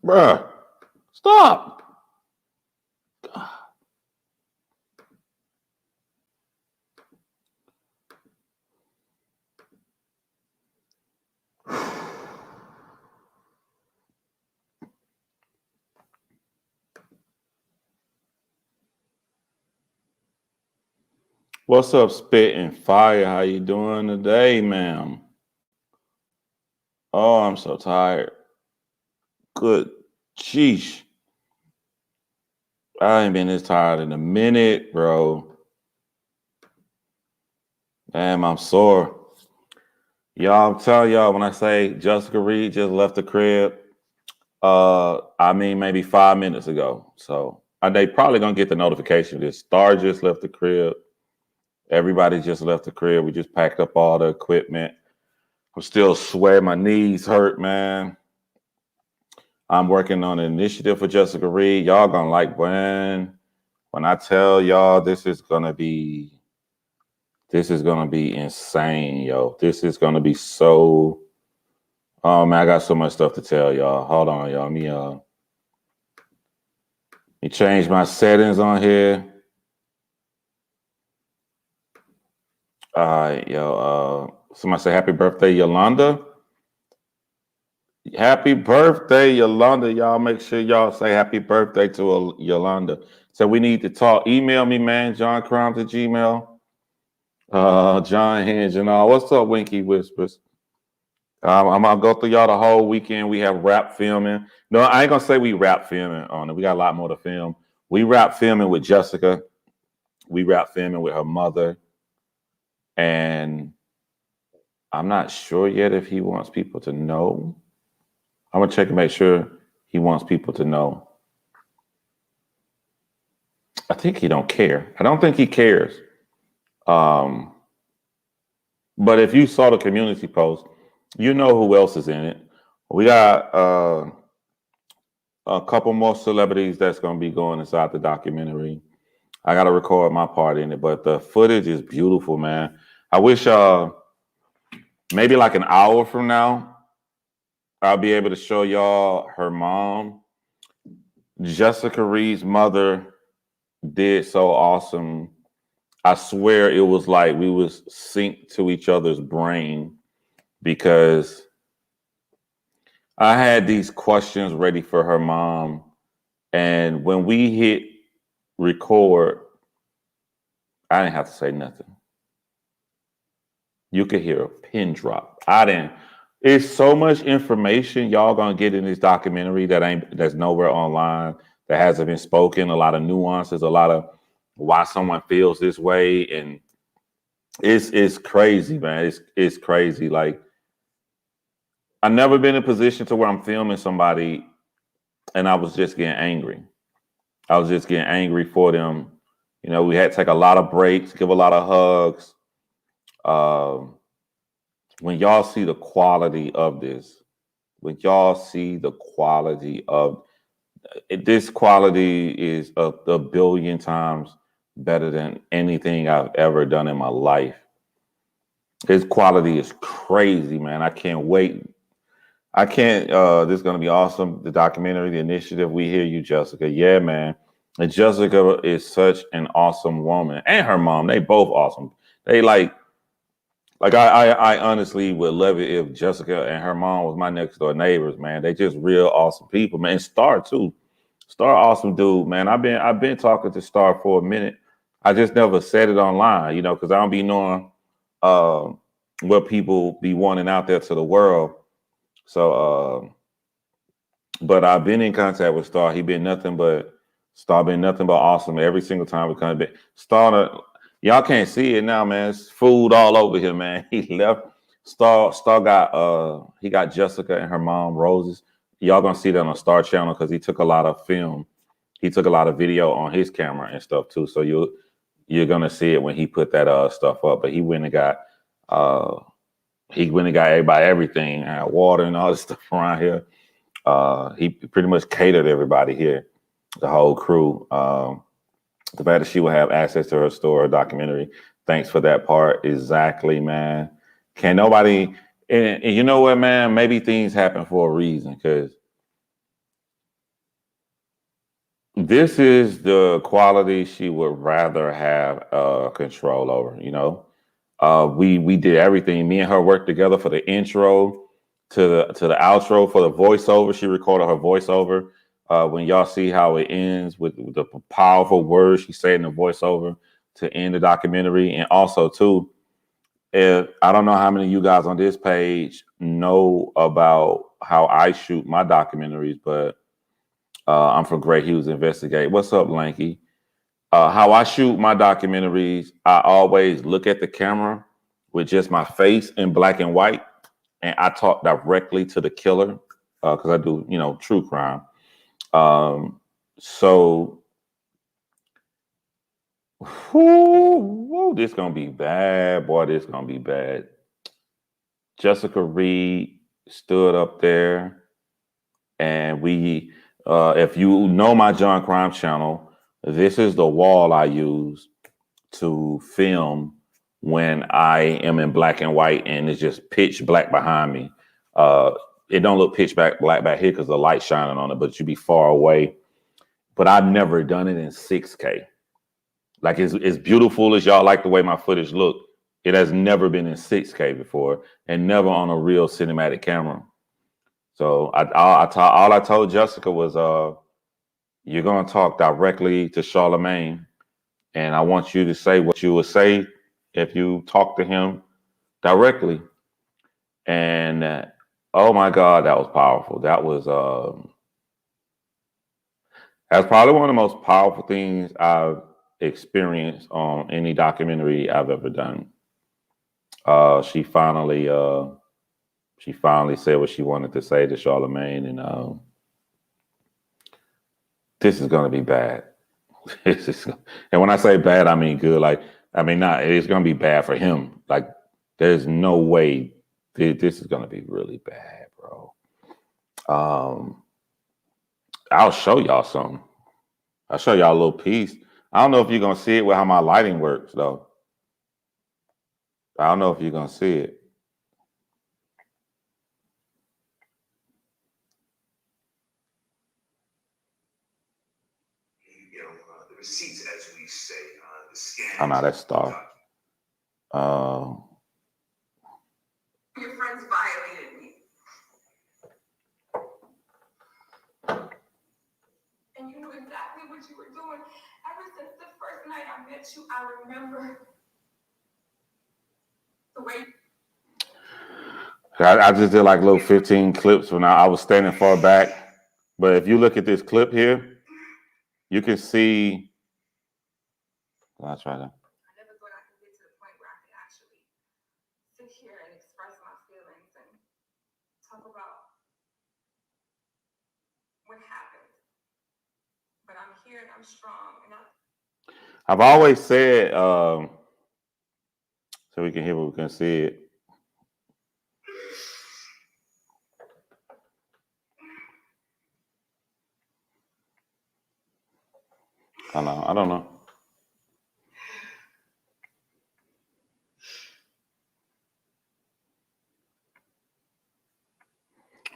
Bruh, stop. What's up, Spitting Fire? How you doing today, ma'am? Oh, I'm so tired. Good. Sheesh. I ain't been this tired in a minute, bro. Damn, I'm sore. Y'all, I'm telling y'all, when I say Jessica Reid just left the crib, I mean maybe 5 minutes ago. So they probably gonna get the notification. This Star just left the crib. Everybody just left the crib. We just packed up all the equipment. I'm still sweating. My knees hurt, man. I'm working on an initiative for Jessica Reid. Y'all gonna like when I tell y'all this is gonna be insane, yo. This is gonna be so. Oh man, I got so much stuff to tell y'all. Hold on, y'all. Let me change my settings on here. All right, yo. Somebody say happy birthday, Yolanda. Happy birthday, Yolanda. Y'all make sure y'all say happy birthday to Yolanda. So we need to talk. Email me, man. JohnCrown@gmail. John Hinge and all. What's up, Winky Whispers? I'm gonna go through y'all the whole weekend. We have rap filming. No, I ain't gonna say we rap filming on it. We got a lot more to film. We rap filming with Jessica. We rap filming with her mother. And I'm not sure yet if he wants people to know. I'm gonna check and make sure he wants people to know. I think he don't care. I don't think he cares. But if you saw the community post, you know who else is in it. We got a couple more celebrities that's going to be going inside the documentary. I got to record my part in it, but the footage is beautiful, man. I wish maybe like an hour from now, I'll be able to show y'all her mom. Jessica Reid's mother did so awesome. I swear it was like we was synced to each other's brain because I had these questions ready for her mom. And when we hit record, I didn't have to say nothing. You could hear a pin drop. It's so much information y'all gonna get in this documentary that's nowhere online, that hasn't been spoken, a lot of nuances, a lot of why someone feels this way. And it's crazy, man. It's crazy. Like, I've never been in a position to where I'm filming somebody and I was just getting angry. I was just getting angry for them. You know, we had to take a lot of breaks, give a lot of hugs. When y'all see the quality of this, this quality is a billion times better than anything I've ever done in my life. This quality is crazy, man. I can't wait. This is going to be awesome. The documentary, the initiative. We hear you, Jessica. Yeah, man. And Jessica is such an awesome woman, and her mom. They both awesome. They I honestly would love it if Jessica and her mom was my next door neighbors, man. They just real awesome people, man. And Star too. Star awesome dude, man. I've been talking to Star for a minute. I just never said it online, you know, because I don't be knowing what people be wanting out there to the world. So, but I've been in contact with Star. Star been nothing but awesome every single time we come back. Star, y'all can't see it now, man. It's food all over here, man. He left. Star got he got Jessica and her mom roses. Y'all gonna see that on Star channel because he took a lot of film. He took a lot of video on his camera and stuff too. So you're gonna see it when he put that stuff up. But he went and got everybody everything, water and all this stuff around here. He pretty much catered everybody here, the whole crew. The fact that she will have access to her store, her documentary. Thanks for that part. Exactly, man. Can nobody, and you know what, man? Maybe things happen for a reason, because This is the quality she would rather have control over. You know, we did everything. Me and her worked together for the intro to the outro for the voiceover. She recorded her voiceover. When y'all see how it ends with the powerful words she said in the voiceover to end the documentary, and also too, if I don't know how many of you guys on this page know about how I shoot my documentaries, but I'm from Great Hughes Investigate. What's up, Lanky? How I shoot my documentaries, I always look at the camera with just my face in black and white, and I talk directly to the killer because I do, you know, true crime. So, whoo, this gonna be bad, boy. This gonna be bad. Jessica Reid stood up there, and we, if you know my John Crime channel, this is the wall I use to film when I am in black and white and it's just pitch black behind me. It don't look pitch black back here because the light's shining on it, but you be far away. But I've never done it in 6K. Like as beautiful as y'all like the way my footage look, it has never been in 6K before and never on a real cinematic camera. So all I told Jessica was, you're gonna talk directly to Charlemagne, and I want you to say what you would say if you talk to him directly. And oh my God, that was powerful. That's probably one of the most powerful things I've experienced on any documentary I've ever done. She finally said what she wanted to say to Charlemagne, and this is gonna be bad. And when I say bad, I mean good. Like, I mean, not, it's going to be bad for him. Like, there's no way this is going to be really bad, bro. I'll show y'all something. I'll show y'all a little piece. I don't know if you're going to see it with how my lighting works, though. I don't know if you're going to see it. The receipts, as we say, the scan. Oh, no, that's Star. Your friends violated me. And you knew exactly what you were doing. Ever since the first night I met you, I remember the way. I just did like little 15 clips when I was standing far back. But if you look at this clip here, you can see. I'll try to. I never thought I could get to the point where I could actually sit here and express my feelings and talk about what happened. But I'm here and I'm strong. And I've always said, so we can hear what we can see it. I don't know.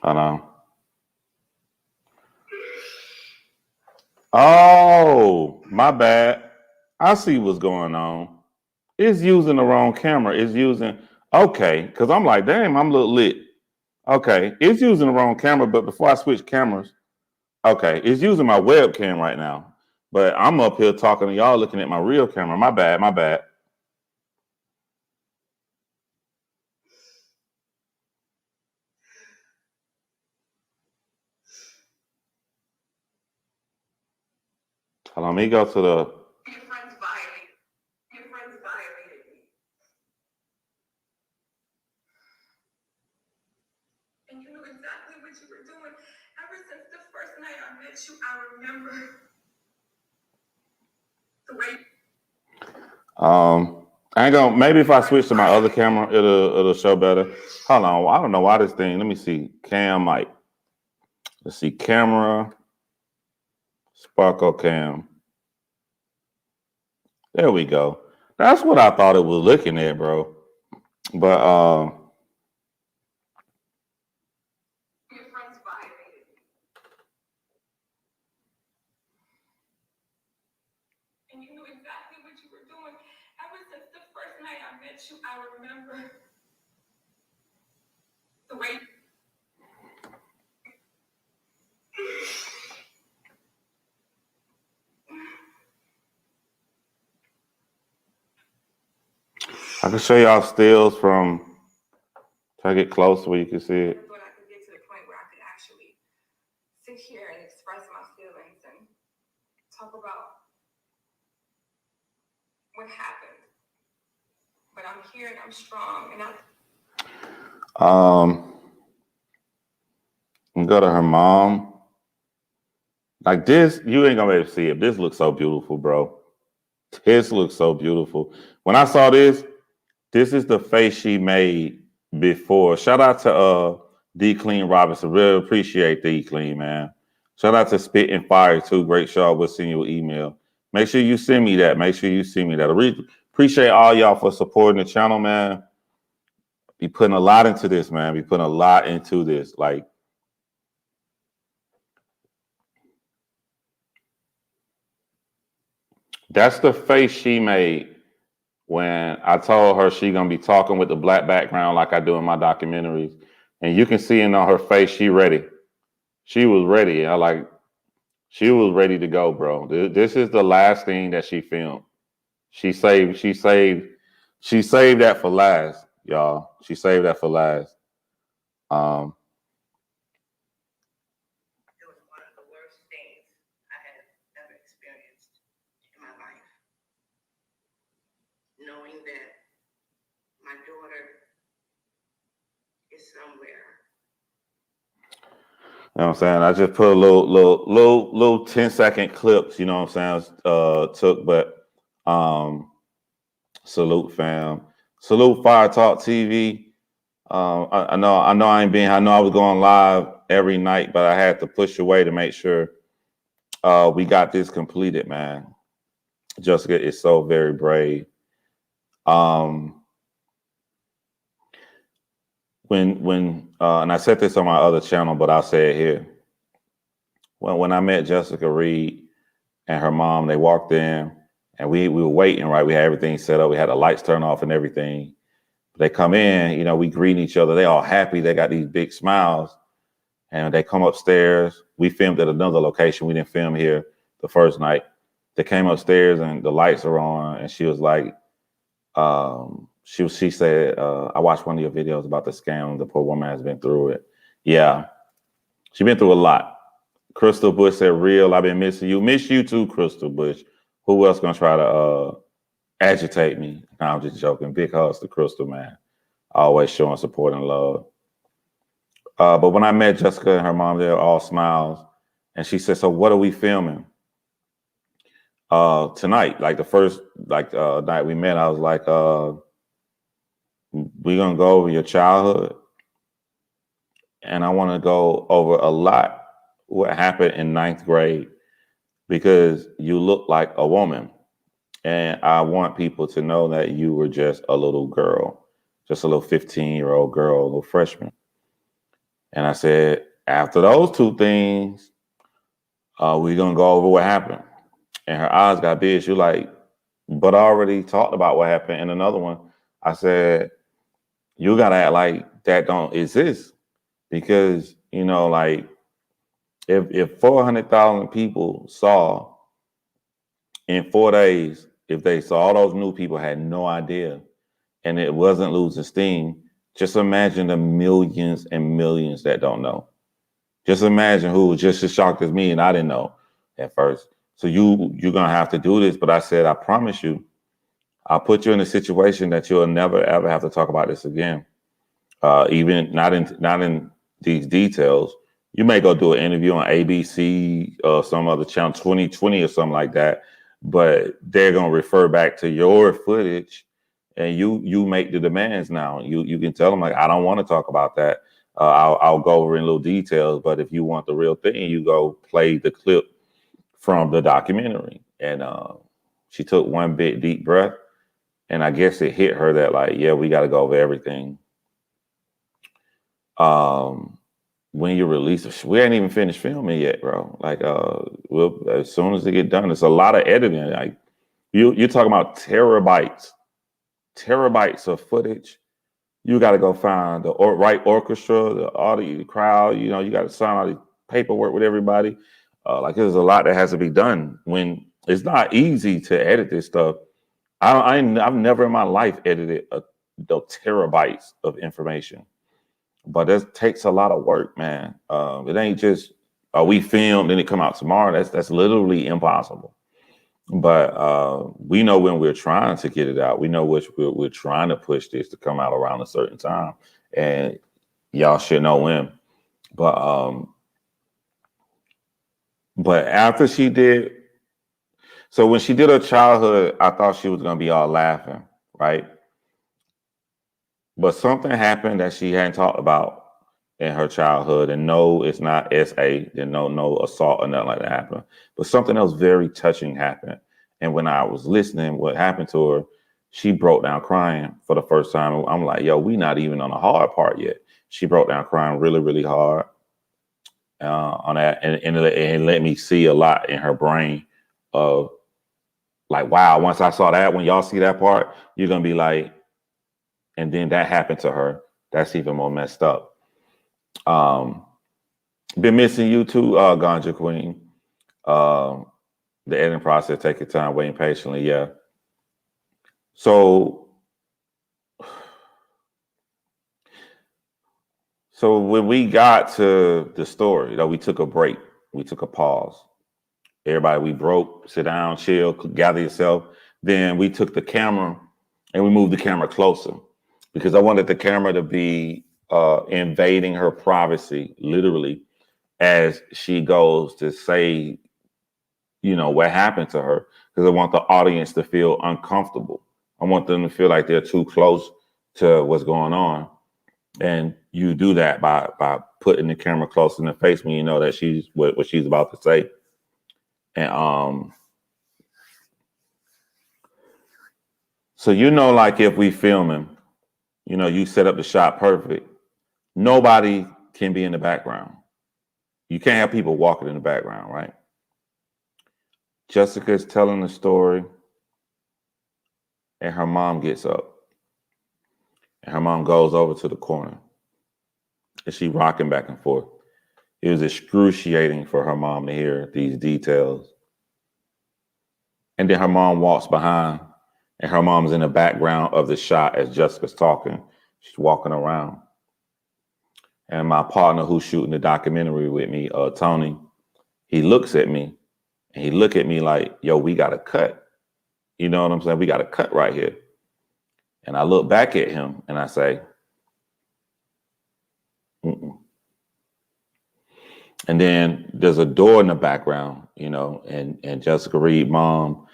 I know. Oh, my bad. I see what's going on. It's using the wrong camera. It's using, okay, because I'm like, damn, I'm a little lit. Okay, it's using the wrong camera, but before I switch cameras, okay, it's using my webcam right now. But I'm up here talking to y'all looking at my real camera. My bad, my bad. Hold on, let me go to the. Your friends violated me. And you knew exactly what you were doing. Ever since the first night I met you, I remember the way. I ain't gonna. Maybe if I switch to my other camera, it'll show better. Hold on, I don't know why this thing. Let me see. Cam mic. Let's see. Camera. Sparkle cam. There we go. That's what I thought it was looking at, bro. But your friends violated me. and you knew exactly what you were doing. Ever since the first night I met you, I remember the way. I can show y'all stills from. Try to get close where you can see it. I thought I could get to the point where I could actually sit here and express my feelings and talk about what happened. But I'm here and I'm strong, and go to her mom. Like this, you ain't gonna be able to see it. This looks so beautiful, bro. This looks so beautiful. When I saw this is the face she made before. Shout out to D Clean Robinson. Really appreciate D Clean, man. Shout out to Spit and Fire too. Great show. We'll send you an email. Make sure you send me that. Make sure you send me that. I appreciate all y'all for supporting the channel, man. Be putting a lot into this, man. Be putting a lot into this. Like, that's the face she made when I told her she gonna be talking with the black background like I do in my documentaries. And you can see it on her face, she ready. She was ready. She was ready to go, bro. This is the last thing that she filmed. She saved that for last, y'all. She saved that for last. it was one of the worst things I had ever experienced in my life. Knowing that my daughter is somewhere. You know what I'm saying? I just put a little 10-second clips, you know what I'm saying, took, but salute fam. Salute Fire Talk TV. I know I ain't being, I know I was going live every night, but I had to push away to make sure we got this completed, man. Jessica is so very brave. When and I said this on my other channel, but I'll say it here. When I met Jessica Reid and her mom, they walked in and we were waiting, right? We had everything set up. We had the lights turned off and everything. They come in, you know, we greet each other. They all happy. They got these big smiles. And they come upstairs. We filmed at another location. We didn't film here the first night. They came upstairs and the lights are on. And she was like, she said, I watched one of your videos about the scam. The poor woman has been through it. Yeah, she's been through a lot. Crystal Bush said, real, I've been missing you. Miss you too, Crystal Bush. Who else gonna try to agitate me? No, I'm just joking. Big hugs to Crystal, man. Always showing support and love. But when I met Jessica and her mom, they were all smiles. And she said, so what are we filming? Tonight, like the first night we met, I was like, we're gonna go over your childhood. And I want to go over a lot what happened in 9th grade, because you look like a woman. And I want people to know that you were just a little girl, just a little 15-year-old girl, a little freshman. And I said, after those two things, we're going to go over what happened. And her eyes got big. She was like, but I already talked about what happened in another one. I said, you got to act like that don't exist. Because, you know, like, if 400,000 people saw in 4 days, if they saw all those new people had no idea and it wasn't losing steam, just imagine the millions and millions that don't know. Just imagine who was just as shocked as me and I didn't know at first. So you're going to have to do this. But I said, I promise you, I'll put you in a situation that you'll never, ever have to talk about this again. Even not in these details. You may go do an interview on ABC or some other channel, 2020 or something like that, but they're going to refer back to your footage and you make the demands now. You can tell them, like, I don't want to talk about that. I'll go over in little details, but if you want the real thing, you go play the clip from the documentary. And she took one big deep breath, and I guess it hit her that, like, yeah, we got to go over everything. When you release it, we ain't even finished filming yet, bro. Like, as soon as it get done, it's a lot of editing. Like, You're talking about terabytes of footage. You got to go find the right orchestra, the audio, the crowd. You know, you got to sign all the paperwork with everybody. Like there's a lot that has to be done. When it's not easy to edit this stuff. I've never in my life edited the terabytes of information, but it takes a lot of work, man. It ain't just we filmed and it come out tomorrow. That's literally impossible. But we know when we're trying to get it out. We know which we're trying to push this to come out around a certain time, and y'all should know when. But after she did, so when she did her childhood, I thought she was gonna be all laughing, right? But something happened that she hadn't talked about in her childhood, and no, it's not SA. Then no assault or nothing like that happened. But something else very touching happened. And when I was listening, what happened to her, she broke down crying for the first time. I'm like, yo, we not even on the hard part yet. She broke down crying really, really hard on that, and it let me see a lot in her brain of like, wow. Once I saw that, when y'all see that part, you're gonna be like, and then that happened to her. That's even more messed up. Been missing you too, Ganja Queen. The editing process, take your time, waiting patiently. Yeah. So when we got to the story, we took a break. We took a pause. Everybody, we broke, sit down, chill, gather yourself. Then we took the camera and we moved the camera closer because I wanted the camera to be invading her privacy, literally, as she goes to say, you know, what happened to her, because I want the audience to feel uncomfortable. I want them to feel like they're too close to what's going on. And you do that by putting the camera close in the face when you know that she's what she's about to say. And so like if we filming, you set up the shot perfect. Nobody can be in the background. You can't have people walking in the background, right? Jessica's telling the story, and her mom gets up. And her mom goes over to the corner. And she rocking back and forth. It was excruciating for her mom to hear these details. And then her mom walks behind, and her mom's in the background of the shot as Jessica's talking. She's walking around. And my partner who's shooting the documentary with me, Tony, he looks at me, and he look at me like, yo, we got to cut. You know what I'm saying? We got to cut right here. And I look back at him and I say, mm-mm. And then there's a door in the background, and Jessica Reid, mom,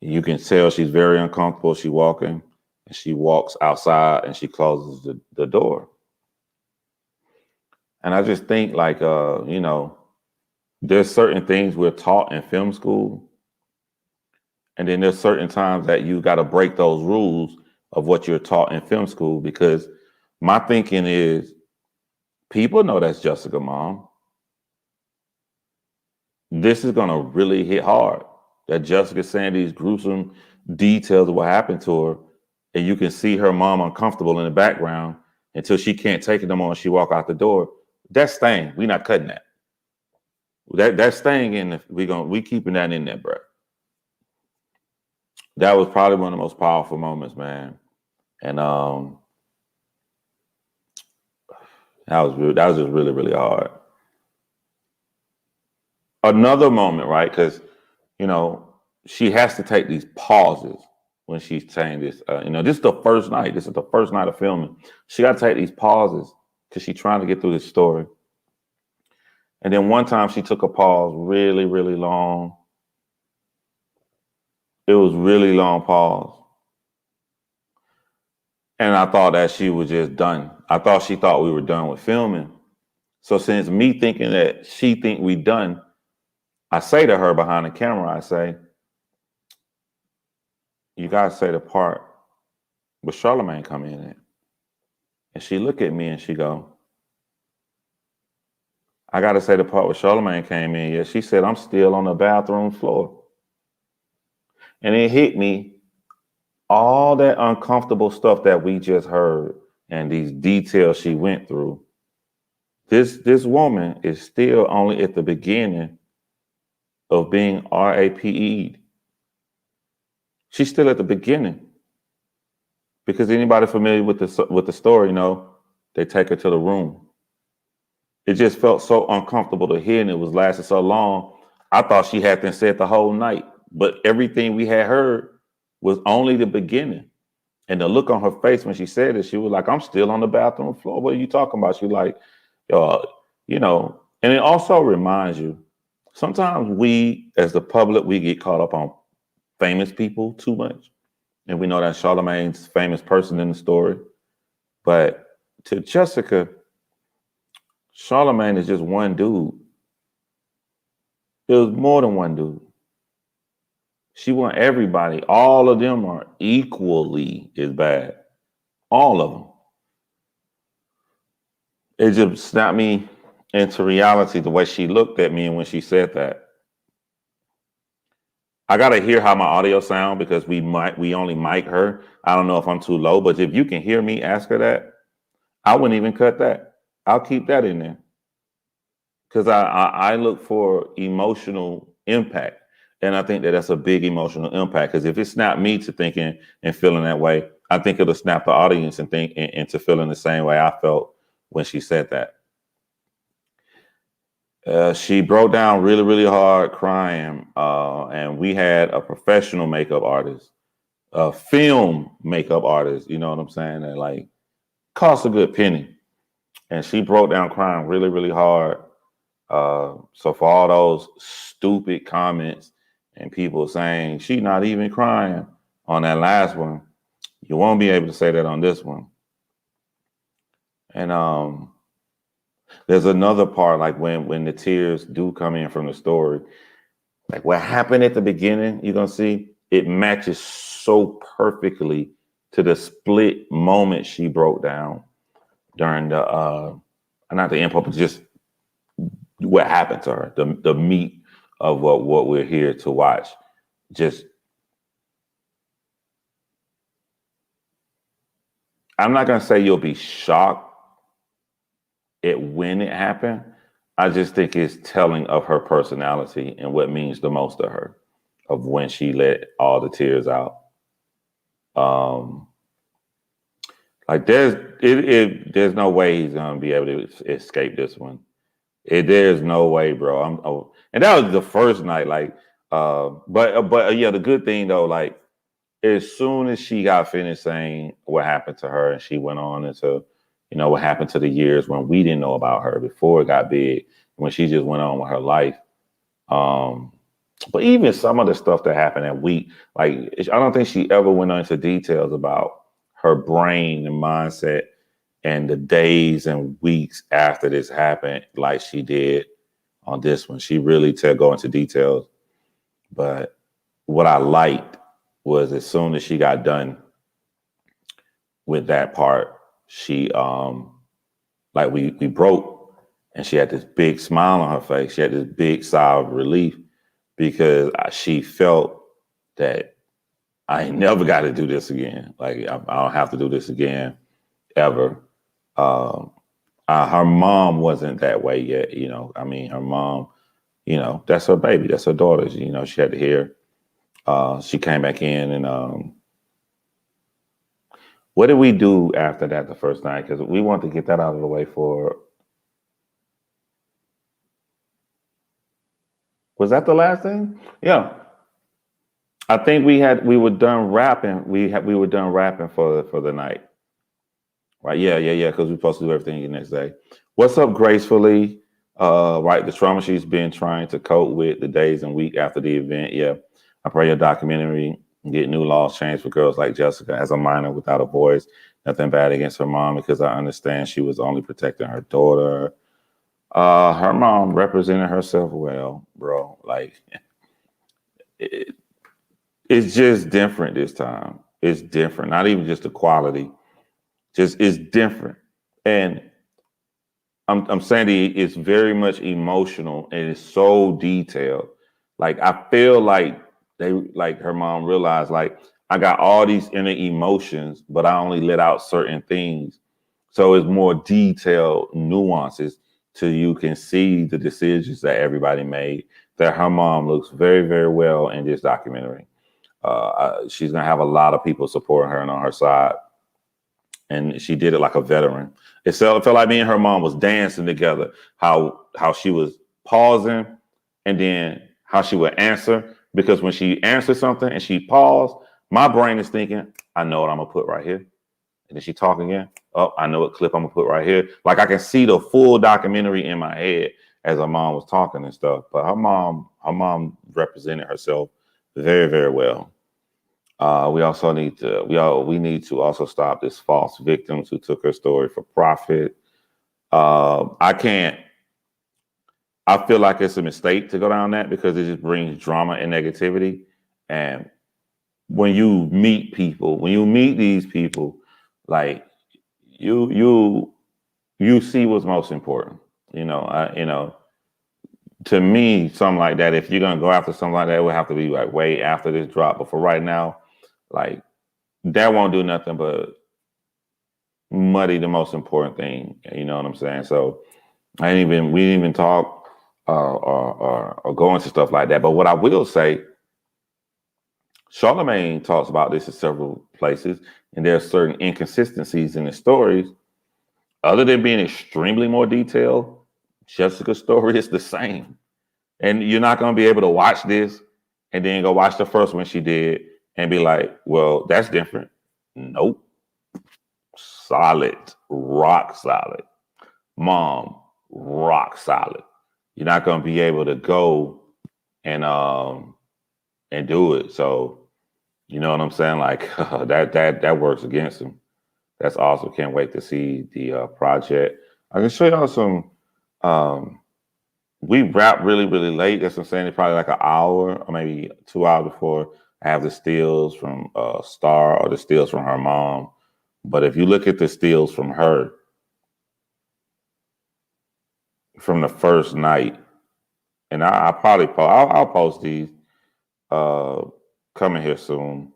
you can tell she's very uncomfortable. She walking, and she walks outside and she closes the door. And I just think like, there's certain things we're taught in film school. And then there's certain times that you got to break those rules of what you're taught in film school, because my thinking is people know that's Jessica, mom. This is going to really hit hard. That Jessica's saying these gruesome details of what happened to her, and you can see her mom uncomfortable in the background until she can't take it no more and she walk out the door. That's staying. We're not cutting that. That's staying in. We keeping that in there, bro. That was probably one of the most powerful moments, man. And that was just really, really hard. Another moment, right? Because she has to take these pauses when she's saying this. This is the first night. This is the first night of filming. She got to take these pauses because she's trying to get through this story. And then one time she took a pause really, really long. It was really long pause. And I thought that she was just done. I thought she thought we were done with filming. So since me thinking that she think we done, I say to her behind the camera, I say, you gotta say the part with Charlemagne come in it. And she look at me and she go, I gotta say the part where Charlemagne came in. Yeah, she said, I'm still on the bathroom floor. And it hit me, all that uncomfortable stuff that we just heard and these details she went through. This woman is still only at the beginning of being RAPE'd. She's still at the beginning. Because anybody familiar with the story, they take her to the room. It just felt so uncomfortable to hear, and it was lasting so long. I thought she had been said the whole night, but everything we had heard was only the beginning. And the look on her face when she said it, she was like, "I'm still on the bathroom floor. What are you talking about?" She like, uh, And it also reminds you, sometimes we, as the public, we get caught up on famous people too much. And we know that Charlemagne's famous person in the story. But to Jessica, Charlemagne is just one dude. It was more than one dude. She want everybody. All of them are equally as bad. All of them. It just snapped me into reality the way she looked at me and when she said that. I gotta hear how my audio sound because we only mic her. I don't know if I'm too low, but if you can hear me ask her that, I wouldn't even cut that. I'll keep that in there. Because I look for emotional impact. And I think that that's a big emotional impact. Because if it snapped me to thinking and feeling that way, I think it'll snap the audience and think into feeling the same way I felt when she said that. She broke down really, really hard crying. And we had a professional makeup artist, a film makeup artist, you know what I'm saying? That like cost a good penny. And she broke down crying really, really hard. So for all those stupid comments and people saying she's not even crying on that last one, you won't be able to say that on this one. And there's another part, like when the tears do come in from the story, like what happened at the beginning, you're gonna see it matches so perfectly to the split moment she broke down during the not the impulse, but just what happened to her, the meat of what we're here to watch. Just, I'm not gonna say you'll be shocked at when it happened. I just think it's telling of her personality and what means the most to her, of when she let all the tears out. Like there's no way he's gonna be able to escape this one. There's no way, bro. And that was the first night, like, but yeah, the good thing though, like, as soon as she got finished saying what happened to her, and she went on into, what happened to the years when we didn't know about her before it got big, when she just went on with her life. But even some of the stuff that happened that week, like, I don't think she ever went into details about her brain and mindset and the days and weeks after this happened, like she did on this one. She really go into details. But what I liked was as soon as she got done with that part, she like we broke, and she had this big smile on her face. She had this big sigh of relief because she felt that I ain't never got to do this again. Like I don't have to do this again ever. Her mom wasn't that way yet. I mean, her mom, that's her baby. That's her daughter. She had to hear. She came back in and what did we do after that the first night? Because we wanted to get that out of the way was that the last thing? Yeah. I think we were done rapping. We were done rapping for the night. Right. Yeah. Because we're supposed to do everything the next day. What's up, Gracefully? Right. The trauma she's been trying to cope with the days and week after the event. Yeah. I pray your documentary get new laws changed for girls like Jessica as a minor without a voice. Nothing bad against her mom, because I understand she was only protecting her daughter. Her mom represented herself well, bro. Like, it's just different this time. It's different. Not even just the quality. Just it's different. And I'm saying it's very much emotional and it's so detailed. Like I feel like her mom realized, like, I got all these inner emotions, but I only let out certain things. So it's more detailed nuances till you can see the decisions that everybody made. That her mom looks very, very well in this documentary. She's gonna have a lot of people supporting her and on her side, and she did it like a veteran. It felt like me and her mom was dancing together. How she was pausing, and then how she would answer. Because when she answered something and she paused, my brain is thinking, I know what I'm gonna put right here. And then she talk again. Oh, I know what clip I'm gonna put right here. Like I can see the full documentary in my head as her mom was talking and stuff. But her mom represented herself very, very well. We also need to we need to also stop this false victims who took her story for profit. I can't. I feel like it's a mistake to go down that because it just brings drama and negativity. And when you meet people, when you meet these people, like you see what's most important. To me, something like that. If you're gonna go after something like that, it would have to be like way after this drop. But for right now, like that won't do nothing but muddy the most important thing. You know what I'm saying? So we didn't even talk or go into stuff like that. But what I will say, Charlemagne talks about this in several places, and there are certain inconsistencies in the stories. Other than being extremely more detailed, Jessica's story is the same. And you're not going to be able to watch this and then go watch the first one she did and be like, well, that's different. Nope. Solid, rock solid. Mom, rock solid. You're not going to be able to go and do it. So, you know what I'm saying? Like that works against him. That's awesome. Can't wait to see the project. I can show y'all some. We wrap really, really late. That's what I'm saying. It's probably like an hour or maybe 2 hours before I have the stills from Star or the stills from her mom. But if you look at the stills from her from the first night, and I'll probably I'll post these coming here soon.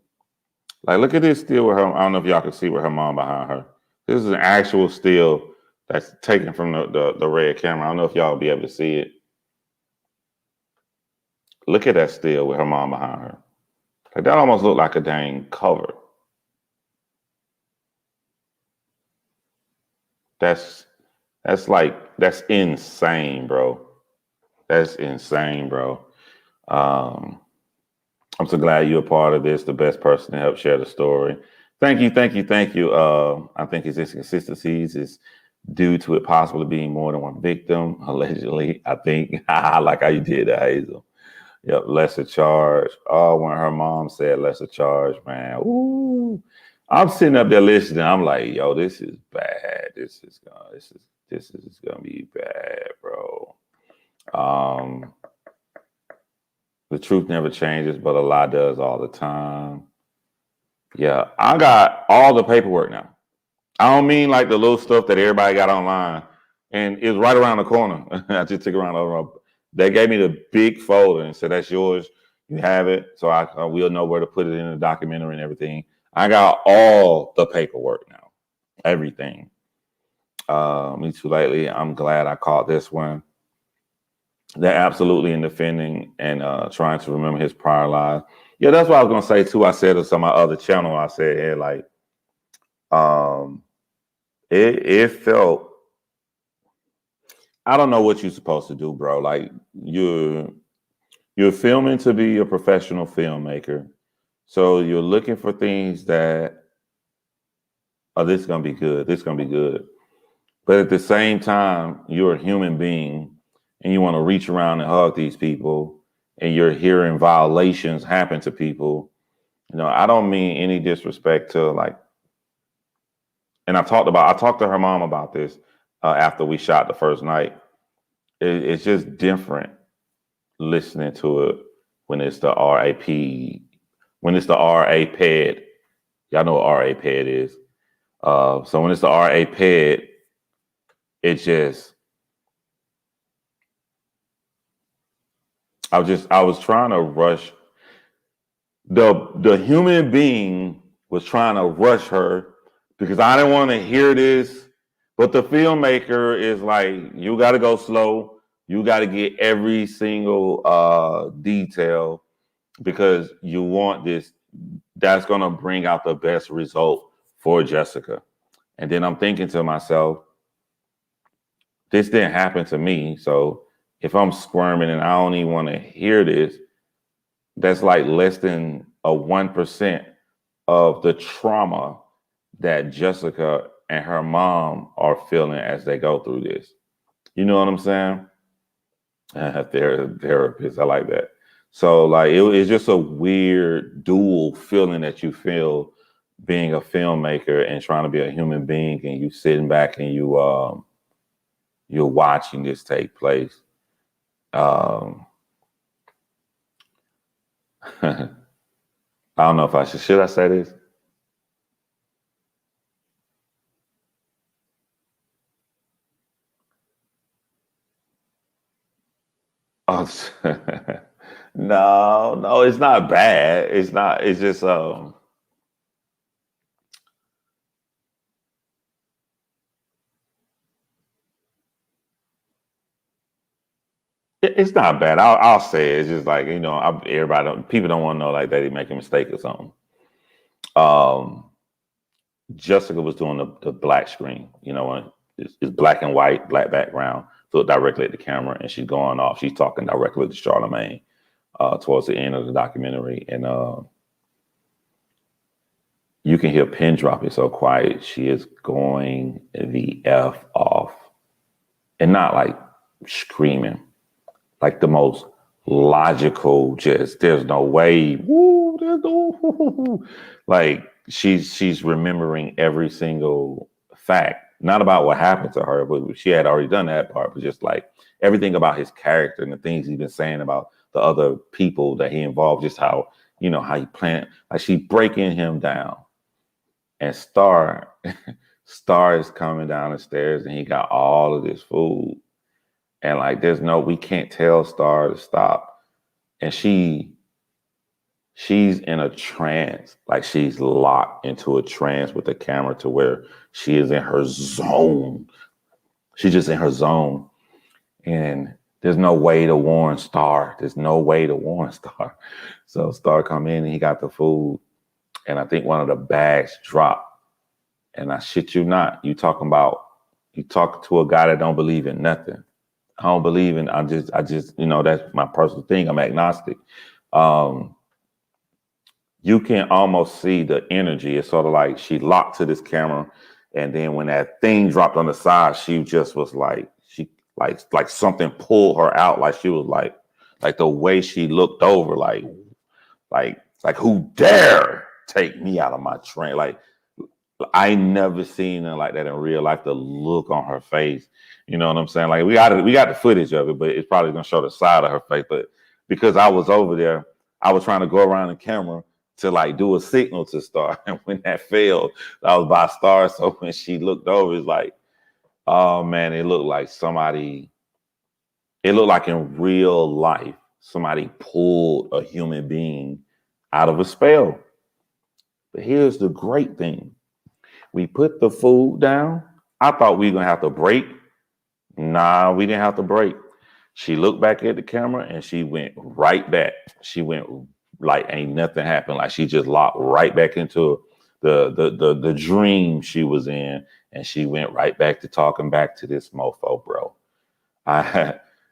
Like, look at this still with her. I don't know if y'all can see with her mom behind her. This is an actual still that's taken from the red camera. I don't know if y'all will be able to see it. Look at that still with her mom behind her. Like that almost looked like a dang cover. That's insane, bro. That's insane, bro. I'm so glad you're a part of this, the best person to help share the story. Thank you, thank you, thank you. I think his inconsistencies is due to it possibly being more than one victim, allegedly. I think, I like how you did that, Hazel. Yep, lesser charge. Oh, when her mom said lesser charge, man. Ooh. I'm sitting up there listening. I'm like, yo, this is bad. This is gonna be bad, bro. The truth never changes, but a lie does all the time. Yeah, I got all the paperwork now. I don't mean like the little stuff that everybody got online, and it's right around the corner. I just took around over. They gave me the big folder and said, "That's yours. You have it." So we'll know where to put it in the documentary and everything. I got all the paperwork now, everything. Me too lately. I'm glad I caught this one. They're absolutely in defending and trying to remember his prior lives. Yeah, that's what I was gonna say too. I said it on my other channel. I said, hey, like, it felt. I don't know what you're supposed to do, bro. Like you're filming to be a professional filmmaker, so you're looking for things that, oh, this is gonna be good. This is gonna be good. But at the same time, you're a human being, and you want to reach around and hug these people, and you're hearing violations happen to people. You know, I don't mean any disrespect to like, and I talked to her mom about this after we shot the first night. It's just different listening to it when it's the RAP, when it's the RA ped. Y'all know what RA ped is. So when it's the RA ped, it's just, I was trying to rush. the human being was trying to rush her because I didn't want to hear this. But the filmmaker is like, you got to go slow. You got to get every single detail because you want this. That's going to bring out the best result for Jessica. And then I'm thinking to myself, this didn't happen to me. So if I'm squirming and I don't even want to hear this, that's like less than a 1% of the trauma that Jessica and her mom are feeling as they go through this. You know what I'm saying? Therapist, I like that. So like it's just a weird dual feeling that you feel being a filmmaker and trying to be a human being, and you sitting back and you're watching this take place. I don't know if I should I say this? Oh, no, it's not bad. It's not. It's just it's not bad. I'll say it. It's just like people don't want to know like that they make a mistake or something. Jessica was doing the black screen. It's black and white, black background, look directly at the camera, and she's going off. She's talking directly to Charlemagne towards the end of the documentary, and you can hear pin drop. It's so quiet. She is going the F off, and not like screaming, like the most logical. Just there's no way. Woo, there's no like she's remembering every single fact, not about what happened to her, but she had already done that part, but just like everything about his character and the things he's been saying about the other people that he involved, just how how he planned, like she breaking him down. And Star is coming down the stairs and he got all of this food. And like we can't tell Star to stop. And she's in a trance, like she's locked into a trance with the camera to where she is in her zone. She's just in her zone. And there's no way to warn Star. There's no way to warn Star. So Star come in and he got the food. And I think one of the bags dropped. And I shit you not, you talking to a guy that don't believe in nothing. I don't believe in, I just, that's my personal thing. I'm agnostic. You can almost see the energy. It's sort of like she locked to this camera. And then when that thing dropped on the side, she just was like something pulled her out. Like she was like the way she looked over, like who dare take me out of my train? Like I never seen her like that in real life. The look on her face, you know what I'm saying? Like we got the footage of it, but it's probably gonna show the side of her face. But because I was over there, I was trying to go around the camera to like do a signal to Star, and when that failed, I was by Star. So when she looked over, it's like, oh man, it looked like somebody. It looked like in real life somebody pulled a human being out of a spell. But here's the great thing. We put the food down. I thought we were going to have to break. Nah, we didn't have to break. She looked back at the camera and she went right back. She went like ain't nothing happened. Like she just locked right back into the dream she was in. And she went right back to talking back to this mofo, bro.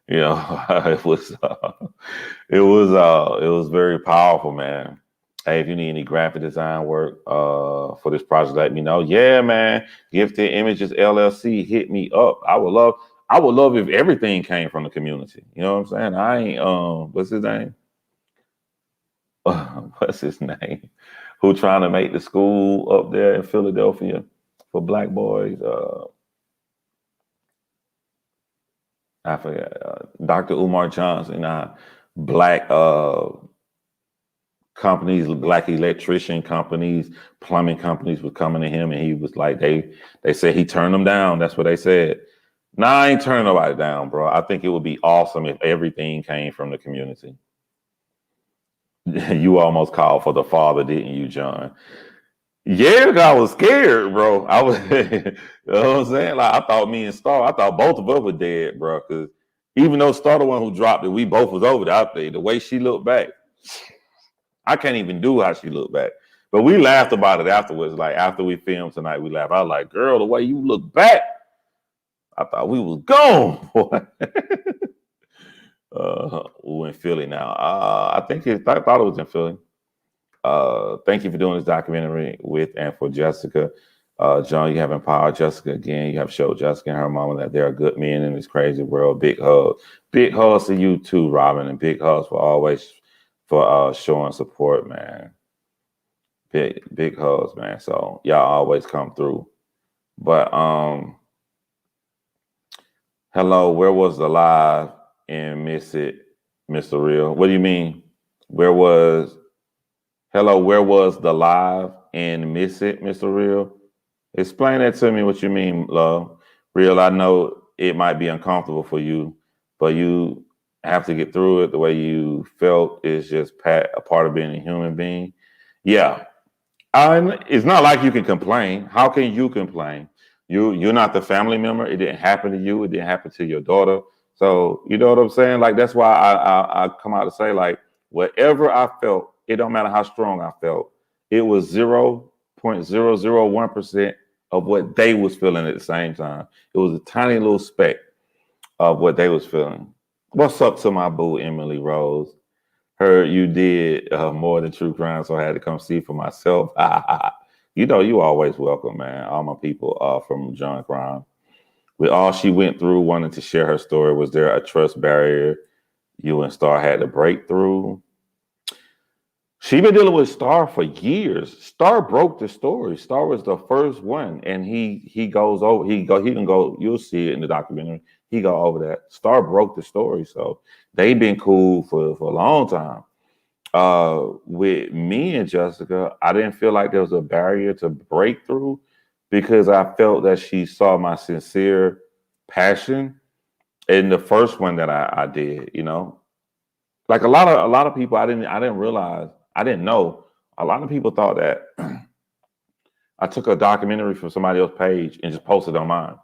It was very powerful, man. Hey, if you need any graphic design work for this project, let me know. Yeah, man. Gifted Images LLC, hit me up. I would love if everything came from the community. You know what I'm saying? I ain't what's his name? What's his name? Who trying to make the school up there in Philadelphia for black boys? I forget. Dr. Umar Johnson, black companies, black electrician companies, plumbing companies were coming to him, and he was like, they said he turned them down. That's what they said. Nah, I ain't turning nobody down, bro. I think it would be awesome if everything came from the community. You almost called for the father, didn't you, John? Yeah, I was scared, bro. I was, you know what I'm saying? Like, I thought me and Star, I thought both of us were dead, bro. Because even though Star the one who dropped it, we both was over there out there. The way she looked back, I can't even do how she looked back. But we laughed about it afterwards. Like after we filmed tonight, we laughed. I was like, girl, the way you look back, I thought we was gone, boy. We're in Philly now. I thought it was in Philly. Thank you for doing this documentary with and for Jessica. John, you have empowered Jessica again. You have showed Jessica and her mama that there are good men in this crazy world. Big hugs. Big hugs to you too, Robin, and big hugs for showing support, man. Big hugs, man. So y'all always come through. But hello, where was the live and miss it, Mr. Real? What do you mean? Where was the live and miss it, Mr. Real? Explain that to me, what you mean, love. Real, I know it might be uncomfortable for you, but you have to get through it. The way you felt is just a part of being a human being. Yeah. It's not like you can complain. How can you complain? You're not the family member. It didn't happen to you. It didn't happen to your daughter. So you know what I'm saying? Like that's why I come out to say like whatever I felt, it don't matter how strong I felt. It was 0.001% of what they was feeling at the same time. It was a tiny little speck of what they was feeling. What's up to my boo Emily Rose? Heard you did more than true crime, so I had to come see for myself. You know, you always welcome, man. All my people from John Crime. With all she went through, wanting to share her story, was there a trust barrier you and Star had to break through? She been dealing with Star for years. Star broke the story. Star was the first one, and he goes over. He can go. You'll see it in the documentary. He go over that. Star broke the story, so they've been cool for a long time. With me and Jessica, I didn't feel like there was a barrier to break through because I felt that she saw my sincere passion in the first one that I did. You know, like a lot of people, I didn't realize. I didn't know. A lot of people thought that I took a documentary from somebody else's page and just posted on mine.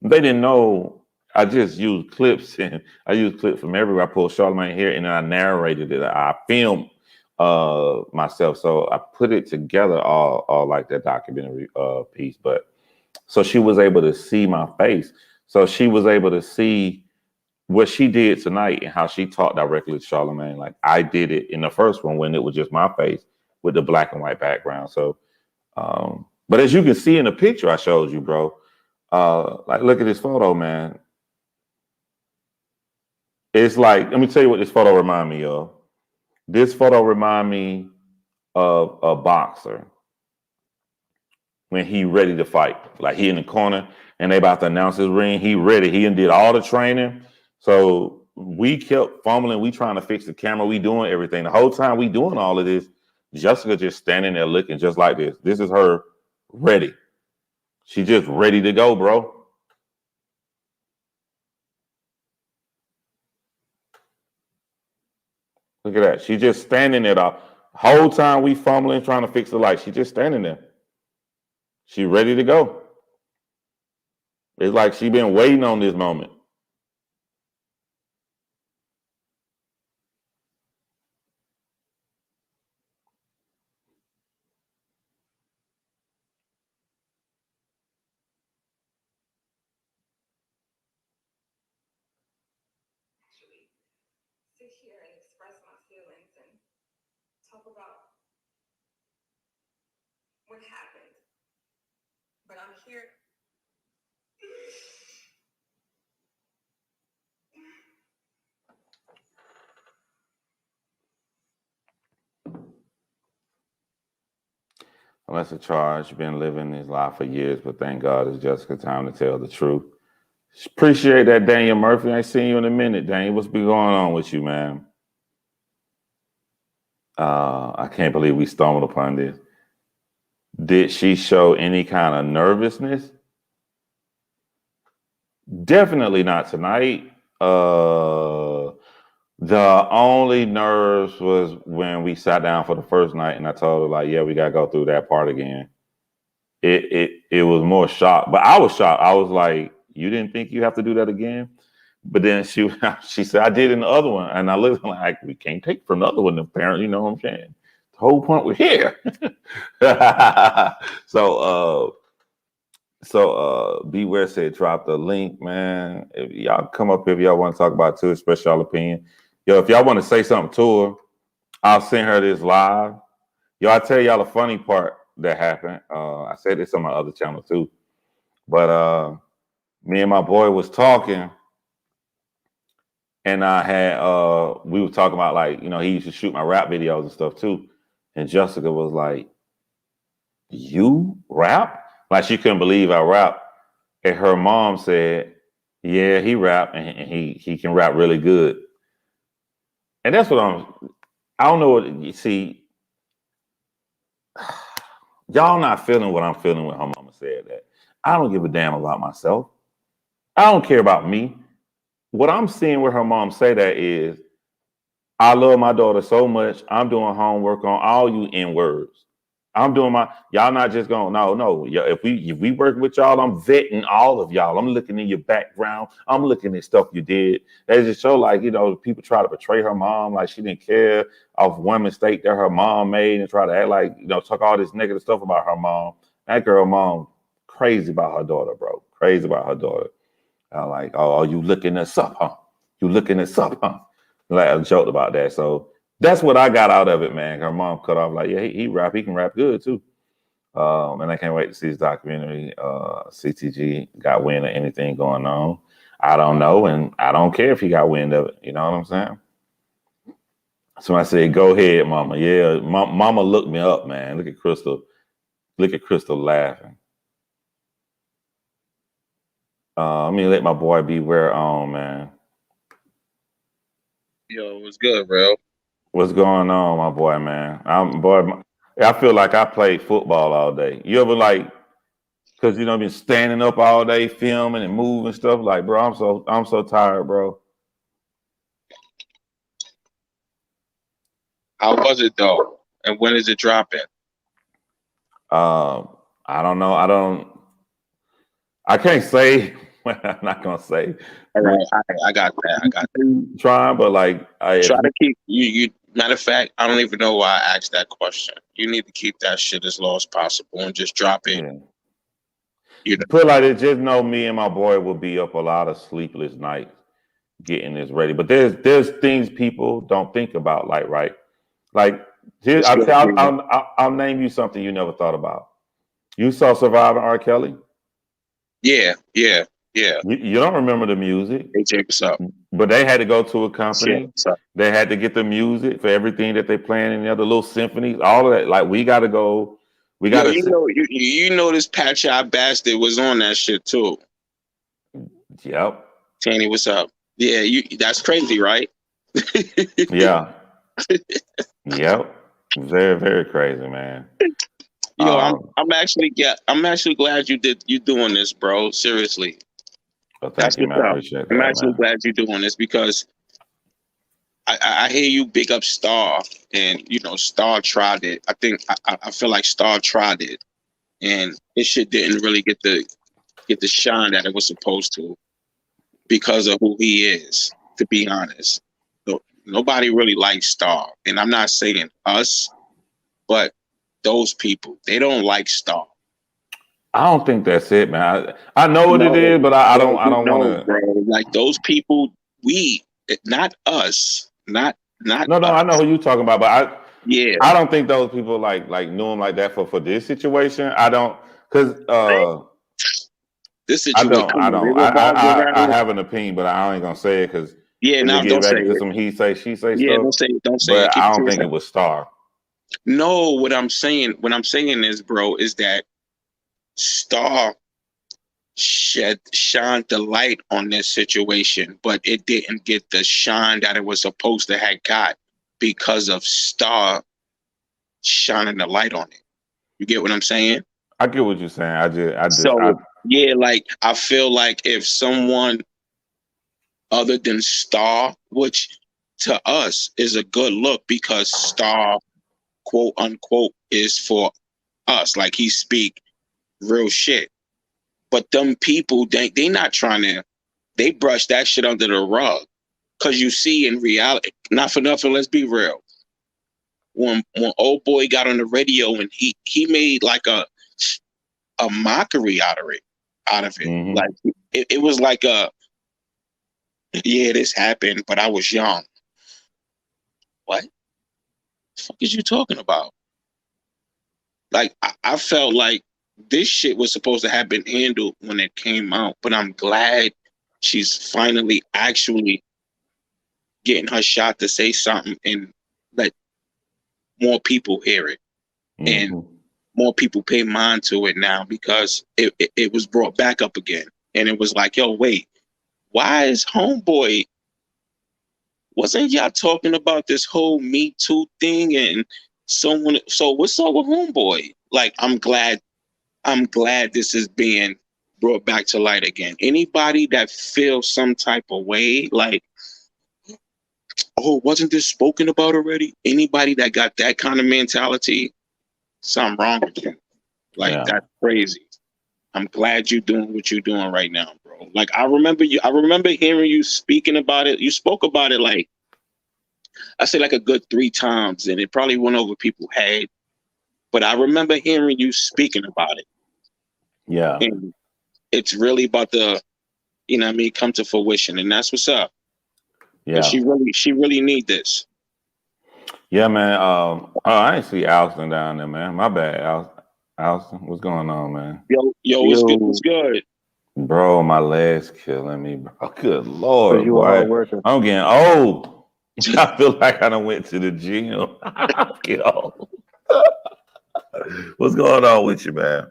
They didn't know I just used clips and I used clips from everywhere. I pulled Charlemagne here and then I narrated it. I filmed myself. So I put it together all like that documentary piece. But so she was able to see my face. So she was able to see what she did tonight and how she talked directly to Charlemagne. Like I did it in the first one when it was just my face with the black and white background. So, but as you can see in the picture I showed you, bro, like look at this photo, man. It's like, let me tell you what this photo remind me of. This photo remind me of a boxer when he ready to fight. Like he in the corner and they about to announce his ring. He ready. He did all the training. So we kept fumbling. We trying to fix the camera. We doing everything. The whole time we doing all of this, Jessica just standing there looking just like this. This is her ready. She just ready to go, bro. Look at that. She just standing there the whole time we fumbling, trying to fix the light. She just standing there. She ready to go. It's like she been waiting on this moment. Actually, sit here and express my feelings and talk about what happened. But I'm here. Unless a charge, been living his life for years, but thank God it's Jessica time to tell the truth. Appreciate that, Daniel Murphy. I ain't seen you in a minute, Daniel. What's been going on with you, man? I can't believe we stumbled upon this. Did she show any kind of nervousness? Definitely not tonight. The only nerves was when we sat down for the first night, and I told her like, "Yeah, we gotta go through that part again." It was more shock, but I was shocked. I was like, "You didn't think you have to do that again?" But then she she said, "I did in the other one," and I looked like, "We can't take from the other one, apparently." You know what I'm saying? The whole point we're here. so Beware said drop the link, man. If y'all come up here if y'all want to talk about it too, especially y'all opinion. Yo, if y'all want to say something to her, I'll send her this live. Yo, I tell y'all the funny part that happened. I said this on my other channel too. But me and my boy was talking, and I had we were talking about like, you know, he used to shoot my rap videos and stuff too. And Jessica was like, "You rap?" Like she couldn't believe I rap. And her mom said, "Yeah, he rap and he can rap really good." And that's what I don't know what you see. Y'all not feeling what I'm feeling when her mama said that. I don't give a damn about myself. I don't care about me. What I'm seeing with her mom say that is, I love my daughter so much. I'm doing homework on all you N words. I'm doing my y'all not just going, no. Yeah, if we work with y'all, I'm vetting all of y'all. I'm looking in your background. I'm looking at stuff you did. They just show like, you know, people try to betray her mom, like she didn't care of one mistake that her mom made and try to act like, you know, talk all this negative stuff about her mom. That girl mom crazy about her daughter, bro. Crazy about her daughter. Like, oh, you looking us up, huh? You looking us up, huh? Like I joked about that. So that's what I got out of it, man. Her mom cut off like, yeah, he rap, he can rap good too. And I can't wait to see his documentary. CTG got wind of anything going on. I don't know, and I don't care if he got wind of it. You know what I'm saying? So I said, go ahead, mama. Yeah, mama looked me up, man. Look at Crystal. Look at Crystal laughing. Let me let my boy Beware on, man. Yo, what's good, bro? What's going on, my boy, man? I feel like I played football all day. You ever like, cause you know, been standing up all day filming and moving stuff. Like, bro, I'm so tired, bro. How was it though? And when is it dropping? I don't know. I can't say. I'm not gonna say. All right, I got that. I got that. Trying, but like, Try to keep you. Matter of fact, I don't even know why I asked that question. You need to keep that shit as low as possible and just drop it. yeah. You know, Put like it, just know me and my boy will be up a lot of sleepless nights getting this ready. But there's things people don't think about, like right, like here, I'll name you something you never thought about. You saw Surviving R. Kelly. yeah. You don't remember the music, Hey, Jay, what's up? but they had to go to a Yeah, company. what's up? They had to get the music for everything that they playing in the other little symphonies. All of that, like we got to go. We got Yo, to. you know this patch eye bastard was on that shit too. Yep. Tanny, what's up? Yeah, that's crazy, right? Yeah. Yep. Very very crazy, man. Yo, I'm actually glad you doing this, bro. Seriously. Well, thank That's you, what's man. I up. appreciate I'm that, actually man. glad you're doing this because I hear you big up Star, and you know Star tried it. I feel like Star tried it, and this shit didn't really get the shine that it was supposed to because of who he is. To be honest, so nobody really likes Star, and I'm not saying us, but those people they don't like Star. I don't think that's it, man. I know what it No, is, but I bro, don't want to. bro. Like those people, not us, not No, I know us. who you talking about, but Yeah, I don't think those people like knew him like that for this situation. I don't, because this situation. Come I on, don't. it revolves I around. have an opinion, but I ain't gonna say it because Yeah, it'll now get don't back say into it. some he say she say Yeah, stuff. don't say it. Don't say But it. Keep I it to don't think it yourself. was Star. No, what I'm saying is, bro, is that Star shined the light on this situation, but it didn't get the shine that it was supposed to have got because of Star shining the light on it. You get what I'm saying? I get what you're saying. I So yeah, like I feel like if someone other than Star, which to us is a good look because Star, quote unquote, is for us. Like he speak real shit. But them people, they not trying to, they brush that shit under the rug. Cause you see in reality, not for nothing, let's be real. When old boy got on the radio and he made like a mockery out of it. Mm-hmm. Like it was like yeah, this happened, but I was young. What the fuck is you talking about? Like I felt like this shit was supposed to have been handled when it came out, but I'm glad she's finally actually getting her shot to say something and let more people hear it. Mm-hmm. And more people pay mind to it now because it was brought back up again. And it was like, yo, wait, why is homeboy, wasn't y'all talking about this whole Me Too thing and so what's up with homeboy? Like, I'm glad this is being brought back to light again. Anybody that feels some type of way, like, oh, wasn't this spoken about already? Anybody that got that kind of mentality, something wrong with you. Like, that's crazy. I'm glad you're doing what you're doing right now, bro. Like, I remember hearing you speaking about it. You spoke about it like, I say like a good 3 times, and it probably went over people's head. But I remember hearing you speaking about it. Yeah. And it's really about the, you know what I mean, come to fruition. And that's what's up. Yeah. She really need this. Yeah, man. I didn't see Alston down there, man. My bad, Alston. What's going on, man? Yo, what's good? What's good? Bro, my leg's killing me, bro. Good Lord, you boy. hard worker. I'm getting old. I feel like I done went to the gym. I'm getting old. What's going on with you, man?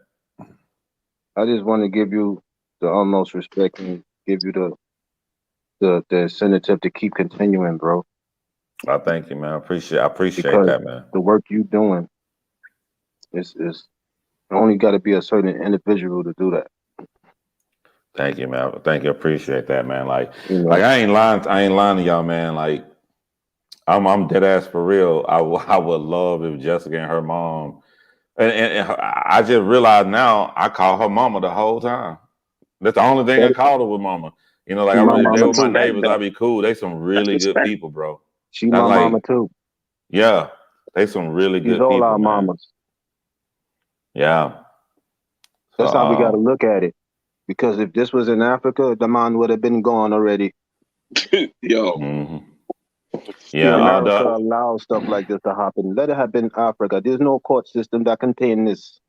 I just want to give you the utmost respect and give you the incentive to keep continuing, bro. I thank you, man. I appreciate Because that, man. the work you doing is only got to be a certain individual to do that. Thank you, man. Thank you. Appreciate that, man. Like, You know? like I ain't lying to y'all, man. Like, I'm dead ass for real. I would love if Jessica and her mom, and I just realized now I call her mama the whole time. That's the only thing I called her with mama. You know, like She I my really, they mama were my too. neighbors. I'd be cool. They some really good respect. people, bro. She That's my like, mama too. Yeah, they some really She's good all people, our man. mamas. Yeah. That's So, how we got to look at it. Because if this was in Africa, the man would have been gone already. Yo. Mm-hmm. Yeah. America allows stuff like this to happen. Let it have been Africa. There's no court system that contain this.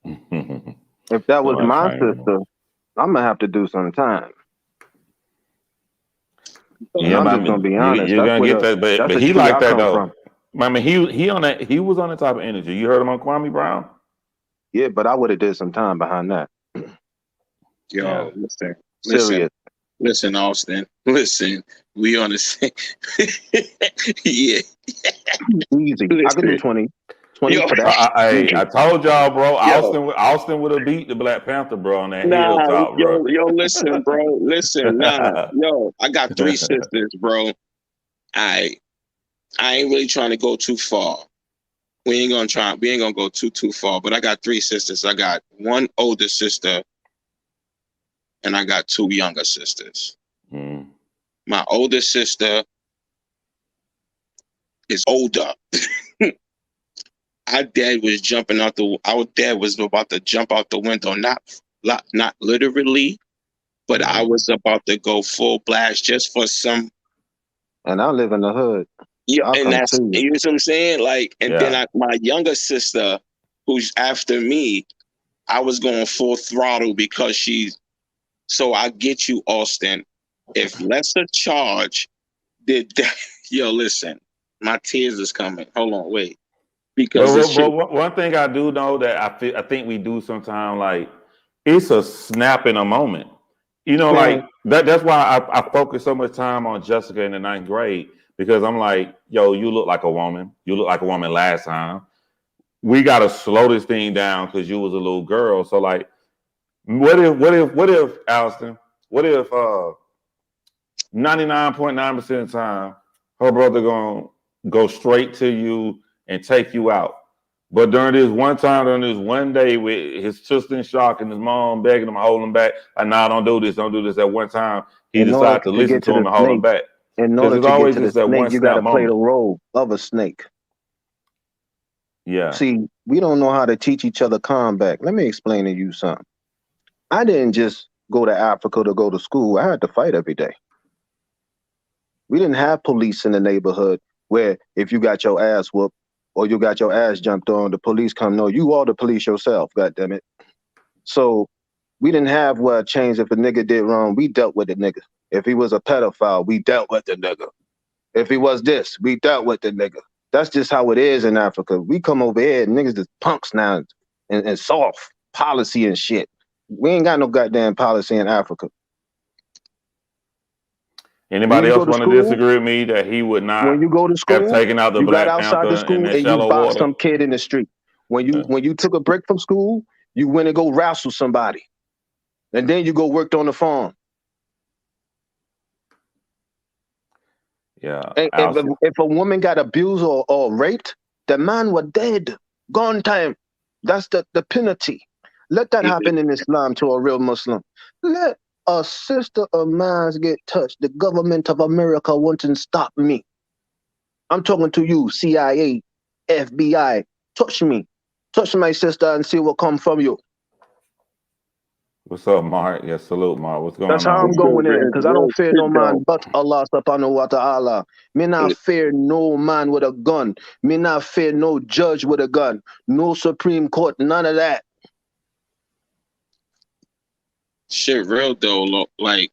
If that was my sister, I'm gonna have to do some time. Yeah, I'm just gonna be honest. You're gonna get that, that's but the he tree like I that come though. from. I mean, he on that. He was on the type of energy. You heard him on Kwame Brown? Yeah, but I would have did some time behind that. Yo, Serious. Listen, Austin. Listen, we on the same. Yeah. Easy. I could do 20. 20 Yo, for that. I told y'all, bro. Yo. Austin would have beat the Black Panther, bro, on that Nah, hilltop, bro. yo, listen, bro. Listen, yo, I got 3 sisters, bro. I ain't really trying to go too far. We ain't gonna go too far, but I got 3 sisters. I got 1 older sister and I got 2 younger sisters. Mm. My older sister is older. Our dad was about to jump out the window, not literally, but I was about to go full blast just for some. And I live in the hood. Yeah, and that's, you know what I'm saying? Like, and then my younger sister, who's after me, I was going full throttle because so I get you, Austin. If Lesser Charge did that, yo, listen, my tears is coming. Hold on, wait. Because one thing I do know that I think we do sometimes, like, it's a snap in a moment. You know, like that's why I focus so much time on Jessica in the 9th grade, because I'm like, yo, you look like a woman. You look like a woman last time. We got to slow this thing down because you was a little girl. So, like, what if, Alston, what if 99.9% of the time her brother gonna go straight to you and take you out. But during this one day with his sister in shock and his mom begging him, holding him back, like, nah, don't do this. At one time, he In order decided to to listen get to to him the and hold him snake, back. in Because order it's to get always to the just that snake, one you got snap to play the moment. role of a snake. Yeah. See, we don't know how to teach each other combat. Let me explain to you something. I didn't just go to Africa to go to school. I had to fight every day. We didn't have police in the neighborhood where if you got your ass whooped or you got your ass jumped on, the police come. No, you are the police yourself, goddammit. So we didn't have where change if a nigga did wrong, we dealt with the nigga. If he was a pedophile, we dealt with the nigga. If he was this, we dealt with the nigga. That's just how it is in Africa. We come over here and niggas is punks now and soft policy and shit. We ain't got no goddamn policy in Africa. Anybody else want to disagree with me that he would not when you go to have school, taken out the you got Black outside the Panther in school that and you shallow box water? some kid in the street. When you took a break from school, you went and go wrestle somebody. And then you go worked on the farm. Yeah. And if a woman got abused or raped, the man was dead. Gone time. That's the penalty. Let that happen in Islam to a real Muslim. Let a sister of mine get touched. The government of America wouldn't stop me. I'm talking to you, CIA, FBI. Touch me. Touch my sister and see what come from you. What's up, Mark? Yeah, salute, Mark. What's That's going how on, I'm man? going in, because I don't fear no man but Allah subhanahu wa ta'ala. Me not fear no man with a gun. Me not fear no judge with a gun. No Supreme Court, none of that. Shit real though, like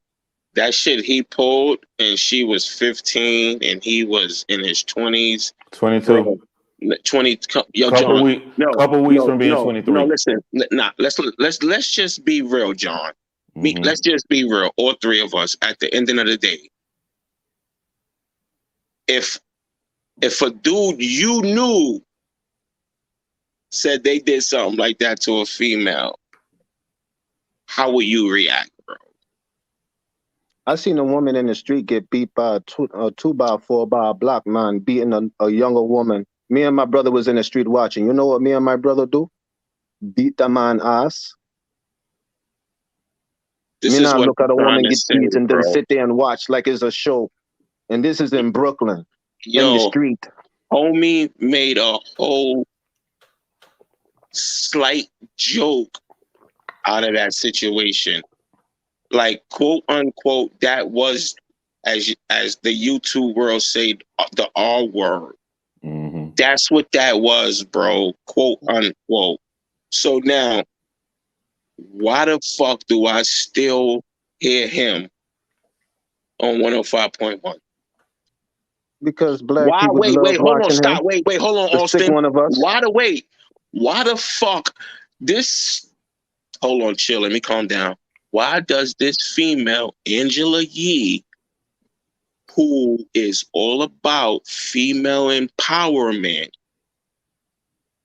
that shit he pulled and she was 15 and he was in his 20s. 22. Bro, 20 yo Couple John. weeks from being 23. No, listen. Let's just be real, John. Mm-hmm. Let's just be real, all three of us at the end of the day. If a dude you knew said they did something like that to a female, how would you react, bro? I seen a woman in the street get beat by a 2x4 by a black man beating a younger woman. Me and my brother was in the street watching. You know what me and my brother do? Beat the man ass. This Me is not what look I'm at a trying woman to get say, beat and then bro. sit there and watch like it's a show. And this is in Brooklyn, in the street. Homie made a whole slight joke out of that situation. Like, quote unquote, that was, as the YouTube world say, the R word. Mm-hmm. That's what that was, bro. Quote unquote. So now, why the fuck do I still hear him on 105.1? Because black people Wait, love hold on, watching him. stop. Wait, hold on, The sick Austin. one of us. Why the fuck this? Hold on, chill. Let me calm down. Why does this female, Angela Yee, who is all about female empowerment,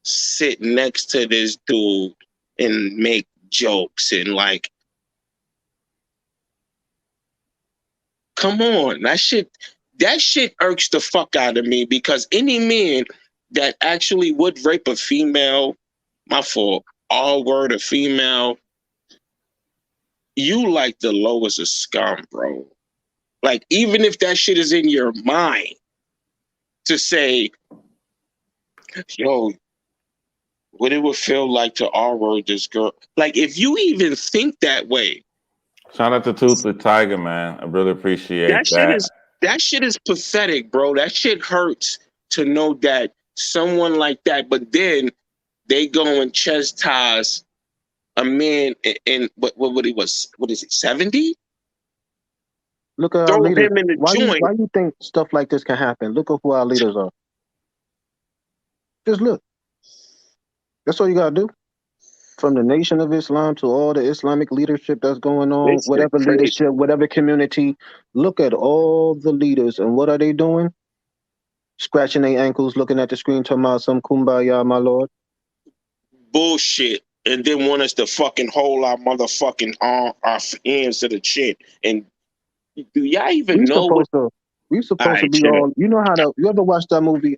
sit next to this dude and make jokes and like, come on, that shit irks the fuck out of me, because any man that actually would rape a female, my fault, all word a female, you like the lowest of scum, bro. Like, even if that shit is in your mind to say, yo, what it would feel like to R-word this girl. Like, if you even think that way. Shout out to Toothless Tiger, man. I really appreciate that. That shit is pathetic, bro. That shit hurts to know that someone like that, but then they go and chastise a man in what he was, what is it, 70? Look at our Throw leaders. him in the joint. Why you think stuff like this can happen? Look at who our leaders are. Just look. That's all you gotta do. From the Nation of Islam to all the Islamic leadership that's going on, whatever leadership, whatever community, look at all the leaders and what are they doing? Scratching their ankles, looking at the screen, talking about some kumbaya, my lord. Bullshit. And then want us to fucking hold our motherfucking arm, our hands to the chin. And do y'all even know We supposed to Alright, be chill. all. You know how to. You ever watch that movie?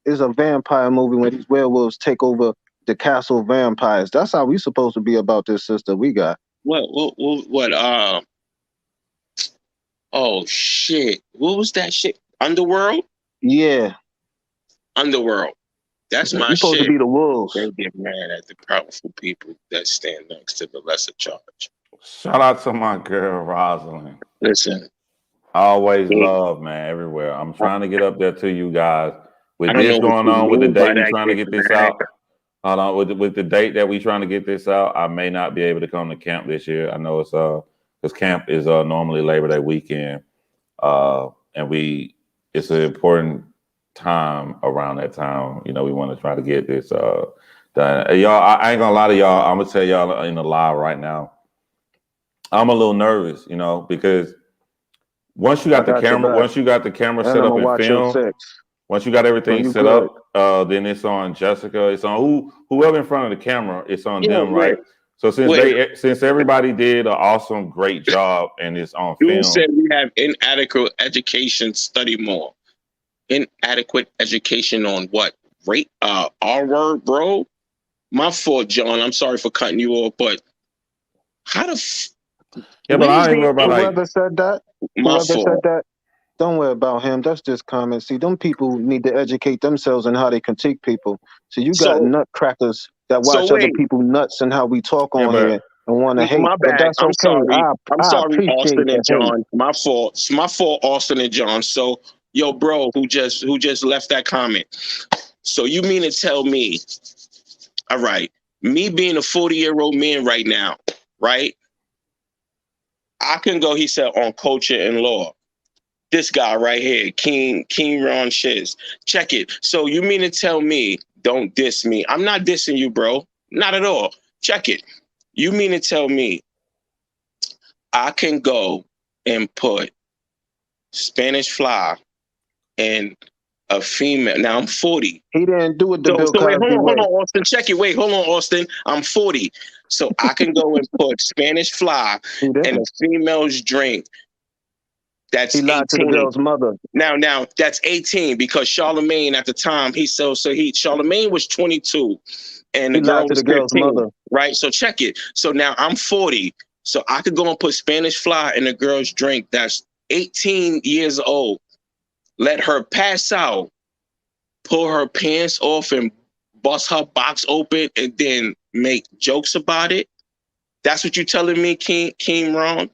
It's a vampire movie when these werewolves take over the castle of vampires. That's how we supposed to be about this sister we got. What? Oh shit! What was that shit? Underworld. Yeah, Underworld. That's my we supposed to shit. be the wolves. They get mad at the powerful people that stand next to the lesser charge. Shout out to my girl Rosalind. Listen, Always I love, man, everywhere. I'm trying to get up there to you guys. With don't know this what going you on, with the mean by date we that. trying to Get get this mad. out. Hold on, with the date that we trying to get this out, I may not be able to come to camp this year. I know it's because camp is normally Labor Day weekend, and it's an important time around that time. You know, we want to try to get this done. Y'all, I ain't gonna lie to y'all. I'm gonna tell y'all in the live right now. I'm a little nervous, you know, because once you got the camera And set I'm up gonna and watch your film, sex. once you got No, everything you set good. up, then it's on Jessica. It's on whoever in front of the camera. It's on Yeah, them, right? So wait. since everybody did an awesome, great job and it's on You film, said we have inadequate education. Study more. Inadequate education on what? Rate? R word, bro. My fault, John. I'm sorry for cutting you off, but how the yeah, but where's I ain't the worried about like Whoever said that, my whoever said fault? that, don't worry about him. That's just comments. See, them people need to educate themselves on how they critique people. So you got So nutcrackers that so watch other wait. people nuts and how we talk yeah, on but here and want to hate. My But bad. that's I'm okay. sorry. I'm I sorry, appreciate Austin the and hate. John. My fault. It's my fault, Austin and John. So, yo, bro, who just left that comment. So you mean to tell me, all right, me being a 40-year-old man right now, right? I can go, he said, on culture and law. This guy right here, King Ron Shiz. Check it. So you mean to tell me, don't diss me. I'm not dissing you, bro. Not at all. Check it. You mean to tell me I can go and put Spanish fly and a female. Now I'm 40. He didn't do it the So Bill wait, Cosby hold way. on, Austin. Check it. Wait, hold on, Austin. I'm 40. So I can go and put Spanish fly He and a didn't. female's drink. He That's lied to the 18. girl's mother. Now that's 18 because Charlemagne at the time Charlemagne was 22 and the He girl lied to was the girl's 15, mother. right? So check it. So now I'm 40. So I could go and put Spanish fly in a girl's drink that's 18 years old. Let her pass out, pull her pants off and bust her box open and then make jokes about it. That's what you're telling me, King Ron?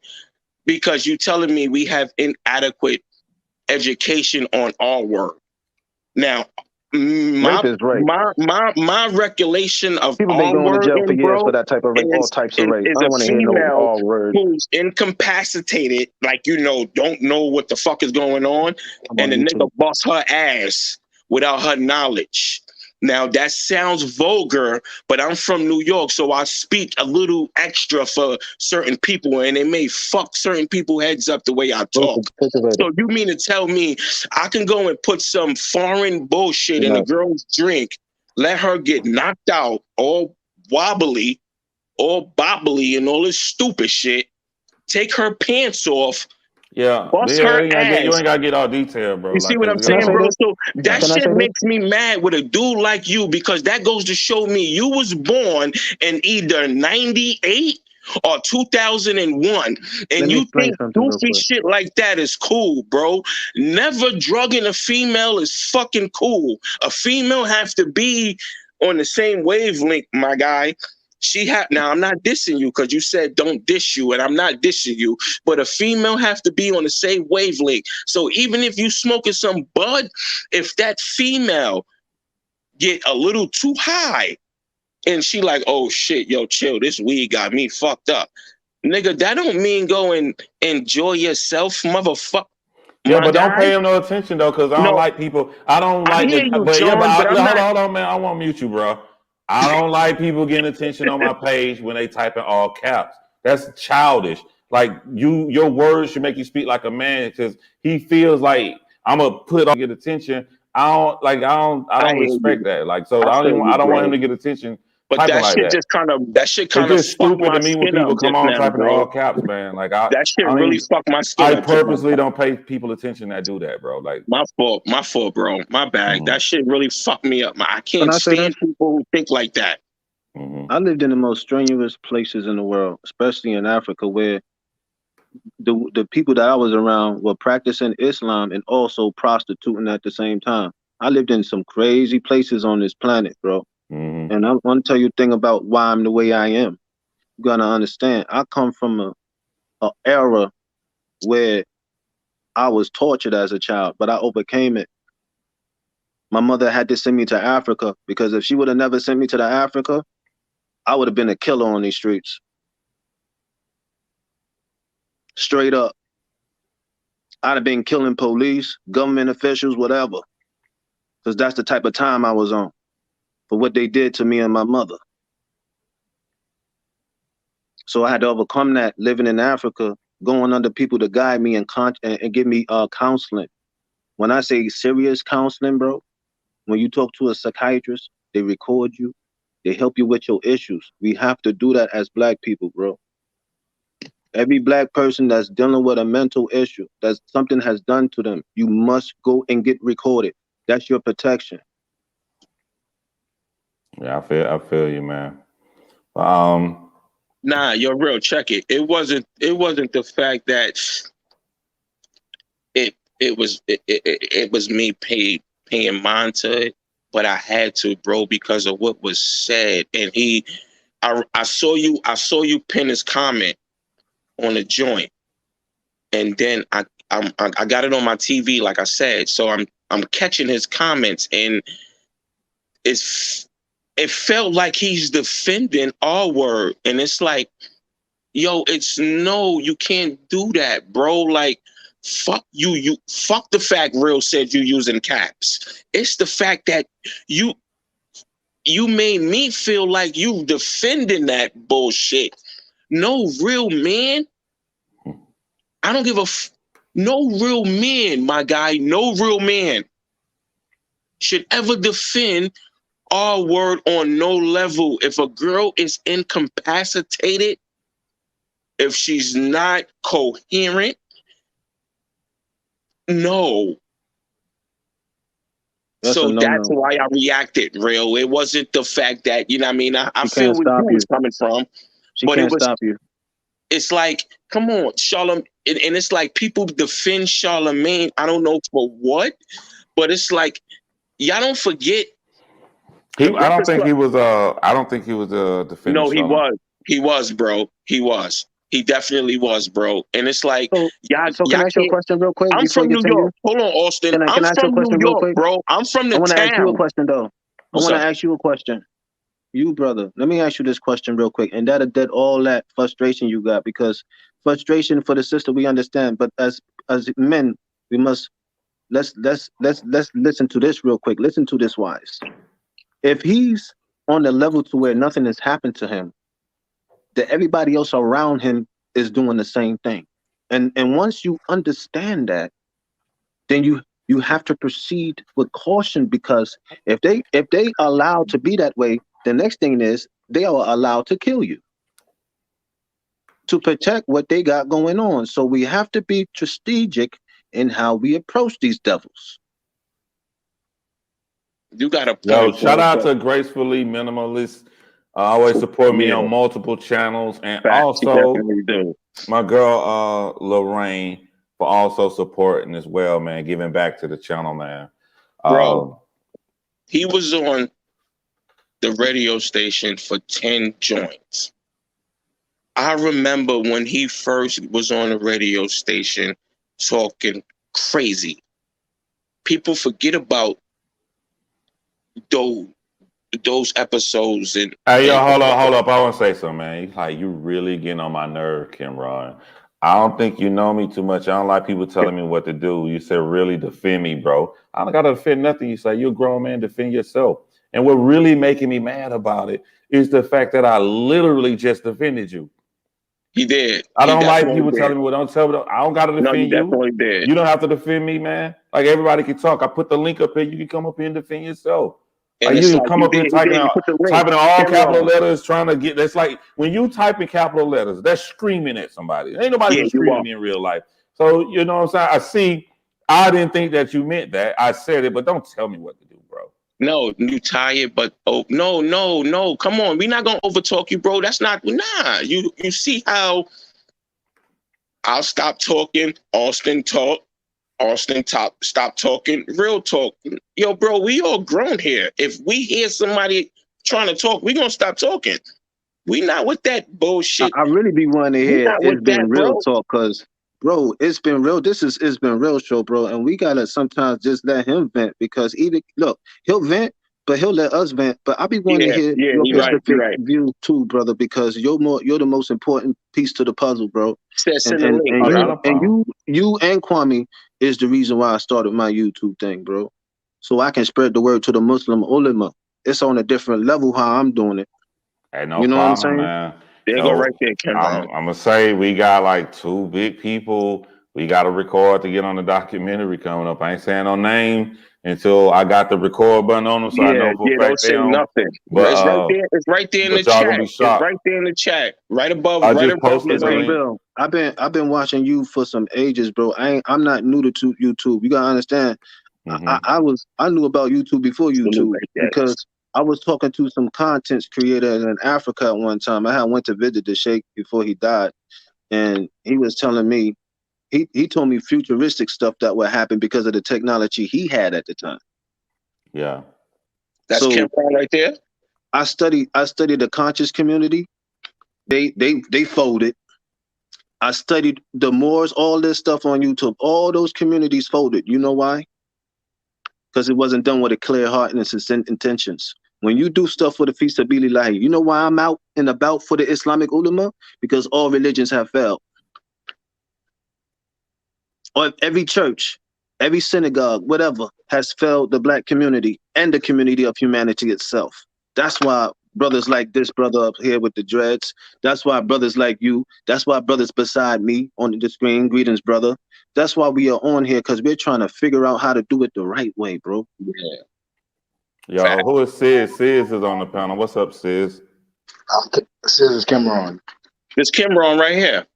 Because you're telling me we have inadequate education on our work. Now, Rape is rape. my recollection of People been our going to jail for wording, years for bro, that type of rape, all types of rape. is I don't a want to hear no female all word. who's incapacitated, like don't know what the fuck is going on, I'm and on the nigga YouTube. bust her ass without her knowledge. Now that sounds vulgar, but I'm from New York, so I speak a little extra for certain people, and it may fuck certain people heads up the way I talk. So you mean to tell me I can go and put some foreign bullshit in a girl's drink, let her get knocked out, all wobbly, all bobbly, and all this stupid shit, take her pants off, yeah, bust her you ass. ain't gotta get all detailed, bro. You see Like, what I'm Can I saying, say bro? this? So that Can I shit say this? makes me mad with a dude like you because that goes to show me you was born in either 98 or 2001, Let and me you explain think something real goofy quick. shit like that is cool, bro. Never drugging a female is fucking cool. A female have to be on the same wavelength, my guy. Now I'm not dissing you because you said don't diss you, and I'm not dissing you, but a female have to be on the same wavelength. So even if you smoking some bud, if that female get a little too high and she like, oh shit, yo, chill, this weed got me fucked up. Nigga, that don't mean go and enjoy yourself, motherfucker. yeah, My but don't guy. pay him no attention though, because I don't No, like people. I don't I like hear the. you, But yeah, John, but I'm not. hold on, man. I won't mute you, bro. I don't like people getting attention on my page when they type in all caps. That's childish. Like your words should make you speak like a man because he feels like I'm gonna put on get attention. I don't I hear respect you. that. Like so, I feel I you, don't want bro. him to get attention But typing that like shit that. just It's kind of just fucked stupid my to me when skin up people come just on now, typing in all bro. caps, man. Like That shit I don't really even, fucked my skin I up just now. purposely don't pay people attention that do that, bro. Like My fault, bro. My bad. mhm, That shit really fucked me up. I Can can't I say stand this? people who think like that. mhm. I lived in the most strenuous places in the world, especially in Africa, where the people that I was around were practicing Islam and also prostituting at the same time. I lived in some crazy places on this planet, bro. Mm-hmm. And I want to tell you a thing about why I'm the way I am. You're gonna understand. I come from a era where I was tortured as a child, but I overcame it. My mother had to send me to Africa because if she would have never sent me to the Africa, I would have been a killer on these streets. Straight up. I'd have been killing police, government officials, whatever. Because that's the type of time I was on for what they did to me and my mother. So I had to overcome that living in Africa, going under people to guide me and give me counseling. When I say serious counseling, bro, when you talk to a psychiatrist, they record you, they help you with your issues. We have to do that as Black people, bro. Every Black person that's dealing with a mental issue, that something has done to them, you must go and get recorded. That's your protection. Yeah, I feel you, man. Um, Nah, you're real. Check it. It wasn't the fact that it was me paying mind to it, but I had to, bro, because of what was said. And I saw you pin his comment on the joint, and then I got it on my TV, like I said. So I'm catching his comments, and it felt like he's defending our word, and it's like, yo, no, you can't do that, bro. Like, fuck you fuck the fact Real said you using caps. It's the fact that you made me feel like you defending that bullshit. No real man. I don't give no real man, my guy. No real man should ever defend our word on no level. If a girl is incapacitated, if she's not coherent, no. That's a So that's no-no. why I reacted, Real. It wasn't the fact that, you know what I mean? I She feel can't where you stop you. was coming from, She but can't stop you. it's like, come on, Charlemagne. And it's like people defend Charlemagne. I don't know for what, but it's like, y'all don't forget the I don't Breakfast think Club. he was. I don't think he was defending No, he Charlemagne. was. He was, bro. He was. He definitely was, bro. And it's like, y'all So can I ask you a can't. question real quick I'm before from you New continue? York. Hold on, Austin. Can I'm I ask you a from New question real York, quick? bro. I'm from I the want to ask you a town. question though. I What's want to up? ask you a question. You brother, let me ask you this question real quick. And that'll dead all that frustration you got, because frustration for the sister we understand, but as men, we must let's listen to this real quick. Listen to this wise. If he's on the level to where nothing has happened to him, that everybody else around him is doing the same thing. And once you understand that, then you have to proceed with caution, because if they allow to be that way, the next thing is they are allowed to kill you to protect what they got going on. So we have to be strategic in how we approach these devils. You got a Yo, point, shout bro. out But to Gracefully Minimalist. Always support me yeah, on multiple channels, and facts. You also definitely do. my girl Lorraine for also supporting as well, man. Giving back to the channel, man. Bro, Um, he was on the radio station for 10 joints. I remember when he first was on the radio station talking crazy. People forget about those episodes and Hey, yo, hold up. I want to say something, man. You really getting on my nerve, Kimron. I don't think you know me too much. I don't like people telling me what to do. You said really defend me, bro. I don't got to defend nothing. You say you're a grown man, defend yourself. And what really making me mad about it is the fact that I literally just defended you. he did. I He don't like definitely people did. telling me, well, don't tell me. I don't got to No, you defend you. definitely did. You don't have to defend me, man. Like everybody can talk. I put the link up here. You can come up here and defend yourself. And Like it's you like come he up here didn't even put the link. typing in all capital Cameron. letters, trying to get. That's like when you type in capital letters, that's screaming at somebody. Ain't nobody Yeah, been you screaming are. at me in real life. So you know what I'm saying. I didn't think that you meant that. I said it, but don't tell me what to do, bro. No, you tired, but no. Come on, we're not gonna overtalk you, bro. That's not You see how I'll stop talking, Austin talk, stop talking, real talk. Yo, bro, we all grown here. If we hear somebody trying to talk, we gonna stop talking. We not with that bullshit. I really be wanting to hear not it's with been that, real bro. talk, cause bro, it's been real. It's been real show, bro. And we gotta sometimes just let him vent because either look, he'll vent, but he'll let us vent. But I be wanting to hear your you're specific right. view too, brother, because you're the most important piece to the puzzle, bro. Send a link, And you and Kwame is the reason why I started my YouTube thing, bro. So I can spread the word to the Muslim ulama. It's on a different level how I'm doing it. Hey, no You know what I'm problem, saying? man. There you go right there, Cameron. I'm gonna say we got like 2 big people. We got to record to get on the documentary coming up. I ain't saying no name until I got the record button on them, so I know for a fact don't say nothing. But it's right there. It's right there in the y'all chat. gonna be It's shocked. right there in the chat. Right above. I Right just above posted the the link. link. Bill, I've been watching you for some ages, bro. I'm not new to YouTube. You gotta understand. I knew about YouTube before YouTube because I was talking to some content creators in Africa at one time. I had went to visit the Sheikh before he died, and he was telling me he told me futuristic stuff that would happen because of the technology he had at the time. Yeah, that's Cameron right there. I studied the conscious community. They folded. I studied the Moors, all this stuff on YouTube. All those communities folded. You know why? Because it wasn't done with a clear heart and its intentions. When you do stuff for the fi sabilillah, you know why I'm out and about for the Islamic ulama? Because all religions have failed. Or every church, every synagogue, whatever, has failed the black community and the community of humanity itself. That's why brothers like this brother up here with the dreads, that's why brothers like you, that's why brothers beside me on the screen, greetings, brother. That's why we are on here, because we're trying to figure out how to do it the right way, bro. Yeah. Yo, who is Sis? Sis is on the panel. What's up, Sis? Sis is Cameron. It's Cameron right here.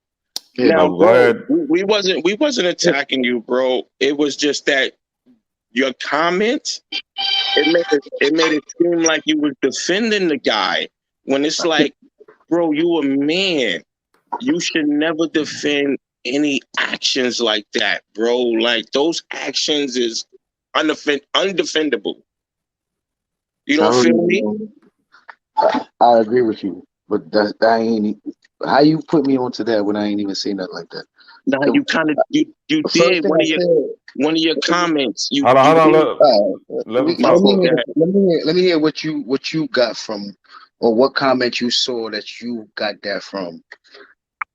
Yeah. Now, Go bro, ahead. we wasn't attacking you, bro. It was just that your comment, it made it seem like you was defending the guy when it's like, bro, you a man. You should never defend any actions like that, bro. Like those actions is undefendable. You don't feel me? I agree with you, but that ain't how you put me onto that when I ain't even say nothing like that. Now you kind of you did one of your comments. Hold on. Let me hear what you got from, or what comment you saw that you got that from.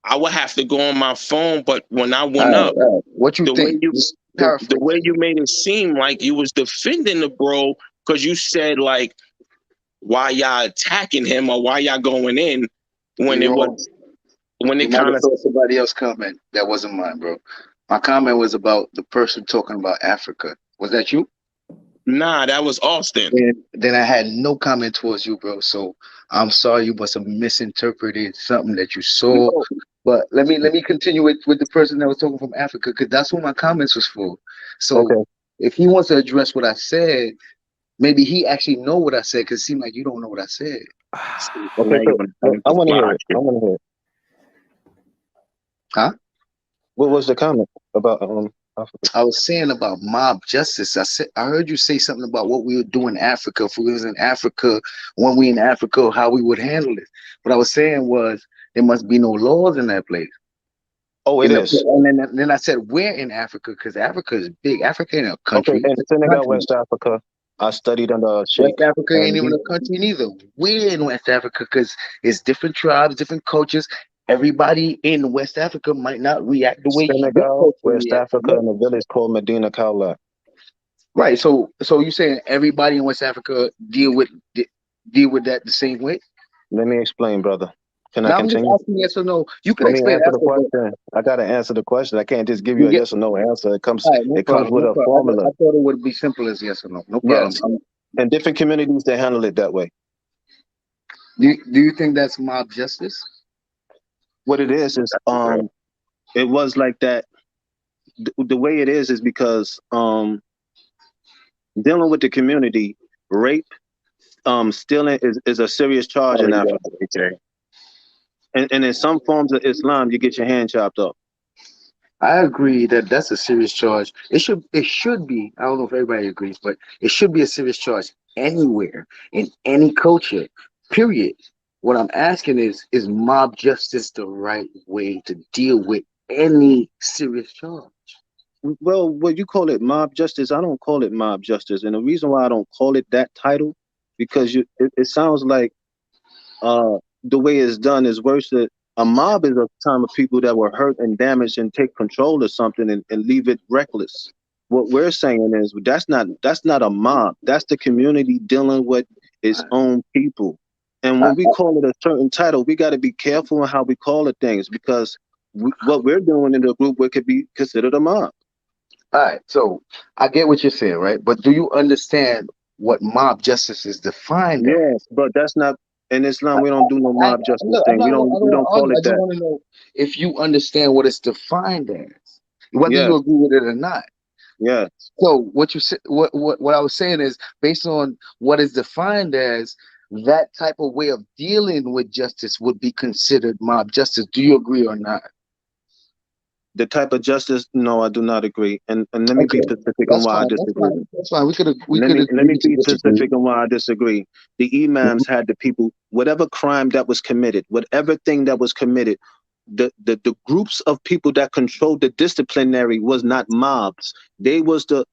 I would have to go on my phone, but when I went up, what you think? The way you made it seem like you was defending the bro, because you said like, why y'all attacking him or why y'all going in when it was. When it kind of saw somebody else comment that wasn't mine, bro. My comment was about the person talking about Africa. Was that you? Nah, that was Austin. Then I had no comment towards you, bro. So I'm sorry, you must have misinterpreted something that you saw. No. But let me continue with the person that was talking from Africa, because that's what my comments was for. So if he wants to address what I said, maybe he actually know what I said, because it seemed like you don't know what I said. I want to hear it. I want to hear it. Huh? What was the comment about Africa? I was saying about mob justice. I heard you say something about what we would do in Africa if we was in Africa, when we in Africa, how we would handle it. What I was saying was there must be no laws in that place. Oh, it is. And then I said we're in Africa, because Africa is big. Africa ain't a country. Okay, in Senegal, West Africa, I studied under Sheikh. West Africa ain't even a country neither. We're in West Africa because it's different tribes, different cultures. Everybody in West Africa might not react the way Senegal, West Africa, in a village called Medina Kaula. Right. So you saying everybody in West Africa deal with that the same way? Let me explain, brother. Can I continue? I'm just asking yes or no. You can explain. Answer the question. I gotta answer the question. I can't just give you a yes or no answer. It comes with a formula. I thought it would be simple as yes or no. No problem. Yes. And different communities they handle it that way. Do you think that's mob justice? What it is it was like that. The way it is because dealing with the community, rape, stealing is a serious charge in Africa. And in some forms of Islam, you get your hand chopped off. I agree that that's a serious charge. It should be. I don't know if everybody agrees, but it should be a serious charge anywhere in any culture. Period. What I'm asking is mob justice the right way to deal with any serious charge? Well, what you call it mob justice, I don't call it mob justice. And the reason why I don't call it that title, because it sounds like the way it's done is worse. That a mob is a time of people that were hurt and damaged and take control of something and leave it reckless. What we're saying is that's not a mob. That's the community dealing with its own people. And when we call it a certain title, we got to be careful in how we call it things, because what we're doing in the group, what could be considered a mob. All right, so I get what you're saying, right? But do you understand what mob justice is defined as? Yes, but that's not in Islam. We don't do no mob justice Look, thing. We I don't don't want to call argue. I it just that. want to know if you understand what it's defined as, whether Yes, you agree with it or not. yes. So what you said, what I was saying is, based on what is defined as, that type of way of dealing with justice would be considered mob justice. Do you agree or not? The type of justice, no, I do not agree. And let me be Okay, specific on that's why I fine. That's disagree. fine. That's fine. We Let could me agree to be disagree. specific on why I disagree. The imams had the people, whatever crime that was committed, whatever thing that was committed, the groups of people that controlled the disciplinary was not mobs. They was the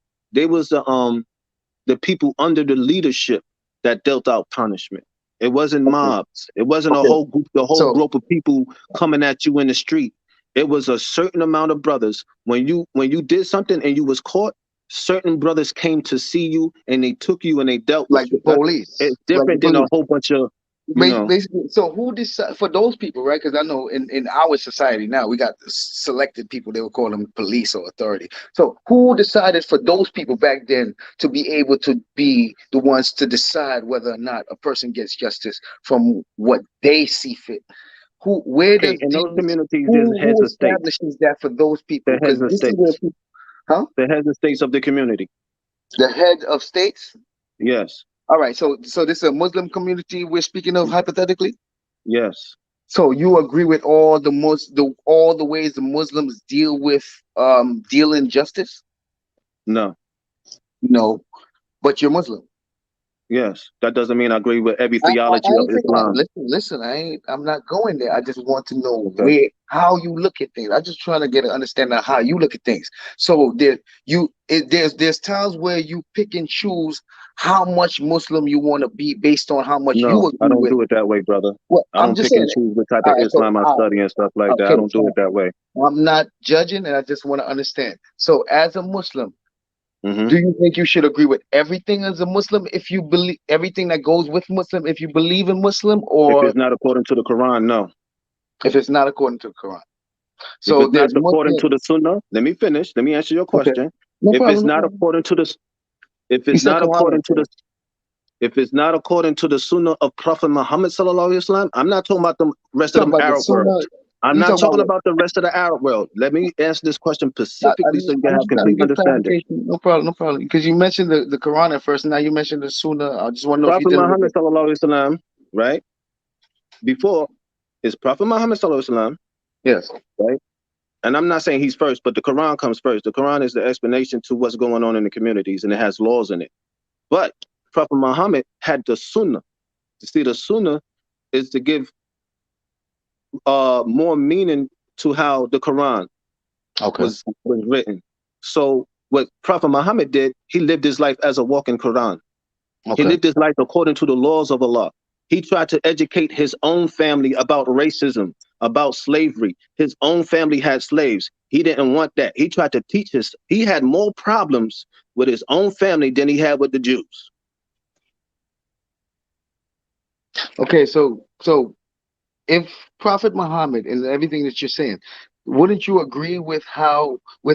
people under the leadership that dealt out punishment. It wasn't Okay. mobs. It wasn't Okay. the whole So group of people coming at you in the street. It was a certain amount of brothers. When you did something and you was caught, certain brothers came to see you and they took you and they dealt with like the you. police, It's different than a whole bunch of, you know. Basically, so who decide for those people, right? Because I know in our society now we got selected people. They would call them police or authority. So who decided for those people back then to be able to be the ones to decide whether or not a person gets justice from what they see fit? Where Okay, does in those these communities, there's heads who of states. establishes that for those people? The Because heads of this is where states. people, huh? The heads of states of the community. The head of states. Yes, All right. So this is a Muslim community we're speaking of hypothetically. yes. So you agree with all the ways the Muslims deal with dealing justice? No. No, but you're Muslim. Yes. That doesn't mean I agree with every I theology of ain't saying that. Islam. Listen. I'm not going there. I just want to know Okay. how you look at things. I'm just trying to get an understanding of how you look at things. So there's times where you pick and choose how much Muslim you want to be based on how much you No, I agree don't with. do it that way, brother. Well, I I'm don't just pick and saying. choose what type All of right. So Islam I study and stuff like that. I okay, don't do it that way. I'm not judging, and I just want to understand. So, as a Muslim, Hmm. do you think you should agree with everything as a Muslim if you believe everything that goes with Muslim, if you believe in Muslim, If or it's not according to the Quran, no. if it's not according to the Quran? If So it's not there's according Muslim. to the Sunnah, let me finish. Let me answer your Okay, question. no If it's problem, no not problem. according to the, if You it's said not Quran according right to there. the, if it's not according to the Sunnah of Prophet Muhammad sallallahu alaihi wasallam, I'm not talking about the rest You of talking the about the Arab world. Sunnah? I'm You not talking about talking what? about the rest of the Arab world. Let me answer this question specifically so you can I'm have just trying to complete get understanding. clarification. No problem, no problem. Because you mentioned the Quran at first, and now you mentioned the Sunnah. I just want to know if you're Prophet dealing with Muhammad it. sallallahu alaihi wasallam, right? Before is Prophet Muhammad sallallahu alaihi wasallam, Yes. right? And I'm not saying he's first, but the Quran comes first. The Quran is the explanation to what's going on in the communities, and it has laws in it. But Prophet Muhammad had the Sunnah. You see, the Sunnah is to give more meaning to how the Quran Okay. was written. So what Prophet Muhammad did, he lived his life as a walking Quran. He Okay. lived his life according to the laws of Allah. He tried to educate his own family about racism, about slavery. His own family had slaves. He didn't want that. He tried to teach he had more problems with his own family than he had with the Jews. Okay. So if Prophet Muhammad and everything that you're saying, wouldn't you agree with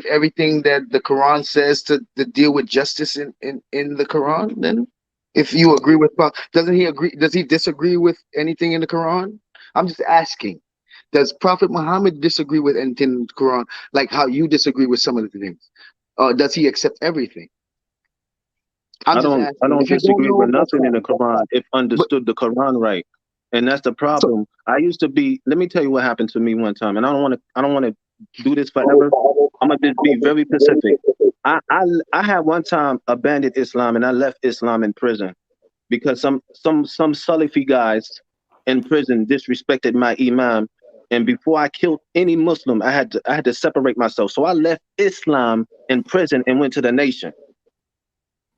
everything that the Quran says to deal with justice in the Quran then? If you agree with, doesn't he agree? Does he disagree with anything in the Quran? I'm just asking. Does Prophet Muhammad disagree with anything in the Quran, like how you disagree with some of the things? Does he accept everything? I'm I just don't I asking. don't If you don't disagree with know, that's nothing in the fine. Quran if But understood the Quran right. And that's the so, problem. I used to be, let me tell you what happened to me one time, and I don't want to do this forever. I'm gonna just be very specific. I had one time abandoned Islam and I left Islam in prison because some Salafi guys in prison disrespected my imam. And before I killed any Muslim, I had to separate myself. So I left Islam in prison and went to the nation.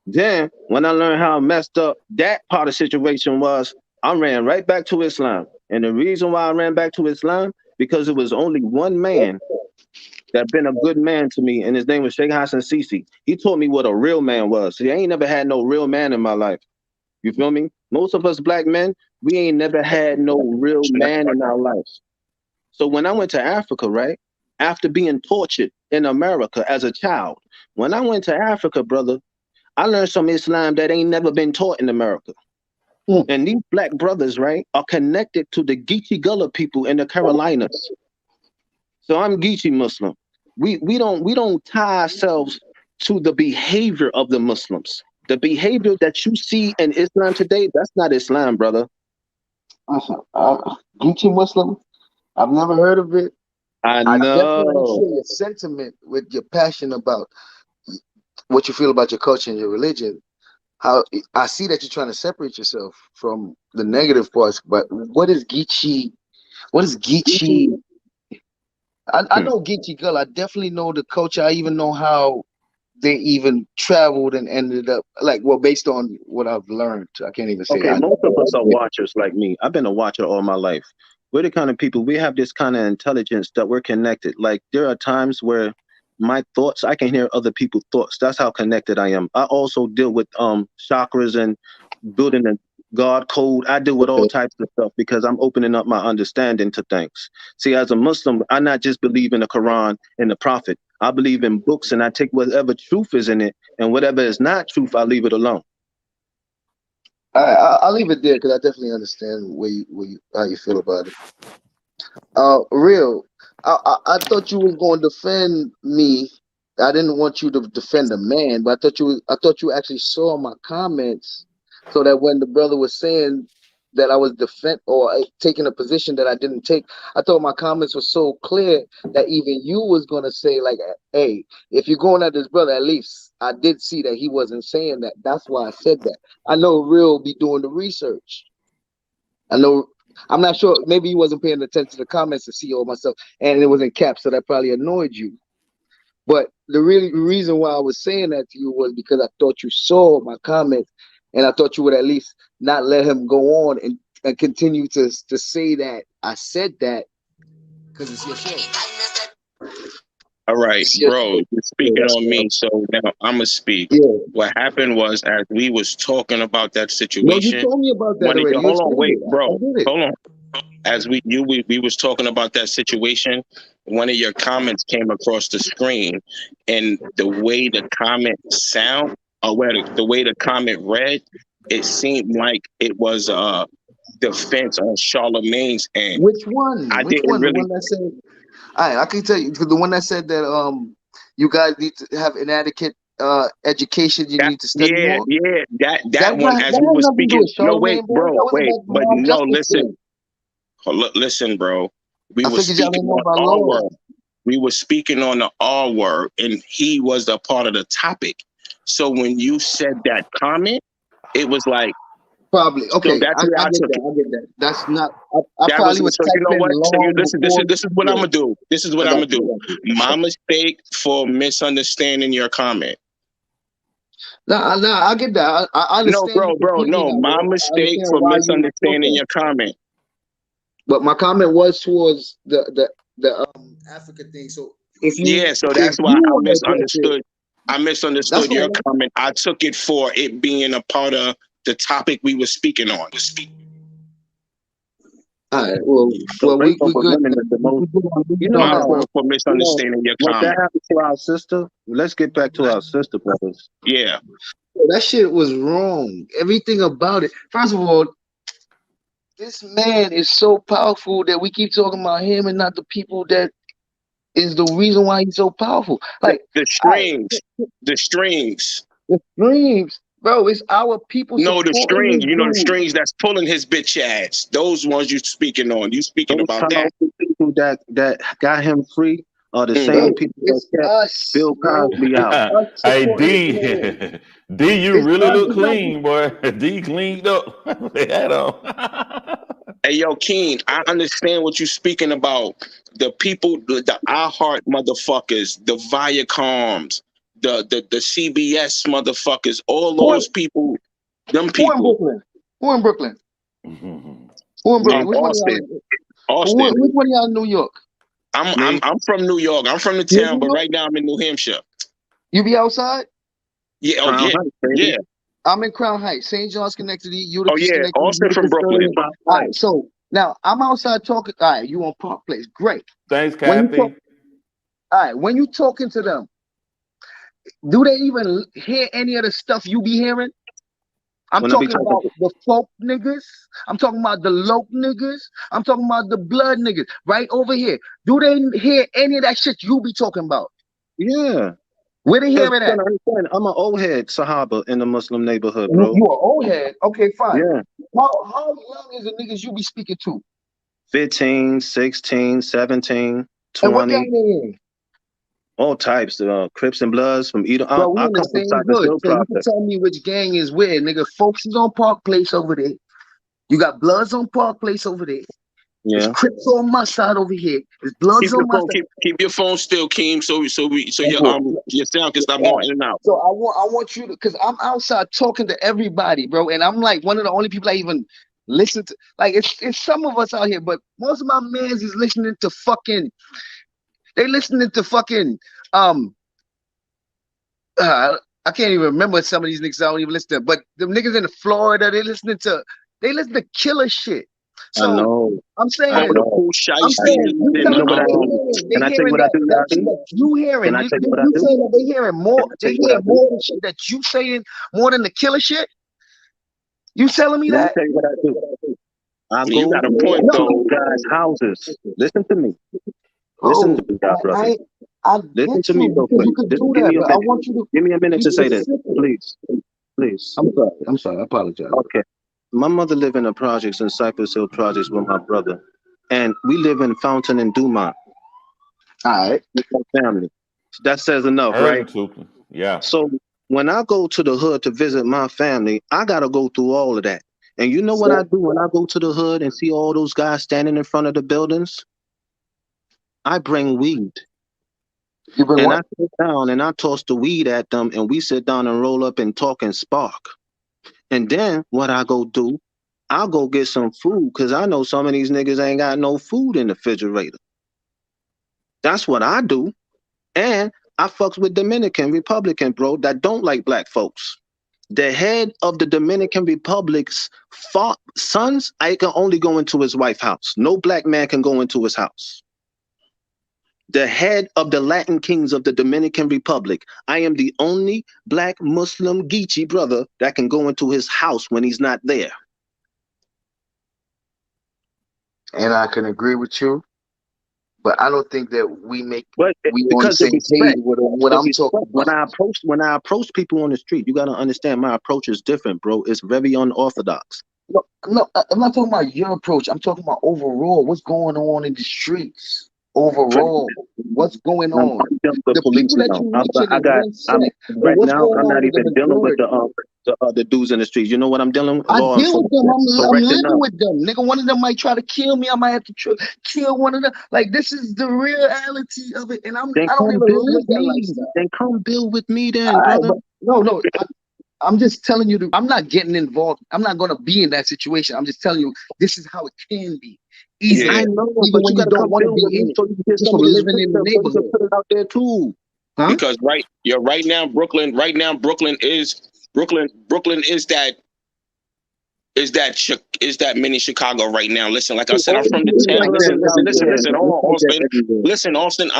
Then, when I learned how messed up that part of the situation was, I ran right back to Islam. And the reason why I ran back to Islam, because it was only one man that been a good man to me, and his name was Sheikh Hassan Sisi. He taught me what a real man was. See, I ain't never had no real man in my life. You feel me? Most of us black men, we ain't never had no real man in our lives. So when I went to Africa, right, after being tortured in America as a child, when I went to Africa, brother, I learned some Islam that ain't never been taught in America. mm, And these black brothers, right, are connected to the Geechee Gullah people in the Carolinas. So I'm Geechee Muslim. We don't tie ourselves to the behavior of the Muslims. The behavior that you see in Islam today, that's not Islam, brother. Geechee Muslim, I've never heard of it. I I definitely know. share your sentiment with your passion about what you feel about your culture and your religion. How I see that you're trying to separate yourself from the negative parts, but what is Geechee? What is Geechee, Geechee? I hmm. know Geechee Girl. I definitely know the culture. I even know how they even traveled and ended up like, well, based on what I've learned. I can't even say Okay, I most of know. us are watchers like me. I've been a watcher all my life. We're the kind of people, we have this kind of intelligence that we're connected. Like there are times where my thoughts, I can hear other people's thoughts. That's how connected I am. I also deal with chakras and building a God code. I deal with all Okay. types of stuff because I'm opening up my understanding to things. See, as a Muslim, I not just believe in the Quran and the Prophet. I believe in books and I take whatever truth is in it and whatever is not truth, I leave it alone. I'll leave it there because I definitely understand how you feel about it. Real. I thought you was going to defend me. I didn't want you to defend a man, but I thought you actually saw my comments, so that when the brother was saying that I was defend or taking a position that I didn't take, I thought my comments were so clear that even you was gonna say like, "Hey, if you're going at this brother, at least I did see that he wasn't saying that." That's why I said that. I know Real be doing the research. I know. I'm not sure. Maybe you wasn't paying attention to the comments to see all myself, and it was in caps, so that probably annoyed you. But the reason why I was saying that to you was because I thought you saw my comments, and I thought you would at least not let him go on and continue to say that I said that because it's your show. All right, It's your bro, show. you're Yeah, speaking that's on what me, so now I'm gonna speak. yeah. What happened was, as we was talking about that No, you situation, told me about that one of already. your You hold on, explained wait, it. I bro, did it. hold on. As we was talking about that situation, one of your comments came across the screen, and the way the comment sound, or where the way the comment read, it seemed like it was a defense on Charlemagne's end. Which one? I Which didn't one? The really. one that said, I can tell you the one that said that you guys need to have inadequate education. You That need to study yeah, more. yeah, that That one that as we had were nothing to do speaking. with No, wait, Charlemagne, bro. bro, That was wait, about but mob no, justice listen, thing. listen, bro. We I were figured y'all speaking didn't know on about our law. word. We were speaking on the R word, and he was a part of the topic. So when you said that comment, it was like, Probably. so Okay, that's I where I get took that. it. I get that. That's not. I That was probably was so. You know typing what? So you long listen. This is before. this is what I'm Yeah, gonna do. This is what I I'm got gonna you. do. My mistake for misunderstanding your comment. Nah, I get that. I No, understand you bro, completely no. now, My bro. I mistake understand for why you thought misunderstanding that. your comment. But my comment was towards the Africa thing. So Yeah, so if that's why you I want to address it, misunderstood. I that's misunderstood your fine. comment. I took it for it being a part of the topic we were speaking on. All right. Well, The rape we of good. women is the We most, good on you these know My how, topics. fault for you know, misunderstanding your what that comment. happened to our sister. Let's get back to our sister, brothers. Yeah. That shit was wrong. Everything about it. First of all, this man is so powerful that we keep talking about him and not the people that is the reason why he's so powerful. Like The strings, the strings. the streams, bro. It's our people No, the supporting strings. this You know the dude. strings that's pulling his bitch ass. Those ones you speaking on. You speaking Those about that? powerful people that got him free are the Mhm. Bro, same people that it's kept us, Bill bro. Cosby out. Us Hey supporting this man. D, D, you It's really us. look It's not. clean, boy. D cleaned up. They had on. Hey, yo, Keen, I understand what you speaking about. The people, the iHeart motherfuckers, the Viacoms, the CBS motherfuckers, all those people, them Who in people. Brooklyn? Who in Brooklyn? Who in Brooklyn? Which one of y'all? Austin, Austin. Which one of y'all in New York? I'm from New York. I'm from the You in town, New but York? right now I'm in New Hampshire. You be outside? Yeah, oh Crown yeah, Heights, baby. yeah. I'm in Crown Heights, St. John's, Schenectady, Oh Utica, yeah, Schenectady, Austin from Utica, Brooklyn. Sterling. All right, so now I'm outside talking. All right, you on Park Place? Great. Thanks, When you talk, Kathy. all right, when you talking to them, do they even hear any of the stuff you be hearing? I'm When I be talking talking, about the folk niggas. I'm talking about the loc niggas. I'm talking about the blood niggas right over here. Do they hear any of that shit you be talking about? yeah. Where they hear Because it at? understand, I'm an old head Sahaba in the Muslim neighborhood, You bro. an old head? Okay, fine. Yeah. How young is the niggas you be speaking to? 15, 16, 17, And what gang 20, they in? all types. Crips and Bloods from either. Bro, we I in the come from same Cypress hood, Hill so you can Project. tell me which gang is where, nigga. Folks is on Park Place over there. You got Bloods on Park Place over there. There's Yeah. Crips on my side over here. There's Keep Bloods your on my phone, side. keep your phone still, Keem, so Cool. your sound can stop Yeah. going in and out. So I want you to, cause I'm outside talking to everybody, bro, and I'm like one of the only people I even listen to. Like it's some of us out here, but most of my mans is listening to fucking. They listening to fucking I can't even remember some of these niggas I don't even listen to. But the niggas in Florida, they listen to killer shit. I So know. I'm saying, I know. Cool I'm saying, shiesty. you You telling know me what I do? they Can I tell you hearing what I that, do, that Yadi? shit that you hearing. Can I tell you what I You do? saying that they hearing more, Tell they you what I hearing do? more than shit that you saying more than the killer shit? You telling me Let me that? tell you what I do. I You go got a point to No. though. these guys' houses. Listen to me. Listen Oh, to me, God, brother. I Listen get to me you real because quick. you could Just do give that, me a but I minute. want you to Give me a minute be to say this, specific. please. Please. I'm sorry. I apologize. Okay. My mother lived in the projects in Cypress Hill Projects with my brother. And we live in Fountain and Dumont All right. with my family. That says enough, Heard right? him, Tuka. Yeah. So when I go to the hood to visit my family, I gotta go through all of that. And you know what I do when I go to the hood and see all those guys standing in front of the buildings? I bring weed. You bring And what? I sit down and I toss the weed at them and we sit down and roll up and talk and spark. And then what I go do, I'll go get some food because I know some of these niggas ain't got no food in the refrigerator. That's what I do. And I fucks with Dominican Republican, bro, that don't like black folks. The head of the Dominican Republic's sons, I can only go into his wife's house. No black man can go into his house. The head of the Latin kings of the Dominican Republic, I am the only black Muslim Geechee brother that can go into his house when he's not there. And I can agree with you, but I don't think that we on the Because the same page respect, with what I'm talking when about. I approach people on the street, you got to understand my approach is different, bro. It's very unorthodox. No, I'm not talking about your approach. I'm talking about overall. What's going on in the streets? Overall, what's going I'm on? dealing with The police people that now. you mentioned is one set, but Right what's now. going I'm on not with the even dealing with majority? the dudes in the streets. You know what I'm dealing with? I Law deal with them. enforcement. I'm Correct living enough. with them. Nigga, one of them might try to kill me. I might have to kill one of them. Like, this is the reality of it. And I Then don't come even build live with that me. lifestyle. Then come build with me, then, All right, brother. but no. I'm just telling you, I'm not getting involved. I'm not going to be in that situation. I'm just telling you, this is how it can be. Easily. Yeah. I know, Even but when you you gotta don't come want to build be with in me it. so you can get Just some from of this living in the wisdom so you can neighborhood. put it out there too. Huh? Because right now Brooklyn is that is that mini Chicago right now. Listen, like I said, I'm Always from the be town. like Listen, that listen. everywhere. Hold on, It's like that Austin. everywhere. Listen, Austin.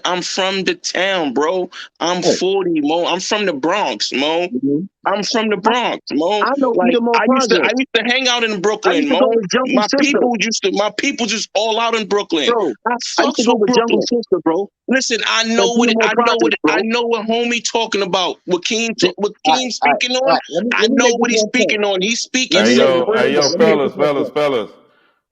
I'm from the town, bro. I'm Oh. 40, Mo. I'm from the Bronx, Mo. Mhm. I'm from the Bronx, Mo. I know Like Peter Mo I used Project. to hang out in I Brooklyn, used to go Mo. with Jungle Sister, My people just all out in Brooklyn. bro. I I used to fucks go with with Jungle Brooklyn. Sister, bro. Listen, I Like know Peter Mo I Project, bro. what homie talking about. What King speaking All on. right. I Let me know make this what he's one point. speaking on. He's Let speaking me Hey make so this yo, one hey point. yo, Let me make this fellas, one fellas, point. fellas.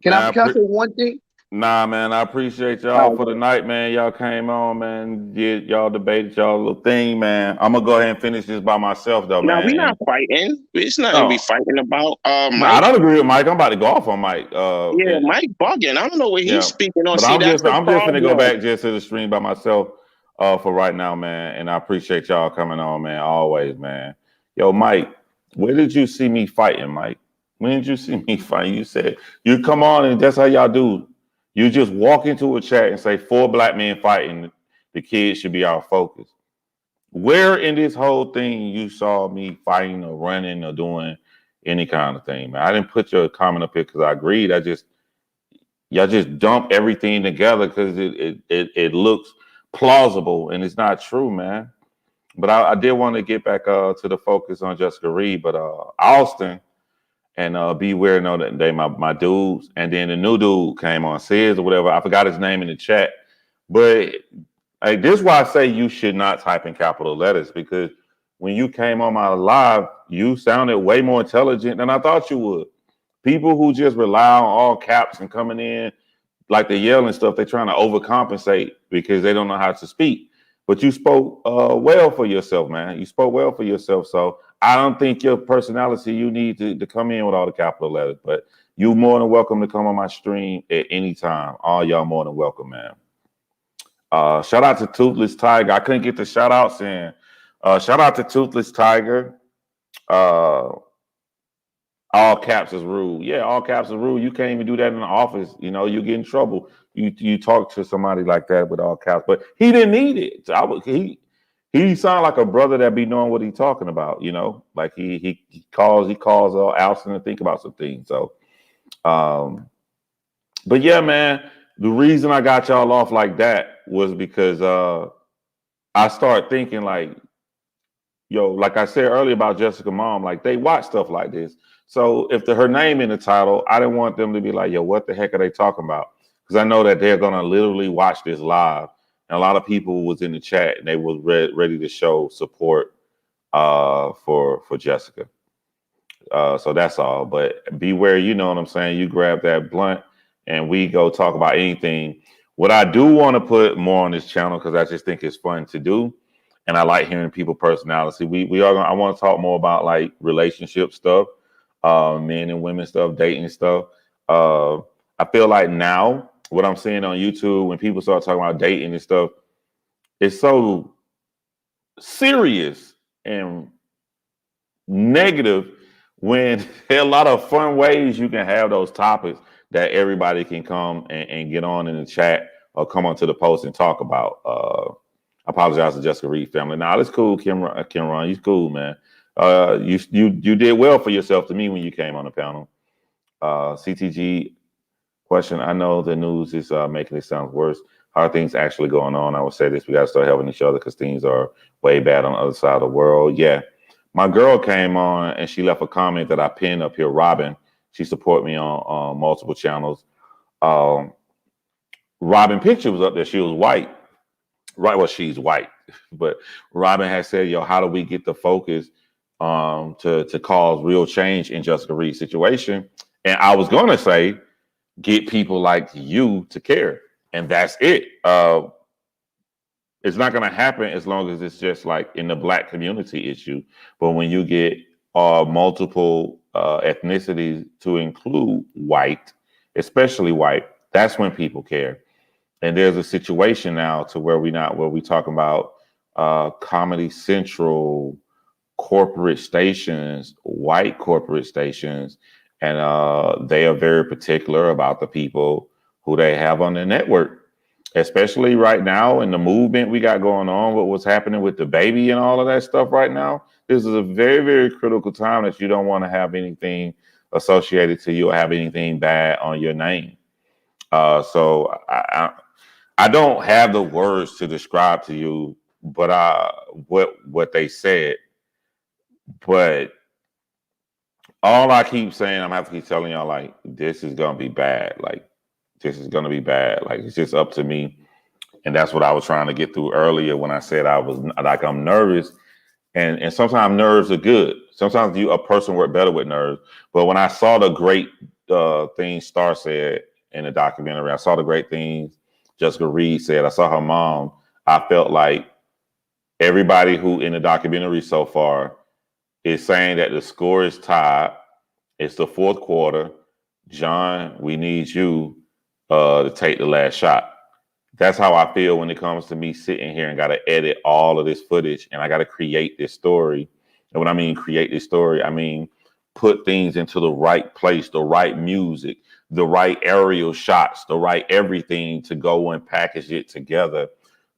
Can I Man, can I say one thing? nah, man, I appreciate All y'all right, for the night, man. Y'all came on, man. Y'all debated y'all little thing, man. I'm gonna go ahead and finish this by myself, though, now we man. not And fighting. It's nothing we no, fighting about. no, I Mike. don't agree with Mike. I'm about to go off on Mike. Yeah, Mike bugging. I don't know what he's Yeah, speaking on. but See, that's the I'm just gonna go problem. back just to the stream by myself for right now, man. And I appreciate y'all coming on, man. Always, man. Yo, Mike, where did you see me fighting, Mike? When did you see me fighting? You said you come on and that's how y'all do. You just walk into a chat and say 4 black men fighting. The kids should be our focus. Where in this whole thing you saw me fighting or running or doing any kind of thing, man? I didn't put your comment up here because I agreed. Y'all just dump everything together because it looks plausible and it's not true, man. But I did want to get back to the focus on Jessica Reid, but Austin and Beware know that they my dudes, and then the new dude came on Sis or whatever. I forgot his name in the chat, but like this is why I say you should not type in capital letters because when you came on my live, you sounded way more intelligent than I thought you would. People who just rely on all caps and coming in like they yell and stuff, they're trying to overcompensate because they don't know how to speak. But you spoke well for yourself, man. You spoke well for yourself. So I don't think your personality, you need to come in with all the capital letters. But you more than welcome to come on my stream at any time. All y'all more than welcome, man. Shout out to Toothless Tiger. I couldn't get the shout outs in. Shout out to Toothless Tiger. All caps is rude. Yeah, all caps is rude. You can't even do that in the office. You know, you get in trouble. You talk to somebody like that with all caps, but he didn't need it. So he sounded like a brother that be knowing what he's talking about. You know, like he calls Alston to think about some things. So, but yeah, man, the reason I got y'all off like that was because I started thinking like, yo, like I said earlier about Jessica Mom, like they watch stuff like this. So if her name in the title, I didn't want them to be like, yo, what the heck are they talking about? Because I know that they're gonna literally watch this live, and a lot of people was in the chat and they was ready to show support for Jessica. So that's all. But beware, you know what I'm saying? You grab that blunt and we go talk about anything. What I do want to put more on this channel because I just think it's fun to do and I like hearing people personality. I want to talk more about like relationship stuff, men and women stuff, dating stuff. I feel like now what I'm seeing on YouTube when people start talking about dating and stuff, it's so serious and negative when there are a lot of fun ways you can have those topics that everybody can come and get on in the chat or come onto the post and talk about. I apologize to Jessica Reid family. Nah, it's cool, Kimron. You cool, man. You did well for yourself to me when you came on the panel. CTG question. I know the news is making it sound worse. How are things actually going on? I would say this: we got to start helping each other because things are way bad on the other side of the world. Yeah, my girl came on and she left a comment that I pinned up here. Robin, she support me on multiple channels. Robin picture was up there. She was white. Right, well, she's white, but Robin has said, "Yo, how do we get the focus to cause real change in Jessica Reid's situation?" And I was gonna say, get people like you to care, and that's it. It's not gonna happen as long as it's just like in the Black community issue. But when you get multiple ethnicities to include white, especially white, that's when people care. And there's a situation now to where we talking about Comedy Central, corporate stations, white corporate stations, and they are very particular about the people who they have on their network, especially right now in the movement we got going on with what's happening with the baby and all of that stuff right now. This is a very, very critical time that you don't want to have anything associated to you or have anything bad on your name. So I don't have the words to describe to you, but what they said. But all I keep saying, I'm gonna have to keep telling y'all, like, this is gonna be bad. Like, this is gonna be bad. Like, it's just up to me. And that's what I was trying to get through earlier when I said I was like, I'm nervous. And sometimes nerves are good. Sometimes a person work better with nerves. But when I saw the great things Star said in the documentary, I saw the great things Jessica Reid said, I saw her mom, I felt like everybody who in the documentary so far is saying that the score is tied. It's the fourth quarter. John, we need you to take the last shot. That's how I feel when it comes to me sitting here and got to edit all of this footage and I got to create this story. And when I mean create this story, I mean put things into the right place, the right music, the right aerial shots, the right everything to go and package it together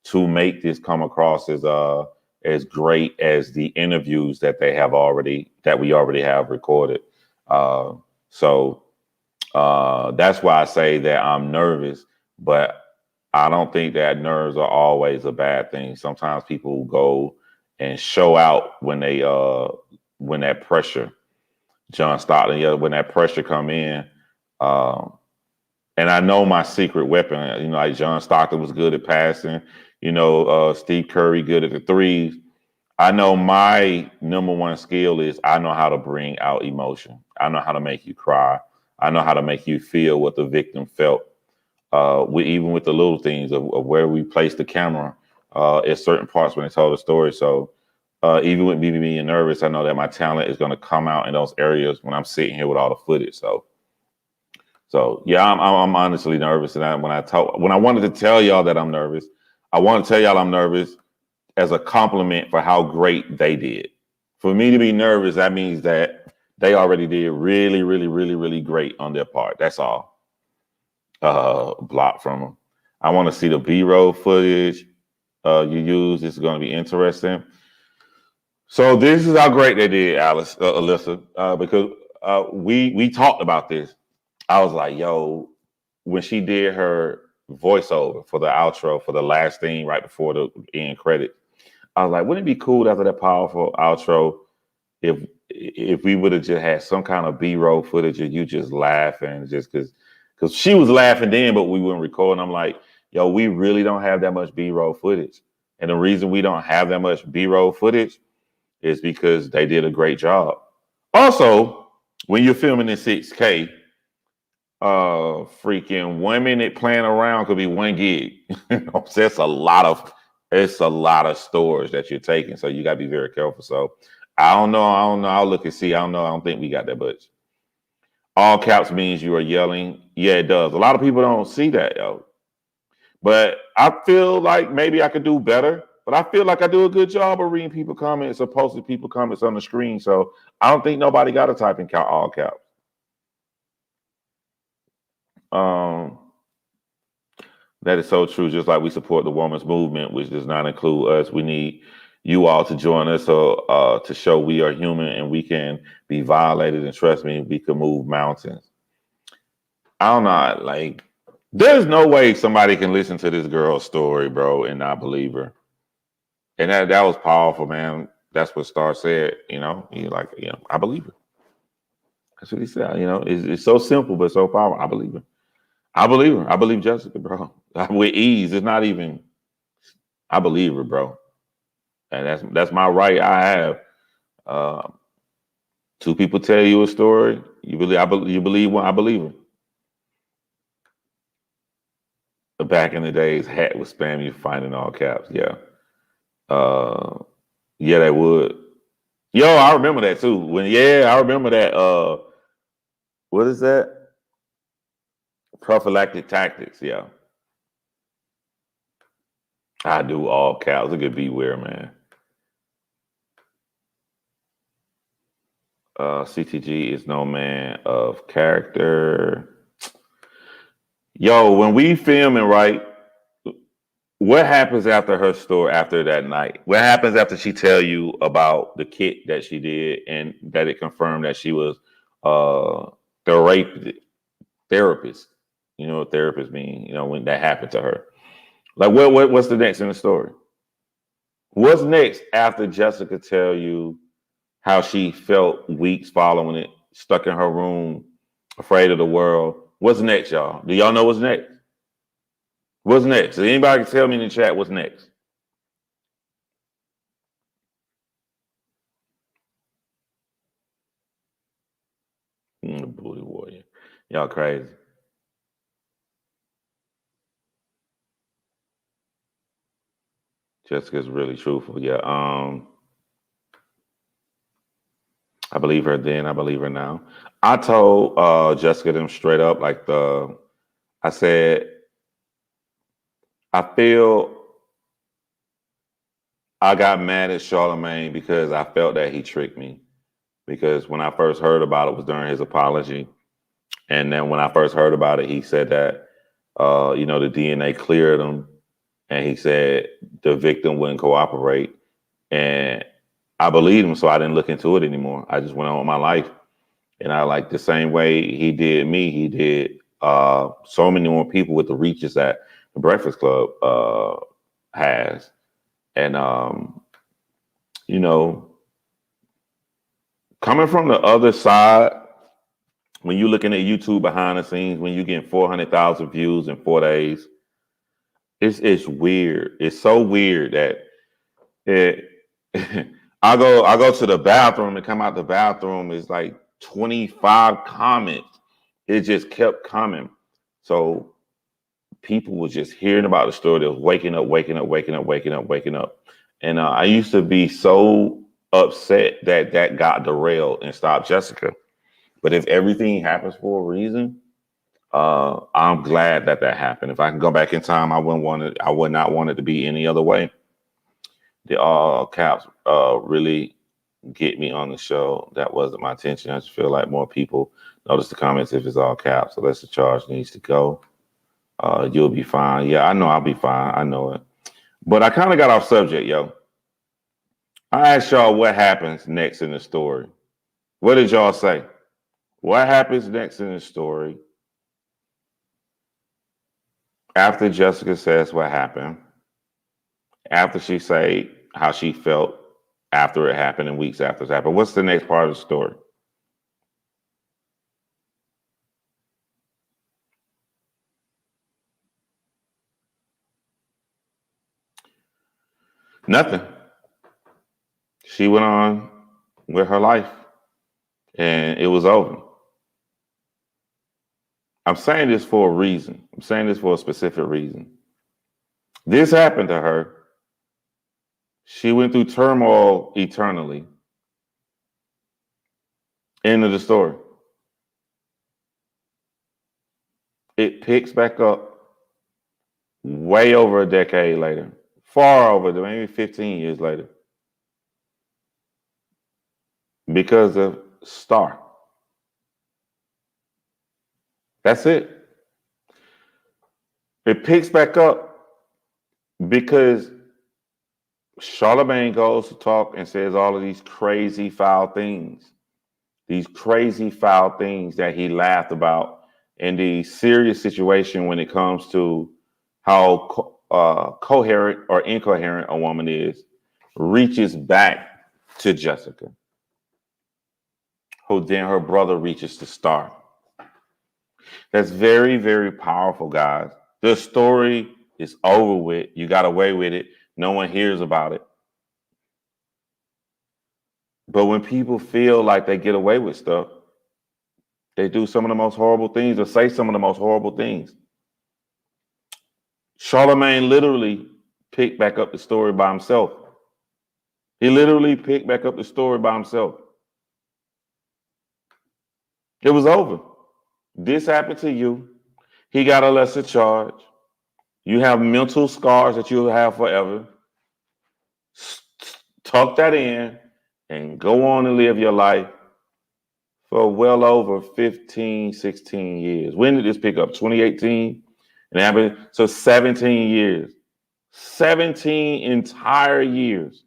to make this come across as great as the interviews that we already have recorded. So that's why I say that I'm nervous, but I don't think that nerves are always a bad thing. Sometimes people go and show out when that pressure, John Stockton, when that pressure come in. And I know my secret weapon, like John Stockton was good at passing, Steve Curry good at the threes. I know my number one skill is I know how to bring out emotion. I know how to make you cry. I know how to make you feel what the victim felt. Even with the little things of where we place the camera at certain parts when they told the story. So even with me being nervous, I know that my talent is going to come out in those areas when I'm sitting here with all the footage. So yeah, I'm honestly nervous. And when I wanted to tell y'all that I'm nervous, I want to tell y'all I'm nervous as a compliment for how great they did. For me to be nervous, that means that they already did really, really, really, really great on their part. That's all. Block from them. I want to see the B-roll footage you use. This is going to be interesting. So this is how great they did, Alyssa, because we talked about this. I was like, yo, when she did her voiceover for the outro for the last thing right before the end credit, I was like, wouldn't it be cool after that powerful outro if we would have just had some kind of B-roll footage of you just laughing, just because she was laughing then, but we wouldn't record. And I'm like, yo, we really don't have that much B-roll footage. And the reason we don't have that much B-roll footage is because they did a great job. Also, when you're filming in 6K, freaking 1 minute playing around could be 1 gig. So it's a lot of storage that you're taking. So you gotta be very careful. So I don't know. I'll look and see. I don't think we got that much. All caps means you are yelling. Yeah, it does. A lot of people don't see that, yo. But I feel like maybe I could do better. But I feel like I do a good job of reading people comments or posting people comments on the screen. So I don't think nobody got to type in all caps. That is so true. Just like we support the women's movement, which does not include us. We need you all to join us to show we are human and we can be violated. And trust me, we can move mountains. I don't know. Like, there's no way somebody can listen to this girl's story, bro, and not believe her. And that was powerful, man. That's what Star said. I believe her. That's what he said. It's so simple but so powerful. I believe her. I believe her. I believe Jessica, bro. With ease. It's not even. I believe her, bro. And that's my right. I have. Two people tell you a story. You believe one. I believe her. Back in the days, hat was spam. You find in all caps. Yeah. Yeah, they would. Yo, I remember that too. I remember that. What is that? Prophylactic tactics. Yeah. I do all caps. Look at Beware, man. CTG is no man of character. Yo, when we filming, right? What happens after her story after that night? What happens after she tell you about the kit that she did and that it confirmed that she was the therapist. You know what therapist mean? You know, when that happened to her. Like, what's the next in the story? What's next after Jessica tell you how she felt weeks following it, stuck in her room, afraid of the world? What's next, y'all? Do y'all know what's next? What's next? Does anybody can tell me in the chat what's next? Booty warrior. Y'all crazy. Jessica's really truthful. Yeah. I believe her then. I believe her now. I told Jessica them straight up, I said, I feel I got mad at Charlemagne because I felt that he tricked me. Because when I first heard about it was during his apology. And then when I first heard about it, he said that, the DNA cleared him. And he said the victim wouldn't cooperate. And I believed him, so I didn't look into it anymore. I just went on with my life. And I like the same way he did me, he did so many more people with the reaches that the Breakfast Club has. And, coming from the other side, when you're looking at YouTube behind the scenes, when you're getting 400,000 views in 4 days, it's weird. It's so weird that I go to the bathroom and come out the bathroom, it's like 25 comments. It just kept coming. So people were just hearing about the story. They was waking up. And I used to be so upset that got derailed and stopped Jessica. But if everything happens for a reason, I'm glad that happened. If I can go back in time, I would not want it to be any other way. The all caps really get me on the show. That wasn't my intention. I just feel like more people notice the comments if it's all caps. So that's the charge needs to go. You'll be fine. Yeah, I know I'll be fine. I know it. But I kind of got off subject, yo. I asked y'all what happens next in the story. What did y'all say? What happens next in the story after Jessica says what happened? After she say how she felt after it happened and weeks after it happened? What's the next part of the story? Nothing. She went on with her life and it was over. I'm saying this for a reason. I'm saying this for a specific reason. This happened to her. She went through turmoil eternally. End of the story. It picks back up way over a decade later, far over, maybe 15 years later, because of Star. That's it. It picks back up because Charlemagne goes to talk and says all of these crazy, foul things. These crazy, foul things that he laughed about in the serious situation when it comes to how coherent or incoherent a woman is, reaches back to Jessica, who then her brother reaches to Star. That's very, very powerful, guys. The story is over with. You got away with it. No one hears about it. But when people feel like they get away with stuff, they do some of the most horrible things or say some of the most horrible things. Charlemagne literally picked back up the story by himself. He literally picked back up the story by himself. It was over. This happened to you. He got a lesser charge. You have mental scars that you'll have forever. Tuck that in and go on and live your life for well over 15, 16 years. When did this pick up? 2018? And it happened, so 17 years. 17 entire years.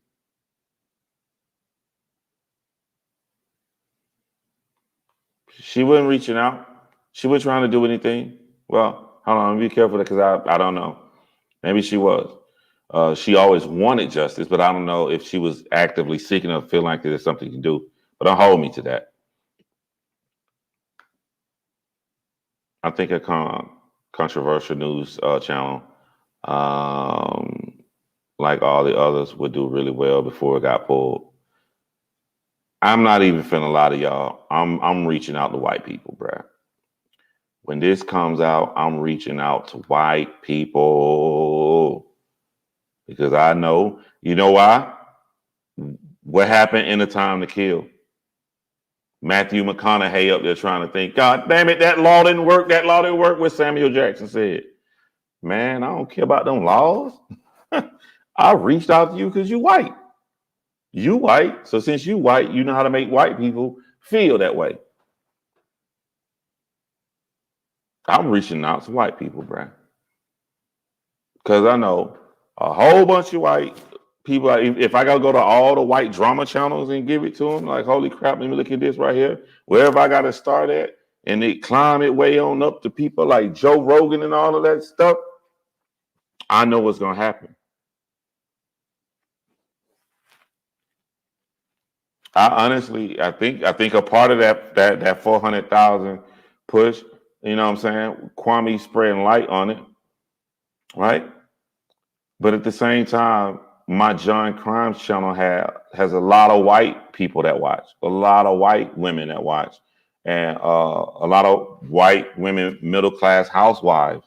She wasn't reaching out. She wasn't trying to do anything. Well, hold on, be careful because I don't know. Maybe she was. She always wanted justice, but I don't know if she was actively seeking or feeling like there's something to do. But don't hold me to that. I think a controversial news channel, like all the others, would do really well before it got pulled. I'm not even finna lie to y'all. I'm reaching out to white people, bruh. When this comes out, I'm reaching out to white people because I know, you know why? What happened in The Time to Kill? Matthew McConaughey up there trying to think, God damn it, that law didn't work. That law didn't work. What Samuel Jackson said. Man, I don't care about them laws. I reached out to you because you white. You white. So since you white, you know how to make white people feel that way. I'm reaching out to white people, bruh. Because I know a whole bunch of white people. If I gotta go to all the white drama channels and give it to them, like, holy crap, let me look at this right here. Wherever I gotta start at, and it climb it way on up to people like Joe Rogan and all of that stuff, I know what's gonna happen. I think a part of that 400,000 push, you know what I'm saying? Kwame spreading light on it, right? But at the same time, my John Crimes channel has a lot of white people that watch, a lot of white women that watch, and a lot of white women, middle class housewives.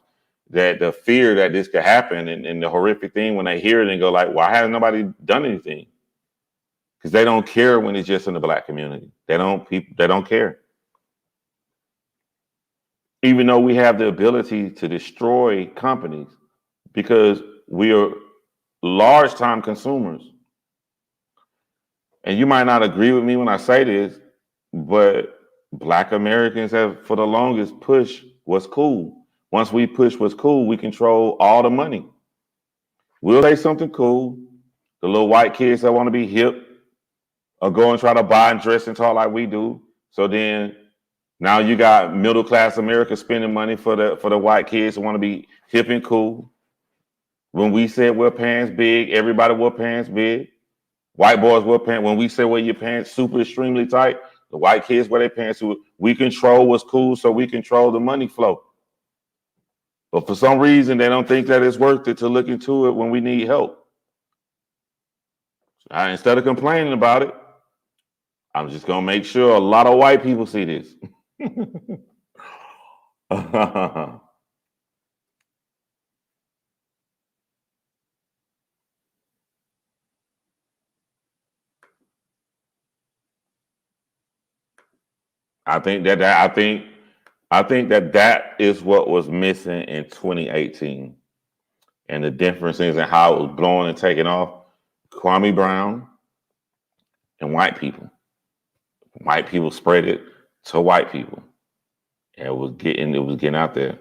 That the fear that this could happen and the horrific thing when they hear it and go like, why hasn't nobody done anything? Because they don't care when it's just in the black community. They don't care. Even though we have the ability to destroy companies because we are large time consumers. And you might not agree with me when I say this, but black Americans have for the longest pushed what's cool. Once we push what's cool, we control all the money. We'll say something cool. The little white kids that want to be hip or go and try to buy and dress and talk like we do. So then now you got middle class America spending money for the white kids who want to be hip and cool. When we said wear pants big, everybody wore pants big. White boys wear pants. When we say wear your pants super extremely tight, the white kids wear their pants. We control what's cool, so we control the money flow. But for some reason, they don't think that it's worth it to look into it when we need help. Instead of complaining about it, I'm just gonna make sure a lot of white people see this. I think that is what was missing in 2018, and the differences in how it was blowing and taking off. Kwame Brown and white people. White people spread it to white people. And it was getting out there.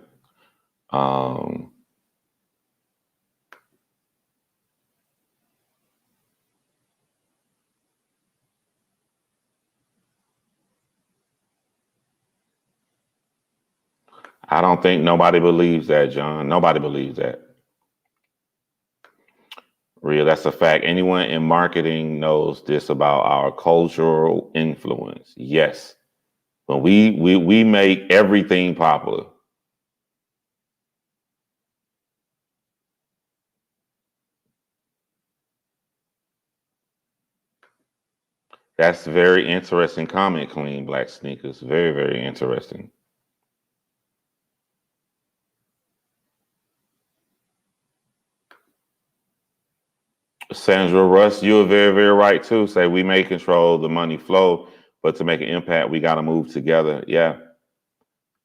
I don't think nobody believes that, John. Nobody believes that. Real, that's a fact. Anyone in marketing knows this about our cultural influence. Yes. When we make everything popular. That's very interesting comment, Clean Black Sneakers. Very, very interesting. Sandra Russ, you're very, very right too. Say we may control the money flow, but to make an impact, we got to move together. Yeah.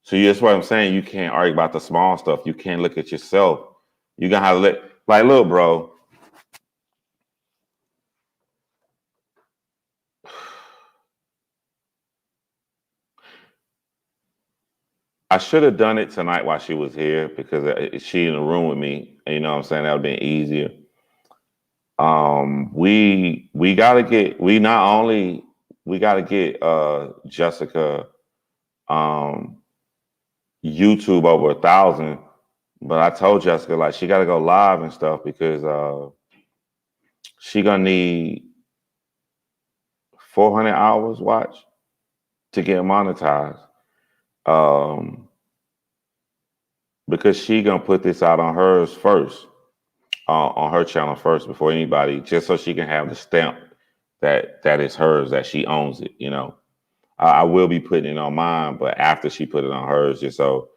So that's what I'm saying. You can't argue about the small stuff. You can't look at yourself. You gotta have to look, bro. I should have done it tonight while she was here because she in the room with me. You know what I'm saying? That would have been easier. We gotta get Jessica YouTube over 1,000. But I told Jessica, like, she got to go live and stuff because she gonna need 400 hours watch to get monetized. Because she gonna put this out on hers first, on her channel first before anybody, just so she can have the stamp that is hers, that she owns it. You know, I will be putting it on mine, but after she put it on hers, just so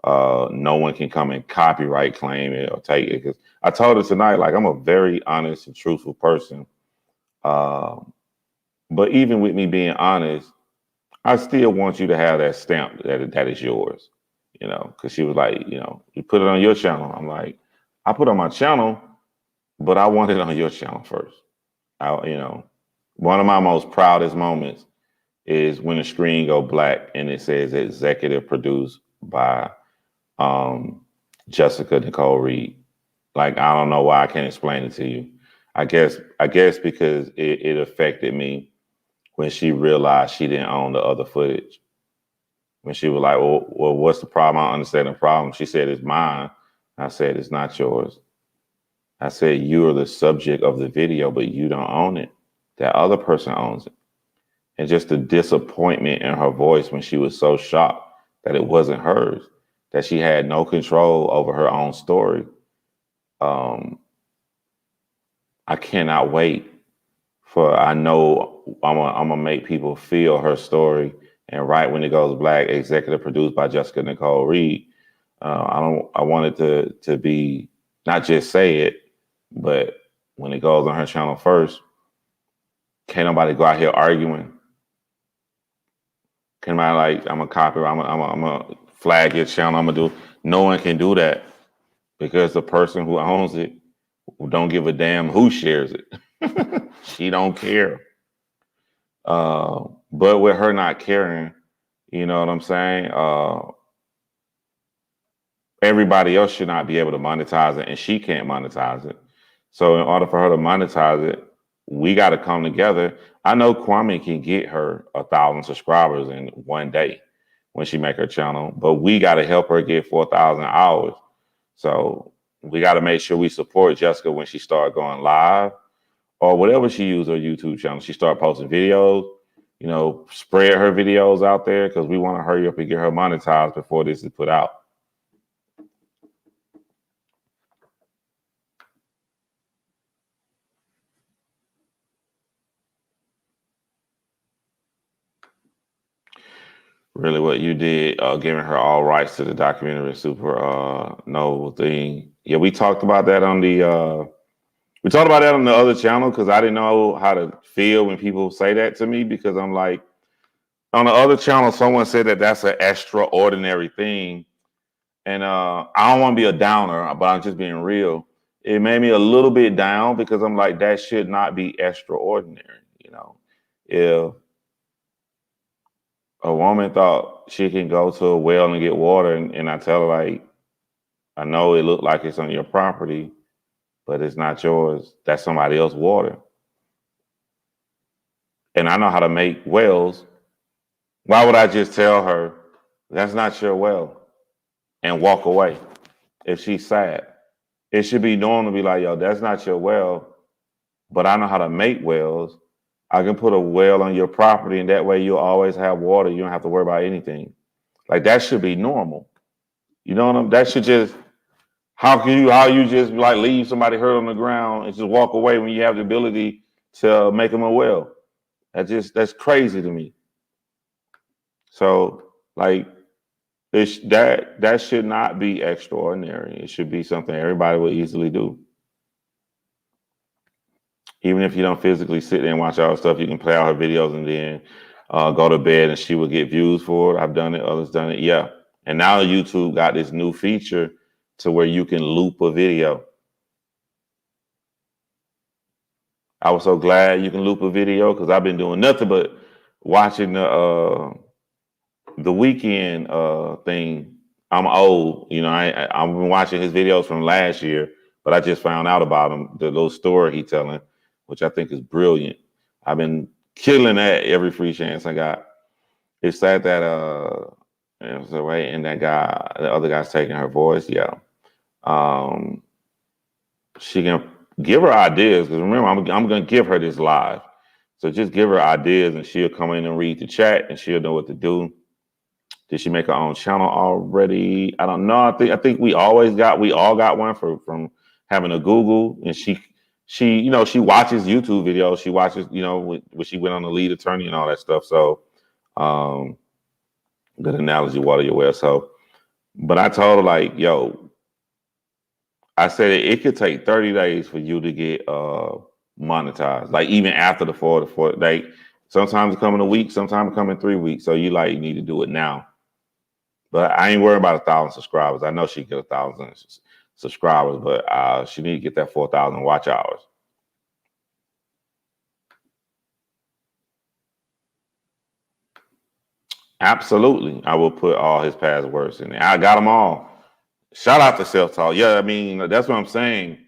no one can come and copyright claim it or take it. Because I told her tonight, like, I'm a very honest and truthful person. But even with me being honest, I still want you to have that stamp that is yours. You know, because she was like, you know, you put it on your channel. I'm like, I put it on my channel, but I want it on your channel first. You know, one of my most proudest moments is when the screen go black and it says executive produced by Jessica Nicole Reid. Like, I don't know why I can't explain it to you. I guess because it affected me when she realized she didn't own the other footage. When she was like, well, what's the problem? I don't understand the problem. She said, it's mine. I said, it's not yours. I said, you are the subject of the video, but you don't own it. That other person owns it. And just the disappointment in her voice when she was so shocked that it wasn't hers, that she had no control over her own story. I cannot wait for, I know I'm gonna make people feel her story. And right when it goes black, executive produced by Jessica Nicole Reid. I wanted to be, not just say it, but when it goes on her channel first, can't nobody go out here arguing. Can I, like, I'm a copy, I'm a flag your channel, I'm gonna do. No one can do that because the person who owns it don't give a damn who shares it. She don't care. But with her not caring, you know what I'm saying? Everybody else should not be able to monetize it, and she can't monetize it. So in order for her to monetize it, we got to come together. I know Kwame can get her 1,000 subscribers in one day when she make her channel, but we got to help her get 4,000 hours. So we got to make sure we support Jessica when she start going live or whatever she use her YouTube channel. She start posting videos, you know, spread her videos out there because we want to hurry up and get her monetized before this is put out. Really, what you did, giving her all rights to the documentary, super noble thing. Yeah, we talked about that on the other channel because I didn't know how to feel when people say that to me, because I'm like, on the other channel, someone said that that's an extraordinary thing, and I don't want to be a downer, but I'm just being real. It made me a little bit down because I'm like, that should not be extraordinary, you know. If a woman thought she can go to a well and get water, and I tell her, like, I know it looked like it's on your property, but it's not yours. That's somebody else's water. And I know how to make wells. Why would I just tell her, that's not your well, and walk away if she's sad? It should be normal to be like, yo, that's not your well, but I know how to make wells. I can put a well on your property, and that way you'll always have water. You don't have to worry about anything. Like, that should be normal. You know what I'm? That should just, how you just like leave somebody hurt on the ground and just walk away when you have the ability to make them a well? That's crazy to me. So, like, that should not be extraordinary. It should be something everybody would easily do. Even if you don't physically sit there and watch all the stuff, you can play all her videos and then go to bed and she will get views for it. I've done it, others done it. Yeah. And now YouTube got this new feature to where you can loop a video. I was so glad you can loop a video because I've been doing nothing but watching the weekend thing. I'm old, you know. I've been watching his videos from last year, but I just found out about him, the little story he telling, which I think is brilliant. I've been killing that every free chance I got. It's sad that so right, and that guy, the other guy's taking her voice. Yeah. She can give her ideas, because remember, I'm gonna give her this live. So just give her ideas and she'll come in and read the chat and she'll know what to do. Did she make her own channel already? I don't know. I think we all got one from having a Google, and she she watches YouTube videos. She watches, when she went on the lead attorney and all that stuff. So good analogy, water your well. So, but I told her, like, yo, I said it could take 30 days for you to get monetized. Like, even after the 4 like, sometimes it come in a week, sometimes it come in 3 weeks. So you need to do it now. But I ain't worried about 1,000 subscribers. I know she get 1,000 subscribers, but she need to get that 4,000 watch hours. Absolutely, I will put all his passwords in there. I got them all. Shout out to Self Talk. Yeah, I mean, that's what I'm saying.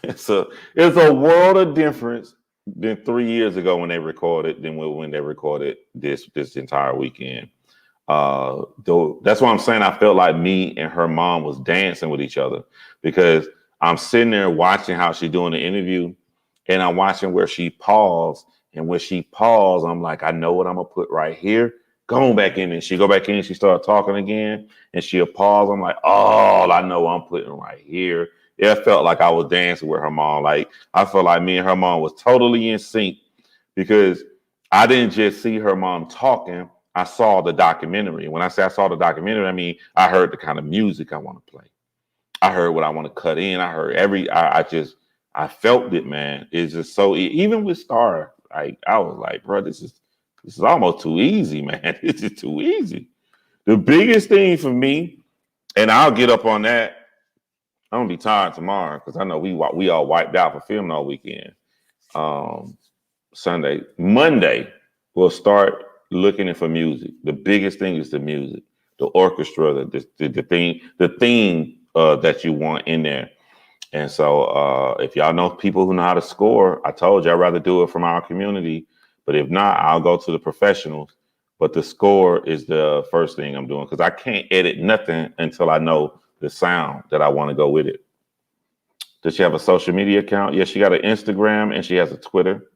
It's a world of difference than 3 years ago when they recorded this entire weekend. Though that's why I'm saying I felt like me and her mom was dancing with each other, because I'm sitting there watching how she's doing the interview, and I'm watching where she paused, and when she paused, I'm like, I know what I'm gonna put right here. Go back in, and she go back in, and she started talking again, and she'll pause. I'm like, oh, I know what I'm putting right here. It felt like I was dancing with her mom. Like, I felt like me and her mom was totally in sync, because I didn't just see her mom talking. I saw the documentary. When I say I saw the documentary, I mean, I heard the kind of music I want to play. I heard what I want to cut in. I heard I felt it, man. It's just so, even with Star, like, I was like, bro, this is almost too easy, man. This is too easy. The biggest thing for me, and I'll get up on that, I'm gonna be tired tomorrow, because I know we all wiped out for filming all weekend. Sunday, Monday, we'll start looking for music. The biggest thing is the music, the orchestra, the theme that you want in there. And so if y'all know people who know how to score, I told you I'd rather do it from our community. But if not, I'll go to the professionals. But the score is the first thing I'm doing, because I can't edit nothing until I know the sound that I want to go with it. Does she have a social media account? Yes, she got an Instagram and she has a Twitter.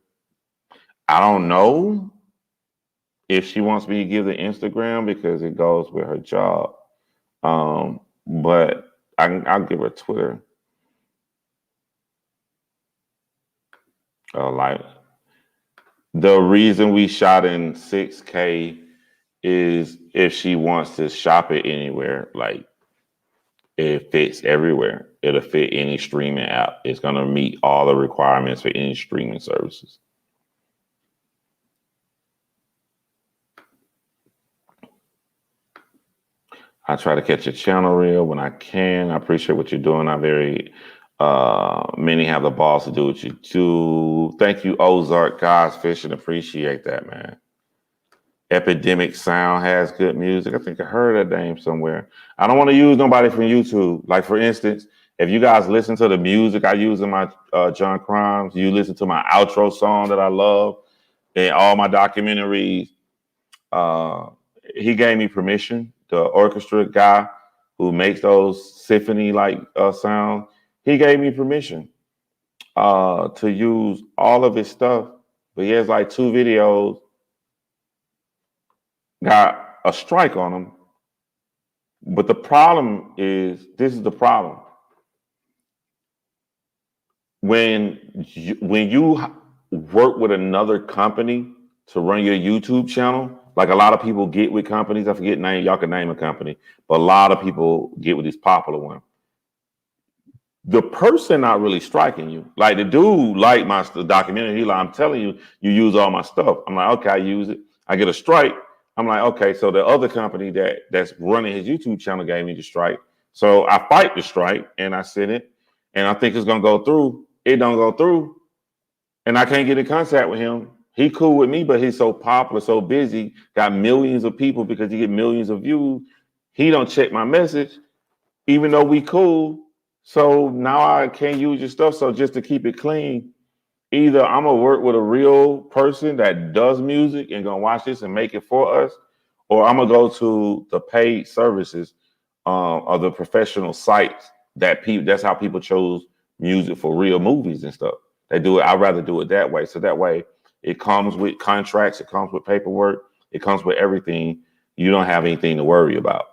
I don't know if she wants me to give the Instagram, because it goes with her job. But I'll give her Twitter. Like, the reason we shot in 6K is if she wants to shop it anywhere, like, it fits everywhere. It'll fit any streaming app. It's gonna meet all the requirements for any streaming services. I try to catch a channel reel when I can. I appreciate what you're doing. Many have the balls to do what you do. Thank you, Ozark Guys Fishing. Appreciate that, man. Epidemic Sound has good music. I think I heard that name somewhere. I don't want to use nobody from YouTube. Like, for instance, if you guys listen to the music I use in my John Crimes, you listen to my outro song that I love in all my documentaries, he gave me permission. The orchestra guy who makes those symphony-like sounds, he gave me permission to use all of his stuff. But he has like 2 videos got a strike on them. But the problem is, this is the problem. When you work with another company to run your YouTube channel, like a lot of people get with companies, I forget name, y'all can name a company, but a lot of people get with this popular one. The person not really striking you. Like, the dude like my documentary, he like, I'm telling you, you use all my stuff. I'm like, okay, I use it. I get a strike. I'm like, okay, so the other company that's running his YouTube channel gave me the strike. So I fight the strike and I send it, and I think it's gonna go through. It don't go through, and I can't get in contact with him. He cool with me, but he's so popular, so busy, got millions of people because he get millions of views. He don't check my message, even though we cool. So now I can't use your stuff. So just to keep it clean, either I'm gonna work with a real person that does music and gonna watch this and make it for us, or I'm gonna go to the paid services or the professional sites that people. That's how people chose music for real movies and stuff. They do it. I'd rather do it that way. So that way, it comes with contracts. It comes with paperwork. It comes with everything. You don't have anything to worry about.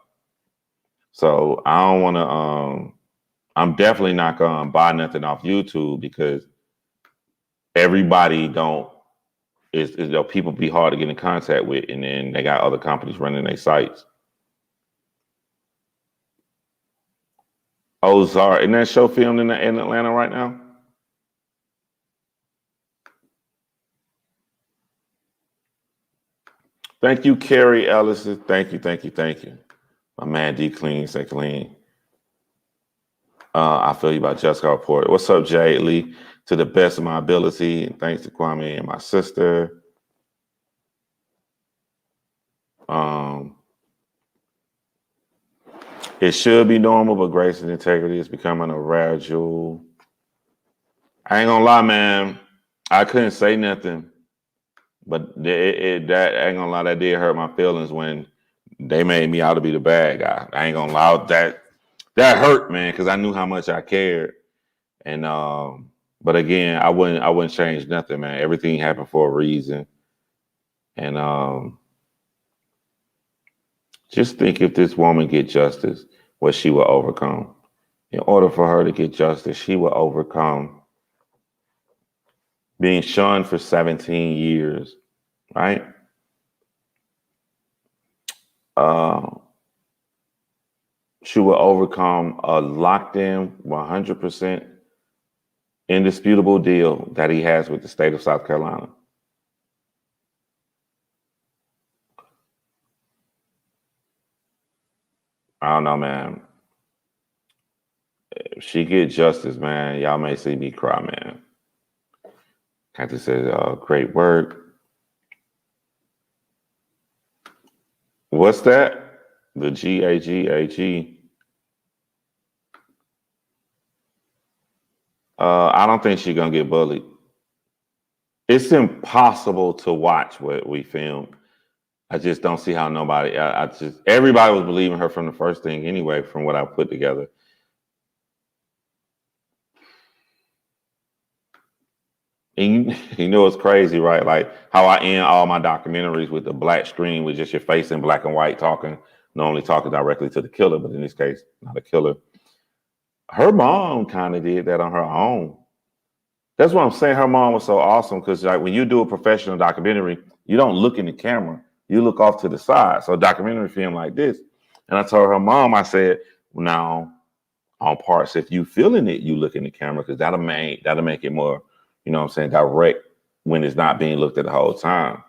So I don't want to. I'm definitely not gonna buy nothing off YouTube because everybody don't. People be hard to get in contact with, and then they got other companies running their sites. Ozark, isn't that show filmed in Atlanta right now? Thank you, Carrie Ellison. Thank you, thank you, thank you. My man D Clean, say clean. I feel you about Jessica Report. What's up, Jade Lee? To the best of my ability, and thanks to Kwame and my sister. It should be normal, but grace and integrity is becoming a rare jewel. I ain't gonna lie, man. I couldn't say nothing, but that I ain't gonna lie, that did hurt my feelings when they made me out to be the bad guy. I ain't gonna lie, that hurt, man, because I knew how much I cared. And but again, I wouldn't change nothing, man. Everything happened for a reason. And just think if this woman get justice, what she will overcome. In order for her to get justice, she will overcome being shunned for 17 years, right? She will overcome a locked in 100% indisputable deal that he has with the state of South Carolina. I don't know, man. If she get justice, man, y'all may see me cry, man. Kathy says, great work. What's that? The GAGAG. I don't think she's gonna get bullied. It's impossible to watch what we filmed. I just don't see how nobody. Everybody was believing her from the first thing anyway. From what I put together. And you know it's crazy, right? Like how I end all my documentaries with the black screen with just your face in black and white talking, normally talking directly to the killer, but in this case, not a killer. Her mom kind of did that on her own. That's what I'm saying. Her mom was so awesome because like when you do a professional documentary, you don't look in the camera. You look off to the side. So a documentary film like this. And I told her mom, I said, well, now on parts, if you feeling it, you look in the camera because that'll make it more, you know what I'm saying, direct when it's not being looked at the whole time.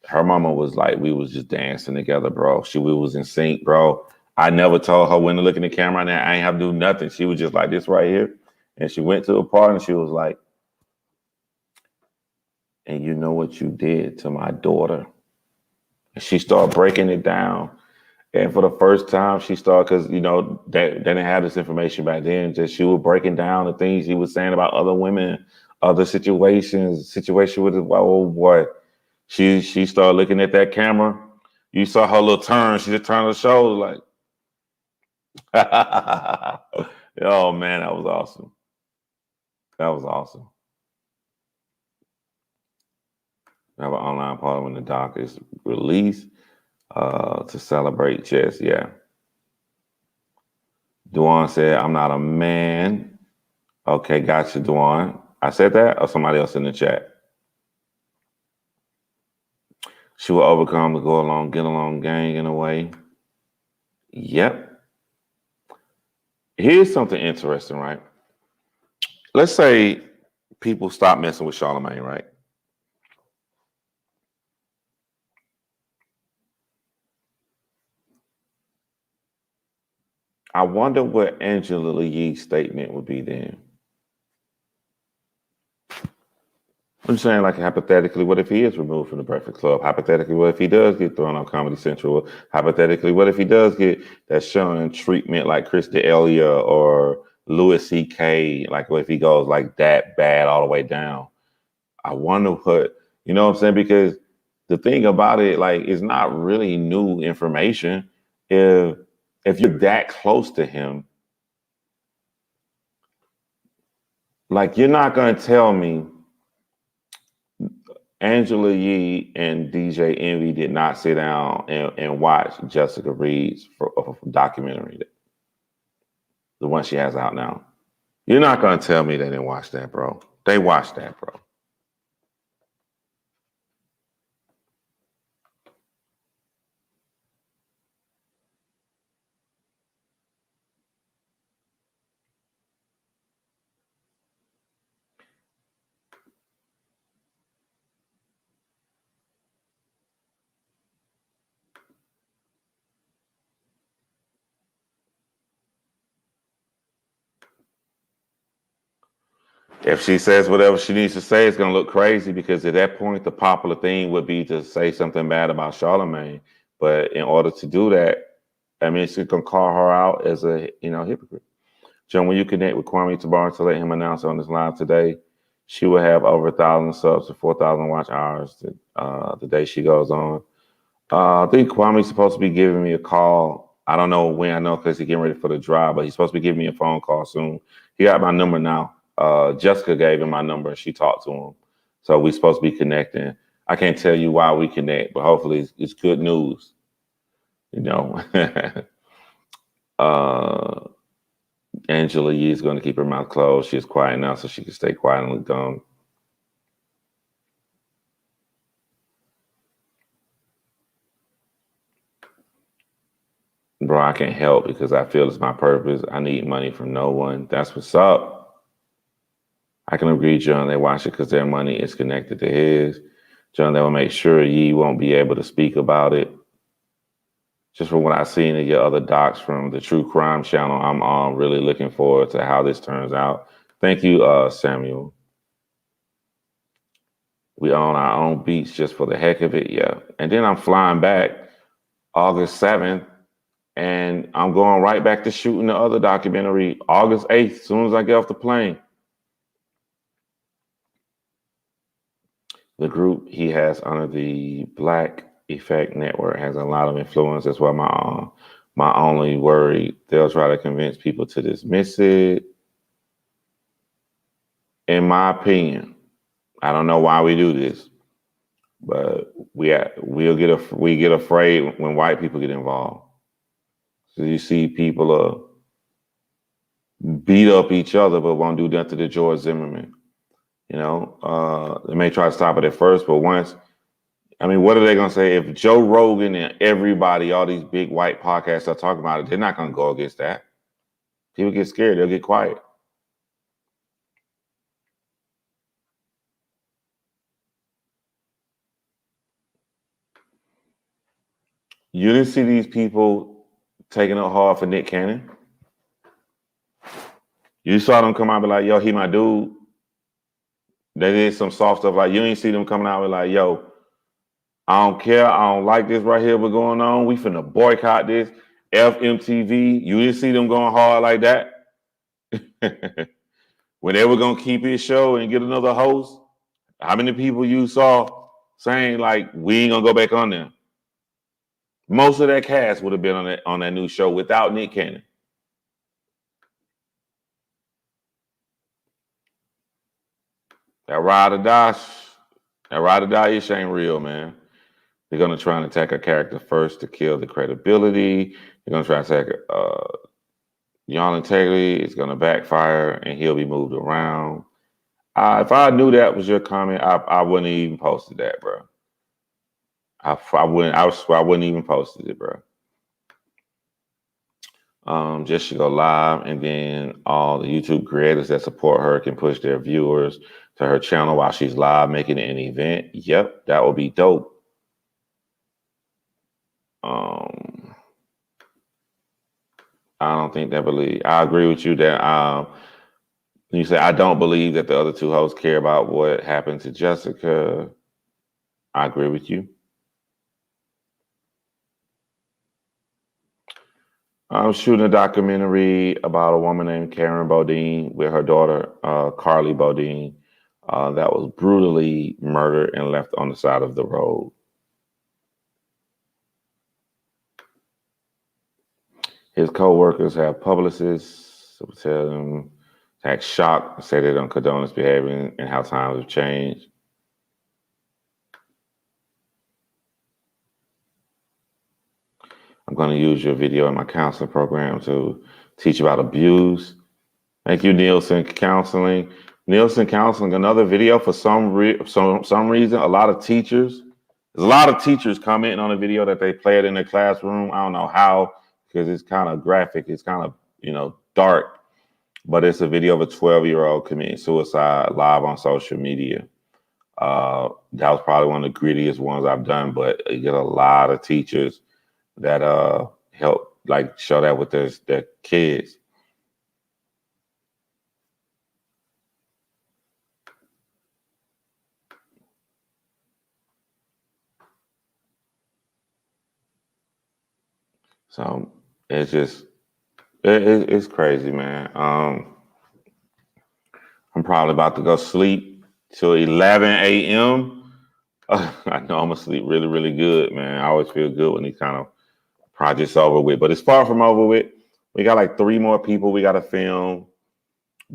Her mama was like, we was just dancing together, bro. We was in sync, bro. I never told her when to look in the camera and I ain't have to do nothing. She was just like this right here. And she went to a part and she was like, and you know what you did to my daughter? And she started breaking it down. And for the first time, she started, because, you know, they didn't have this information back then. Just she was breaking down the things she was saying about other women, other situations, situation with it. Oh, boy. She started looking at that camera. You saw her little turn. She just turned her shoulder like, oh, man, that was awesome. That was awesome. We have an online party when the doc is released to celebrate chess. Yeah. Duan said, I'm not a man. Okay, gotcha, Duan. I said that or somebody else in the chat? She will overcome the go along, get along gang in a way. Yep. Here's something interesting, right? Let's say people stop messing with Charlemagne, right? I wonder what Angela Yee's statement would be then. I'm saying, like, hypothetically, what if he is removed from the Breakfast Club? Hypothetically, what if he does get thrown on Comedy Central? Hypothetically, what if he does get that showing treatment like Chris D'Elia or Louis C.K., like if he goes like that bad all the way down. I wonder what, you know what I'm saying? Because the thing about it, like, it's not really new information. If you're that close to him, like, you're not gonna tell me Angela Yee and DJ Envy did not sit down and watch Jessica Reid's documentary, the one she has out now. You're not gonna tell me they didn't watch that, bro. They watched that, bro. If she says whatever she needs to say, it's gonna look crazy, because at that point, the popular thing would be to say something bad about Charlemagne. But in order to do that, I mean, she's gonna call her out as a hypocrite. John, when you connect with Kwame Tabara to let him announce on this live today, she will have over 1,000 subs and 4,000 watch hours the day she goes on. I think Kwame's supposed to be giving me a call. I don't know when. I know because he's getting ready for the drive, but he's supposed to be giving me a phone call soon. He got my number now. Jessica gave him my number and she talked to him. So we're supposed to be connecting. I can't tell you why we connect, but hopefully it's good news. Angela Yee is going to keep her mouth closed. She's quiet now so she can stay quiet and look dumb. Bro, I can't help because I feel it's my purpose. I need money from no one. That's what's up. I can agree, John. They watch it because their money is connected to his. John, they will make sure Yee won't be able to speak about it. Just from what I've seen of your other docs from the True Crime channel, I'm really looking forward to how this turns out. Thank you, Samuel. We own our own beats just for the heck of it, yeah. And then I'm flying back August 7th, and I'm going right back to shooting the other documentary August 8th, as soon as I get off the plane. The group he has under the Black Effect Network has a lot of influence. That's why my only worry, they'll try to convince people to dismiss it. In my opinion, I don't know why we do this, but we get afraid when white people get involved. So you see people beat up each other, but won't do nothing to George Zimmerman. They may try to stop it at first, but once, I mean, what are they going to say? If Joe Rogan and everybody, all these big white podcasts are talking about it, they're not going to go against that. People get scared. They'll get quiet. You didn't see these people taking it hard for Nick Cannon? You saw them come out and be like, yo, he my dude. They did some soft stuff. Like, you ain't see them coming out and like, yo, I don't care. I don't like this right here. What's going on? We finna boycott this. FMTV. You didn't see them going hard like that. When they were gonna keep his show and get another host, how many people you saw saying like, we ain't gonna go back on there? Most of that cast would have been on that new show without Nick Cannon. That ride or die ish ain't real, man. They're gonna try and attack a character first to kill the credibility. They're gonna try to attack y'all integrity. It's gonna backfire, and he'll be moved around. If I knew that was your comment, I wouldn't even posted that, bro. I wouldn't even posted it, bro. Just should go live, and then all the YouTube creators that support her can push their viewers to her channel while she's live making an event. Yep, that would be dope. I don't think that I agree with you that you say I don't believe that the other two hosts care about what happened to Jessica. I agree with you. I'm shooting a documentary about a woman named Karen Bodine with her daughter, Carly Bodine, that was brutally murdered and left on the side of the road. His co-workers have publicists who tell him to act shocked, say they don't condone his behavior and how times have changed. I'm going to use your video in my counseling program to teach about abuse. Thank you, Nielsen Counseling. Nielsen Counseling, another video for some reason. A lot of teachers commenting on the video that they play it in their classroom. I don't know how, because it's kind of graphic. It's kind of, dark. But it's a video of a 12-year-old committing suicide live on social media. That was probably one of the grittiest ones I've done, but you get a lot of teachers that help show that with their kids. So it's just it's crazy, man. I'm probably about to go sleep till 11 a.m. I know I'm gonna sleep really, really good, man. I always feel good when these kind of projects over with, but it's far from over with. We got 3 more people we got to film,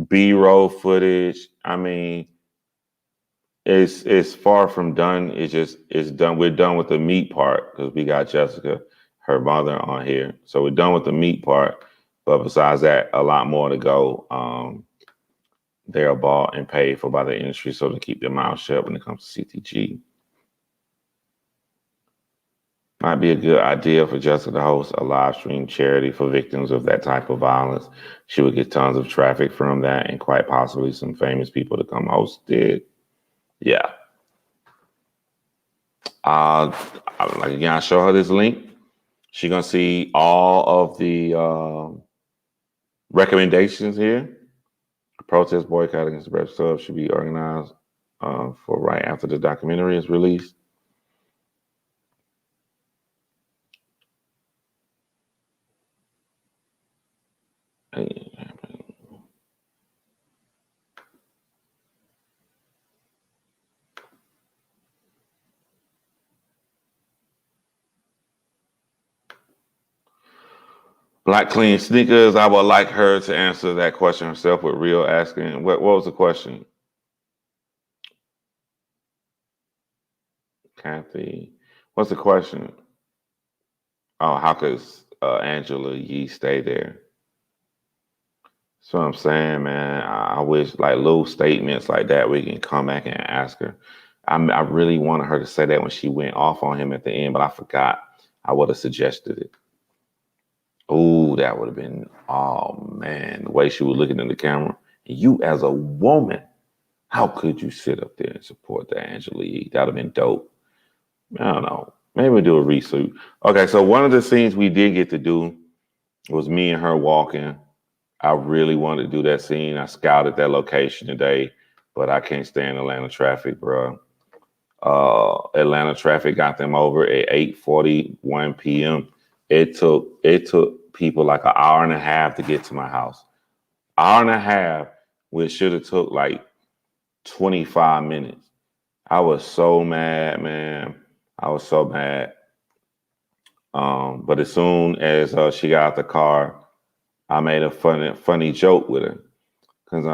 B-roll footage. I mean, it's far from done. It's done. We're done with the meat part because we got Jessica, her mother, on here. So we're done with the meat part. But besides that, a lot more to go. They're bought and paid for by the industry, so to keep their mouth shut when it comes to CTG. Might be a good idea for Jessica to host a live stream charity for victims of that type of violence. She would get tons of traffic from that and quite possibly some famous people to come host it. Yeah. Again, I show her this link. She's going to see all of the recommendations here. A protest boycott against the Breakfast Club should be organized for right after the documentary is released. Black clean sneakers. I would like her to answer that question herself with Real asking. What was the question? Kathy. What's the question? Oh, how could Angela Yee stay there? That's what I'm saying, man. I wish little statements like that we can come back and ask her. I really wanted her to say that when she went off on him at the end, but I forgot. I would have suggested it. Oh, that would have been, oh man, the way she was looking in the camera. You as a woman, how could you sit up there and support the Angela Yee? That would have been dope. I don't know. Maybe we'll do a reshoot. Okay, so one of the scenes we did get to do was me and her walking. I really wanted to do that scene. I scouted that location today, but I can't stand Atlanta traffic, bro. Atlanta traffic got them over at 8:41 p.m. It took people like an hour and a half to get to my house. Hour and a half, which should have took 25 minutes. I was so mad, man. I was so mad. But as soon as she got out the car, I made a funny joke with her. Cause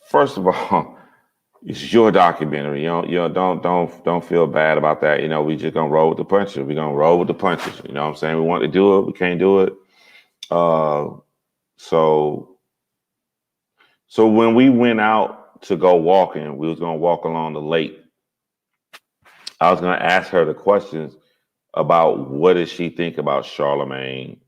first of all, it's your documentary. Don't feel bad about that. We just gonna roll with the punches. We're gonna roll with the punches. You know what I'm saying? We want to do it, we can't do it. So when we went out to go walking, we was gonna walk along the lake. I was gonna ask her the questions about what does she think about Charlemagne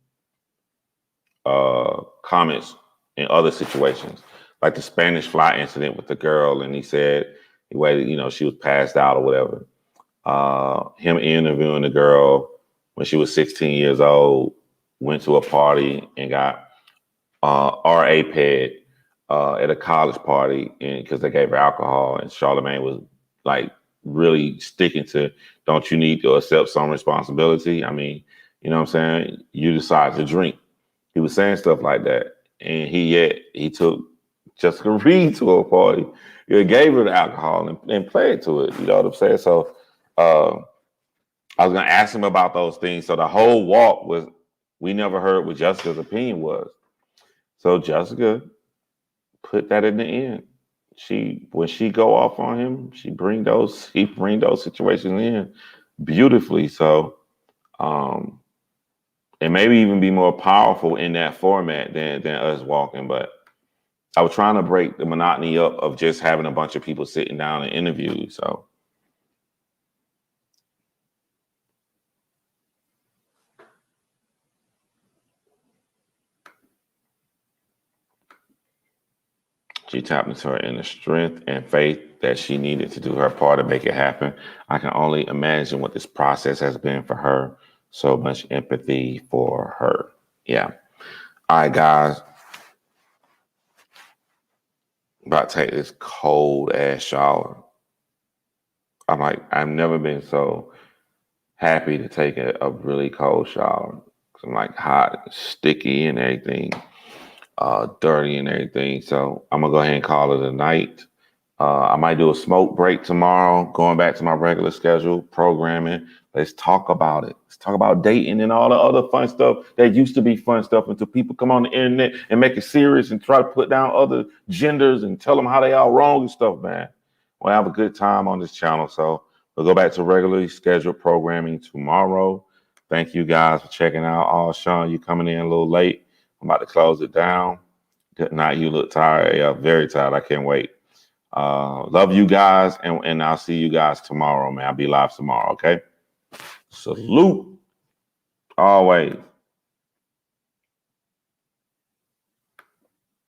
comments in other situations, like the Spanish fly incident with the girl, and he said he waited, she was passed out or whatever. Him interviewing the girl when she was 16 years old, went to a party and got RA ped at a college party, and because they gave her alcohol, and Charlemagne was really sticking to don't you need to accept some responsibility? I mean, you know what I'm saying? You decide to drink. He was saying stuff like that. And he took Jessica Reid to a party. He gave her the alcohol and played to it. You know what I'm saying? So I was going to ask him about those things. So the whole walk was, we never heard what Jessica's opinion was. So Jessica put that in the end. When she go off on him, she bring those situations in beautifully. So it maybe even be more powerful in that format than us walking. But I was trying to break the monotony up of just having a bunch of people sitting down and interview. So she tapped into her inner strength and faith that she needed to do her part to make it happen. I can only imagine what this process has been for her. So much empathy for her. Yeah. All right, guys. About to take this cold ass shower. I've never been so happy to take a really cold shower. I'm like hot, and sticky and everything. Dirty and everything. So I'm gonna go ahead and call it a night. I might do a smoke break tomorrow, going back to my regular schedule, programming. Let's talk about it. Let's talk about dating and all the other fun stuff that used to be fun stuff until people come on the internet and make it serious and try to put down other genders and tell them how they all wrong and stuff, man. We'll have a good time on this channel. So we'll go back to regularly scheduled programming tomorrow. Thank you guys for checking out. Oh, Sean, you coming in a little late. I'm about to close it down. Good night. You look tired. Yeah, very tired. I can't wait. Love you guys, and I'll see you guys tomorrow, man. I'll be live tomorrow, okay? Salute. Always.